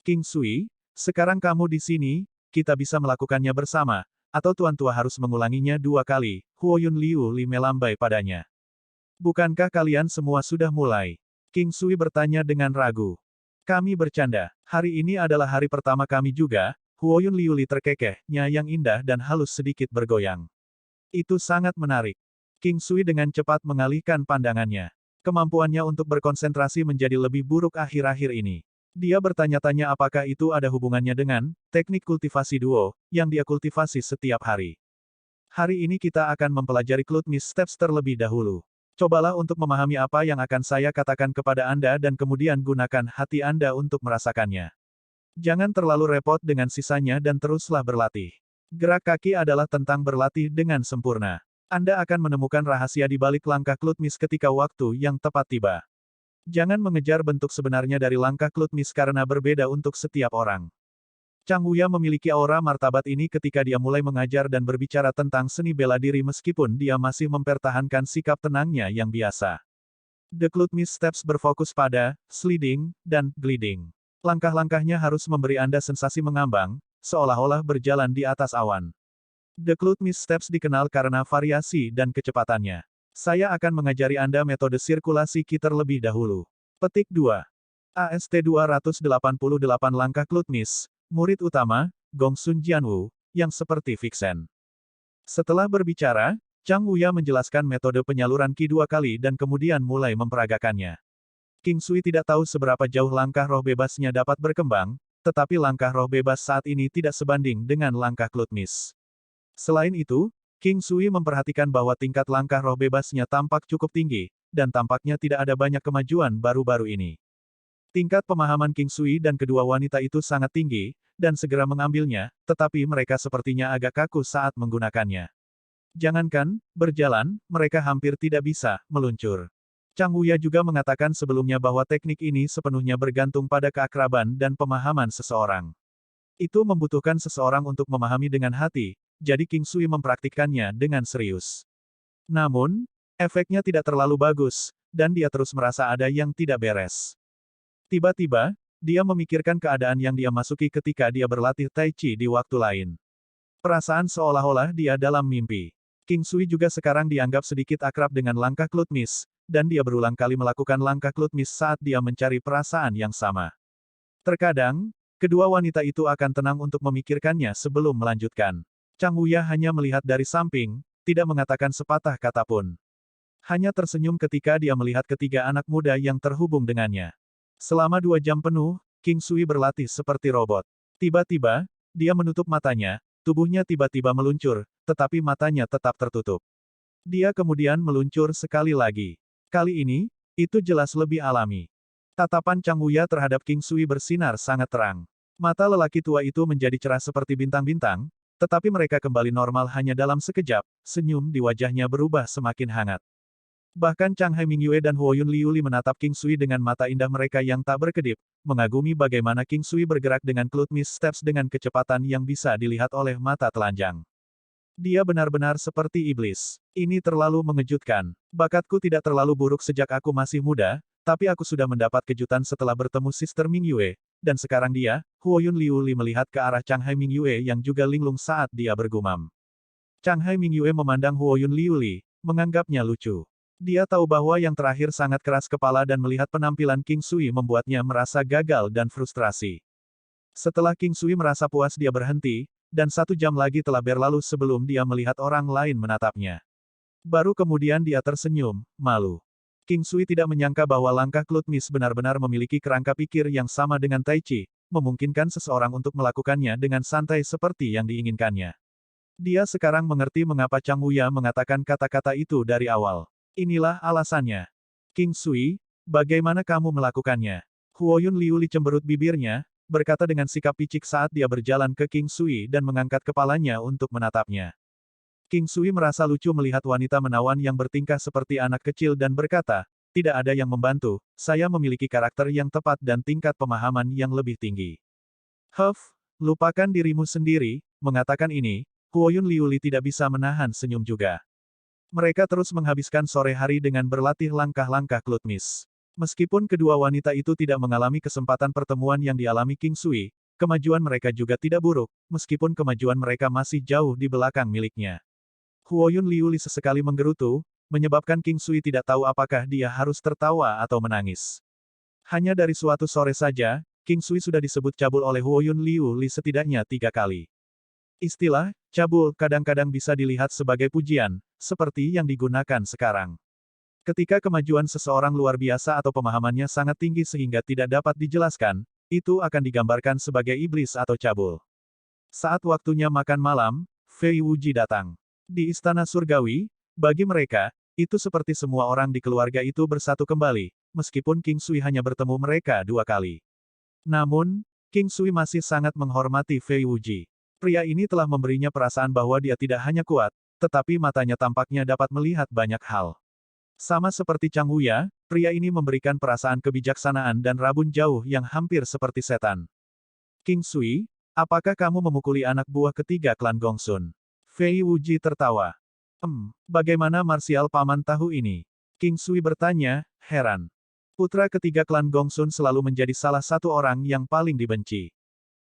King Sui, sekarang kamu di sini, kita bisa melakukannya bersama, atau Tuan Tua harus mengulanginya 2 kali, Huoyun Liu Li melambai padanya. Bukankah kalian semua sudah mulai? King Sui bertanya dengan ragu. Kami bercanda, hari ini adalah hari pertama kami juga, Huoyun Liu Li terkekehnya yang indah dan halus sedikit bergoyang. Itu sangat menarik. King Sui dengan cepat mengalihkan pandangannya. Kemampuannya untuk berkonsentrasi menjadi lebih buruk akhir-akhir ini. Dia bertanya-tanya apakah itu ada hubungannya dengan teknik kultivasi duo yang dia kultivasi setiap hari. Hari ini kita akan mempelajari Klutmis Steps terlebih dahulu. Cobalah untuk memahami apa yang akan saya katakan kepada Anda dan kemudian gunakan hati Anda untuk merasakannya. Jangan terlalu repot dengan sisanya dan teruslah berlatih. Gerak kaki adalah tentang berlatih dengan sempurna. Anda akan menemukan rahasia di balik langkah Klutmis ketika waktu yang tepat tiba. Jangan mengejar bentuk sebenarnya dari langkah Klutmis karena berbeda untuk setiap orang. Chang Wuya memiliki aura martabat ini ketika dia mulai mengajar dan berbicara tentang seni bela diri meskipun dia masih mempertahankan sikap tenangnya yang biasa. The Klutmis Steps berfokus pada sliding dan gliding. Langkah-langkahnya harus memberi Anda sensasi mengambang, seolah-olah berjalan di atas awan. The Klutmis Steps dikenal karena variasi dan kecepatannya. Saya akan mengajari Anda metode sirkulasi Qi terlebih dahulu. Petik 2. AST 288 langkah Klutmis, murid utama, Gongsun Jianwu, yang seperti Vixen. Setelah berbicara, Chang Wuya menjelaskan metode penyaluran Qi 2 kali dan kemudian mulai memperagakannya. King Sui tidak tahu seberapa jauh langkah roh bebasnya dapat berkembang, tetapi langkah roh bebas saat ini tidak sebanding dengan langkah Klutmis. Selain itu, King Sui memperhatikan bahwa tingkat langkah roh bebasnya tampak cukup tinggi, dan tampaknya tidak ada banyak kemajuan baru-baru ini. Tingkat pemahaman King Sui dan kedua wanita itu sangat tinggi, dan segera mengambilnya, tetapi mereka sepertinya agak kaku saat menggunakannya. Jangankan berjalan, mereka hampir tidak bisa meluncur. Chang Wuya juga mengatakan sebelumnya bahwa teknik ini sepenuhnya bergantung pada keakraban dan pemahaman seseorang. Itu membutuhkan seseorang untuk memahami dengan hati, jadi King Sui mempraktikkannya dengan serius. Namun, efeknya tidak terlalu bagus, dan dia terus merasa ada yang tidak beres. Tiba-tiba, dia memikirkan keadaan yang dia masuki ketika dia berlatih Tai Chi di waktu lain. Perasaan seolah-olah dia dalam mimpi. King Sui juga sekarang dianggap sedikit akrab dengan langkah Klutmis, dan dia berulang kali melakukan langkah Klutmis saat dia mencari perasaan yang sama. Terkadang, kedua wanita itu akan tenang untuk memikirkannya sebelum melanjutkan. Chang Wuya hanya melihat dari samping, tidak mengatakan sepatah kata pun. Hanya tersenyum ketika dia melihat ketiga anak muda yang terhubung dengannya. Selama 2 jam penuh, King Sui berlatih seperti robot. Tiba-tiba, dia menutup matanya, tubuhnya tiba-tiba meluncur, tetapi matanya tetap tertutup. Dia kemudian meluncur sekali lagi. Kali ini, itu jelas lebih alami. Tatapan Chang Wuya terhadap King Sui bersinar sangat terang. Mata lelaki tua itu menjadi cerah seperti bintang-bintang, tetapi mereka kembali normal hanya dalam sekejap, senyum di wajahnya berubah semakin hangat. Bahkan Chang Hai Mingyue dan Huoyun Liuli menatap King Sui dengan mata indah mereka yang tak berkedip, mengagumi bagaimana King Sui bergerak dengan Klutmis Steps dengan kecepatan yang bisa dilihat oleh mata telanjang. Dia benar-benar seperti iblis. Ini terlalu mengejutkan. Bakatku tidak terlalu buruk sejak aku masih muda, tapi aku sudah mendapat kejutan setelah bertemu Sister Mingyue, dan sekarang dia, Huoyun Liuli melihat ke arah Chang Hai Mingyue yang juga linglung saat dia bergumam. Chang Hai Mingyue memandang Huoyun Liuli, menganggapnya lucu. Dia tahu bahwa yang terakhir sangat keras kepala dan melihat penampilan King Sui membuatnya merasa gagal dan frustrasi. Setelah King Sui merasa puas dia berhenti, dan 1 jam lagi telah berlalu sebelum dia melihat orang lain menatapnya. Baru kemudian dia tersenyum, malu. King Sui tidak menyangka bahwa langkah Klutmis benar-benar memiliki kerangka pikir yang sama dengan Tai Chi, memungkinkan seseorang untuk melakukannya dengan santai seperti yang diinginkannya. Dia sekarang mengerti mengapa Chang Wuya mengatakan kata-kata itu dari awal. Inilah alasannya. King Sui, bagaimana kamu melakukannya? Huoyun Liuli cemberut bibirnya, berkata dengan sikap picik saat dia berjalan ke King Sui dan mengangkat kepalanya untuk menatapnya. King Sui merasa lucu melihat wanita menawan yang bertingkah seperti anak kecil dan berkata, tidak ada yang membantu, saya memiliki karakter yang tepat dan tingkat pemahaman yang lebih tinggi. Lupakan dirimu sendiri, mengatakan ini, Huoyun Liuli tidak bisa menahan senyum juga. Mereka terus menghabiskan sore hari dengan berlatih langkah-langkah Klutmis. Meskipun kedua wanita itu tidak mengalami kesempatan pertemuan yang dialami King Sui, kemajuan mereka juga tidak buruk, meskipun kemajuan mereka masih jauh di belakang miliknya. Huoyun Liuli sesekali menggerutu, menyebabkan King Sui tidak tahu apakah dia harus tertawa atau menangis. Hanya dari suatu sore saja, King Sui sudah disebut cabul oleh Huoyun Liuli setidaknya 3 kali. Istilah cabul kadang-kadang bisa dilihat sebagai pujian, seperti yang digunakan sekarang. Ketika kemajuan seseorang luar biasa atau pemahamannya sangat tinggi sehingga tidak dapat dijelaskan, itu akan digambarkan sebagai iblis atau cabul. Saat waktunya makan malam, Fei Wuji datang. Di Istana Surgawi, bagi mereka, itu seperti semua orang di keluarga itu bersatu kembali, meskipun King Sui hanya bertemu mereka 2 kali. Namun, King Sui masih sangat menghormati Fei Wuji. Pria ini telah memberinya perasaan bahwa dia tidak hanya kuat, tetapi matanya tampaknya dapat melihat banyak hal. Sama seperti Chang Wuya, pria ini memberikan perasaan kebijaksanaan dan rabun jauh yang hampir seperti setan. King Sui, apakah kamu memukuli anak buah ketiga klan Gongsun? Fei Wuji tertawa. Bagaimana marsial paman tahu ini? King Sui bertanya, heran. Putra ketiga klan Gongsun selalu menjadi salah satu orang yang paling dibenci.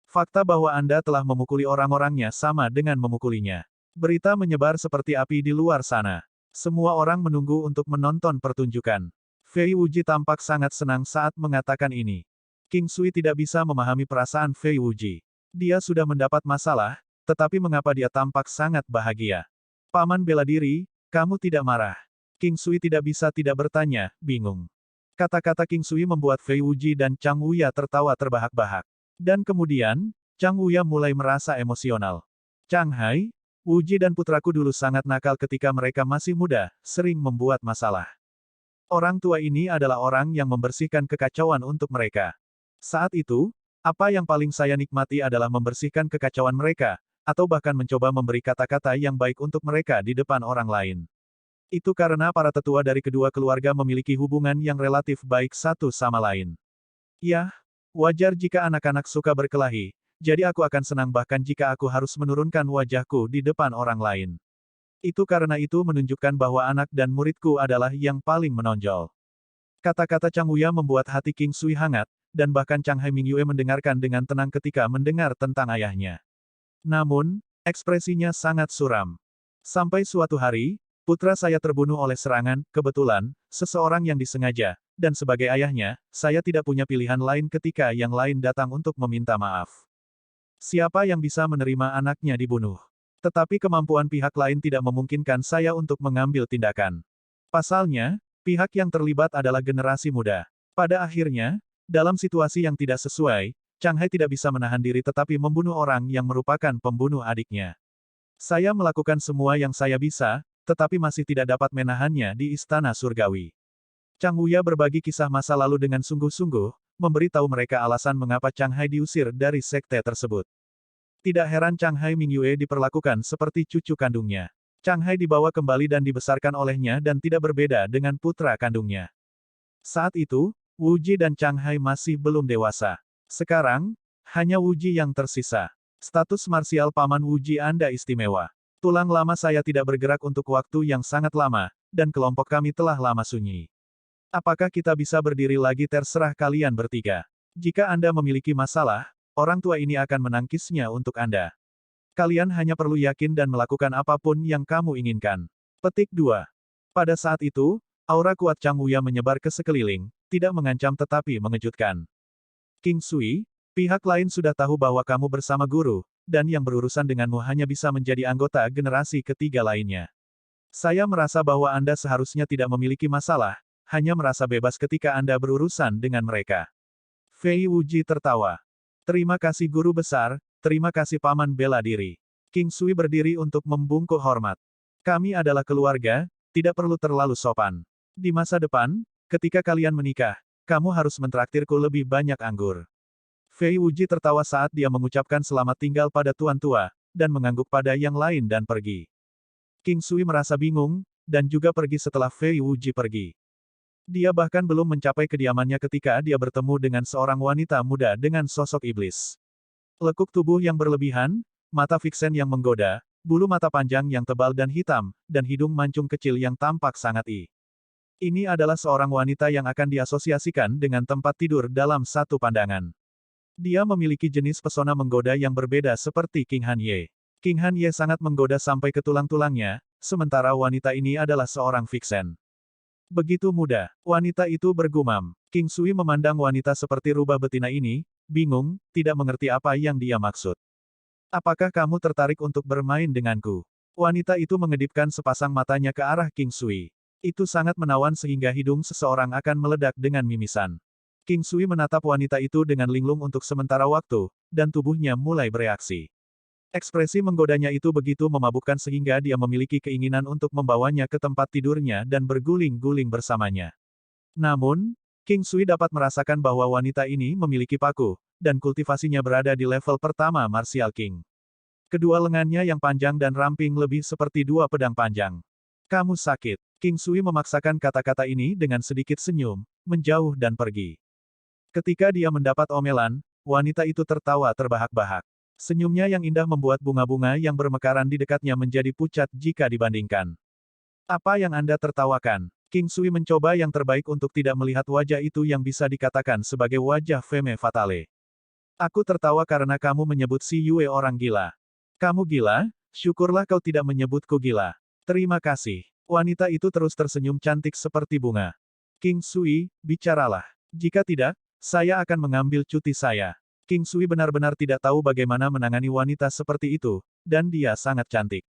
Fakta bahwa Anda telah memukuli orang-orangnya sama dengan memukulinya. Berita menyebar seperti api di luar sana. Semua orang menunggu untuk menonton pertunjukan. Fei Wuji tampak sangat senang saat mengatakan ini. King Sui tidak bisa memahami perasaan Fei Wuji. Dia sudah mendapat masalah, tetapi mengapa dia tampak sangat bahagia? Paman bela diri, kamu tidak marah. King Sui tidak bisa tidak bertanya, bingung. Kata-kata King Sui membuat Fei Wuji dan Chang Wuya tertawa terbahak-bahak. Dan kemudian, Chang Wuya mulai merasa emosional. Chang Hai, Wuji dan putraku dulu sangat nakal ketika mereka masih muda, sering membuat masalah. Orang tua ini adalah orang yang membersihkan kekacauan untuk mereka. Saat itu, apa yang paling saya nikmati adalah membersihkan kekacauan mereka, atau bahkan mencoba memberi kata-kata yang baik untuk mereka di depan orang lain. Itu karena para tetua dari kedua keluarga memiliki hubungan yang relatif baik satu sama lain. Yah, wajar jika anak-anak suka berkelahi, jadi aku akan senang bahkan jika aku harus menurunkan wajahku di depan orang lain. Itu karena itu menunjukkan bahwa anak dan muridku adalah yang paling menonjol. Kata-kata Chang Wuya membuat hati King Sui hangat, dan bahkan Chang Hai Mingyue mendengarkan dengan tenang ketika mendengar tentang ayahnya. Namun, ekspresinya sangat suram. Sampai suatu hari, putra saya terbunuh oleh serangan, kebetulan, seseorang yang disengaja, dan sebagai ayahnya, saya tidak punya pilihan lain ketika yang lain datang untuk meminta maaf. Siapa yang bisa menerima anaknya dibunuh? Tetapi kemampuan pihak lain tidak memungkinkan saya untuk mengambil tindakan. Pasalnya, pihak yang terlibat adalah generasi muda. Pada akhirnya, dalam situasi yang tidak sesuai, Chang Hai tidak bisa menahan diri tetapi membunuh orang yang merupakan pembunuh adiknya. Saya melakukan semua yang saya bisa, tetapi masih tidak dapat menahannya di Istana Surgawi. Chang Wuya berbagi kisah masa lalu dengan sungguh-sungguh, memberi tahu mereka alasan mengapa Chang Hai diusir dari sekte tersebut. Tidak heran Chang Hai Mingyue diperlakukan seperti cucu kandungnya. Chang Hai dibawa kembali dan dibesarkan olehnya dan tidak berbeda dengan putra kandungnya. Saat itu, Wuji dan Chang Hai masih belum dewasa. Sekarang, hanya Wuji yang tersisa. Status marsial Paman Wuji Anda istimewa. Tulang lama saya tidak bergerak untuk waktu yang sangat lama, dan kelompok kami telah lama sunyi. Apakah kita bisa berdiri lagi terserah kalian bertiga. Jika Anda memiliki masalah, orang tua ini akan menangkisnya untuk Anda. Kalian hanya perlu yakin dan melakukan apapun yang kamu inginkan. Petik 2. Pada saat itu, aura kuat Chang Wuya menyebar ke sekeliling, tidak mengancam tetapi mengejutkan. King Sui, pihak lain sudah tahu bahwa kamu bersama guru, dan yang berurusan denganmu hanya bisa menjadi anggota generasi ketiga lainnya. Saya merasa bahwa Anda seharusnya tidak memiliki masalah, hanya merasa bebas ketika Anda berurusan dengan mereka. Fei Wuji tertawa. Terima kasih guru besar, terima kasih paman bela diri. King Sui berdiri untuk membungkuk hormat. Kami adalah keluarga, tidak perlu terlalu sopan. Di masa depan, ketika kalian menikah, kamu harus mentraktirku lebih banyak anggur. Fei Wuji tertawa saat dia mengucapkan selamat tinggal pada tuan tua, dan mengangguk pada yang lain dan pergi. King Sui merasa bingung, dan juga pergi setelah Fei Wuji pergi. Dia bahkan belum mencapai kediamannya ketika dia bertemu dengan seorang wanita muda dengan sosok iblis. Lekuk tubuh yang berlebihan, mata fiksen yang menggoda, bulu mata panjang yang tebal dan hitam, dan hidung mancung kecil yang tampak sangat Ini adalah seorang wanita yang akan diasosiasikan dengan tempat tidur dalam satu pandangan. Dia memiliki jenis pesona menggoda yang berbeda seperti King Han Ye. King Han Ye sangat menggoda sampai ke tulang-tulangnya, sementara wanita ini adalah seorang fiksen. Begitu muda, wanita itu bergumam. King Sui memandang wanita seperti rubah betina ini, bingung, tidak mengerti apa yang dia maksud. Apakah kamu tertarik untuk bermain denganku? Wanita itu mengedipkan sepasang matanya ke arah King Sui. Itu sangat menawan sehingga hidung seseorang akan meledak dengan mimisan. King Sui menatap wanita itu dengan linglung untuk sementara waktu, dan tubuhnya mulai bereaksi. Ekspresi menggodanya itu begitu memabukkan sehingga dia memiliki keinginan untuk membawanya ke tempat tidurnya dan berguling-guling bersamanya. Namun, King Sui dapat merasakan bahwa wanita ini memiliki paku, dan kultivasinya berada di level pertama Martial King. Kedua lengannya yang panjang dan ramping lebih seperti dua pedang panjang. Kamu sakit. King Sui memaksakan kata-kata ini dengan sedikit senyum, menjauh dan pergi. Ketika dia mendapat omelan, wanita itu tertawa terbahak-bahak. Senyumnya yang indah membuat bunga-bunga yang bermekaran di dekatnya menjadi pucat jika dibandingkan. Apa yang Anda tertawakan? King Sui mencoba yang terbaik untuk tidak melihat wajah itu yang bisa dikatakan sebagai wajah femme fatale. Aku tertawa karena kamu menyebut si Yue orang gila. Kamu gila? Syukurlah kau tidak menyebutku gila. Terima kasih. Wanita itu terus tersenyum cantik seperti bunga. King Sui, bicaralah. Jika tidak, saya akan mengambil cuti saya. King Sui benar-benar tidak tahu bagaimana menangani wanita seperti itu, dan dia sangat cantik.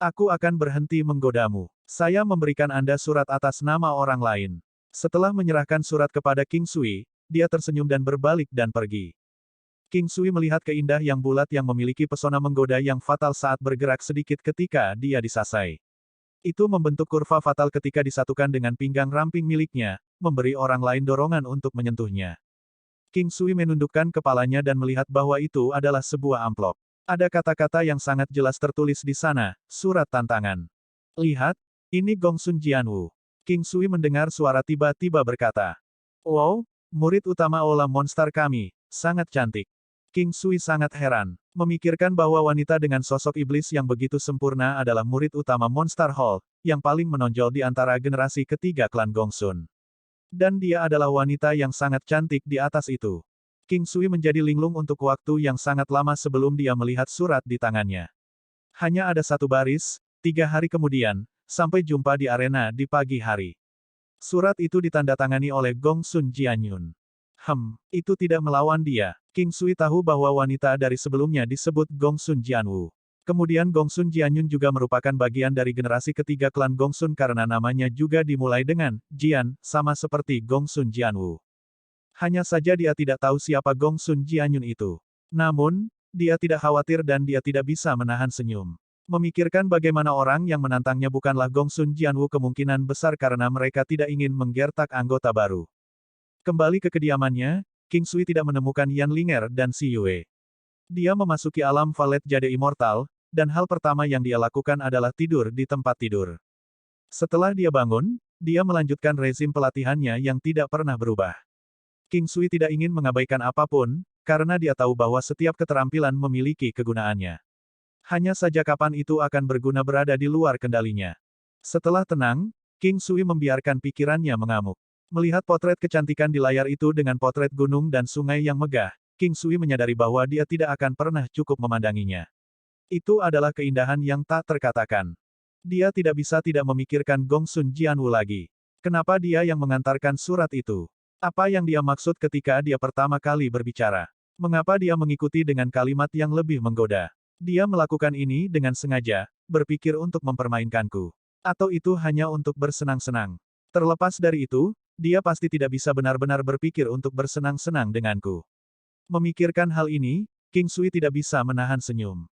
Aku akan berhenti menggodamu. Saya memberikan Anda surat atas nama orang lain. Setelah menyerahkan surat kepada King Sui, dia tersenyum dan berbalik dan pergi. King Sui melihat keindah yang bulat yang memiliki pesona menggoda yang fatal saat bergerak sedikit ketika dia disasai. Itu membentuk kurva fatal ketika disatukan dengan pinggang ramping miliknya, memberi orang lain dorongan untuk menyentuhnya. King Sui menundukkan kepalanya dan melihat bahwa itu adalah sebuah amplop. Ada kata-kata yang sangat jelas tertulis di sana, surat tantangan. Lihat, ini Gongsun Jianwu. King Sui mendengar suara tiba-tiba berkata. Wow, murid utama Ola Monster kami, sangat cantik. King Sui sangat heran, memikirkan bahwa wanita dengan sosok iblis yang begitu sempurna adalah murid utama Monster Hall, yang paling menonjol di antara generasi ketiga klan Gongsun. Dan dia adalah wanita yang sangat cantik di atas itu. King Sui menjadi linglung untuk waktu yang sangat lama sebelum dia melihat surat di tangannya. Hanya ada satu baris, 3 hari kemudian, sampai jumpa di arena di pagi hari. Surat itu ditandatangani oleh Gongsun Jianyun. Itu tidak melawan dia. King Sui tahu bahwa wanita dari sebelumnya disebut Gongsun Jianwu. Kemudian Gongsun Jianyun juga merupakan bagian dari generasi ketiga klan Gongsun karena namanya juga dimulai dengan Jian, sama seperti Gongsun Jianwu. Hanya saja dia tidak tahu siapa Gongsun Jianyun itu. Namun, dia tidak khawatir dan dia tidak bisa menahan senyum. Memikirkan bagaimana orang yang menantangnya bukanlah Gongsun Jianwu kemungkinan besar karena mereka tidak ingin menggertak anggota baru. Kembali ke kediamannya, King Sui tidak menemukan Yan Linger dan Si Yue. Dia memasuki alam valet jade immortal, dan hal pertama yang dia lakukan adalah tidur di tempat tidur. Setelah dia bangun, dia melanjutkan rezim pelatihannya yang tidak pernah berubah. King Sui tidak ingin mengabaikan apapun, karena dia tahu bahwa setiap keterampilan memiliki kegunaannya. Hanya saja kapan itu akan berguna berada di luar kendalinya. Setelah tenang, King Sui membiarkan pikirannya mengamuk. Melihat potret kecantikan di layar itu dengan potret gunung dan sungai yang megah, King Sui menyadari bahwa dia tidak akan pernah cukup memandanginya. Itu adalah keindahan yang tak terkatakan. Dia tidak bisa tidak memikirkan Gongsun Jianwu lagi. Kenapa dia yang mengantarkan surat itu? Apa yang dia maksud ketika dia pertama kali berbicara? Mengapa dia mengikuti dengan kalimat yang lebih menggoda? Dia melakukan ini dengan sengaja, berpikir untuk mempermainkanku. Atau itu hanya untuk bersenang-senang. Terlepas dari itu, dia pasti tidak bisa benar-benar berpikir untuk bersenang-senang denganku. Memikirkan hal ini, King Sui tidak bisa menahan senyum.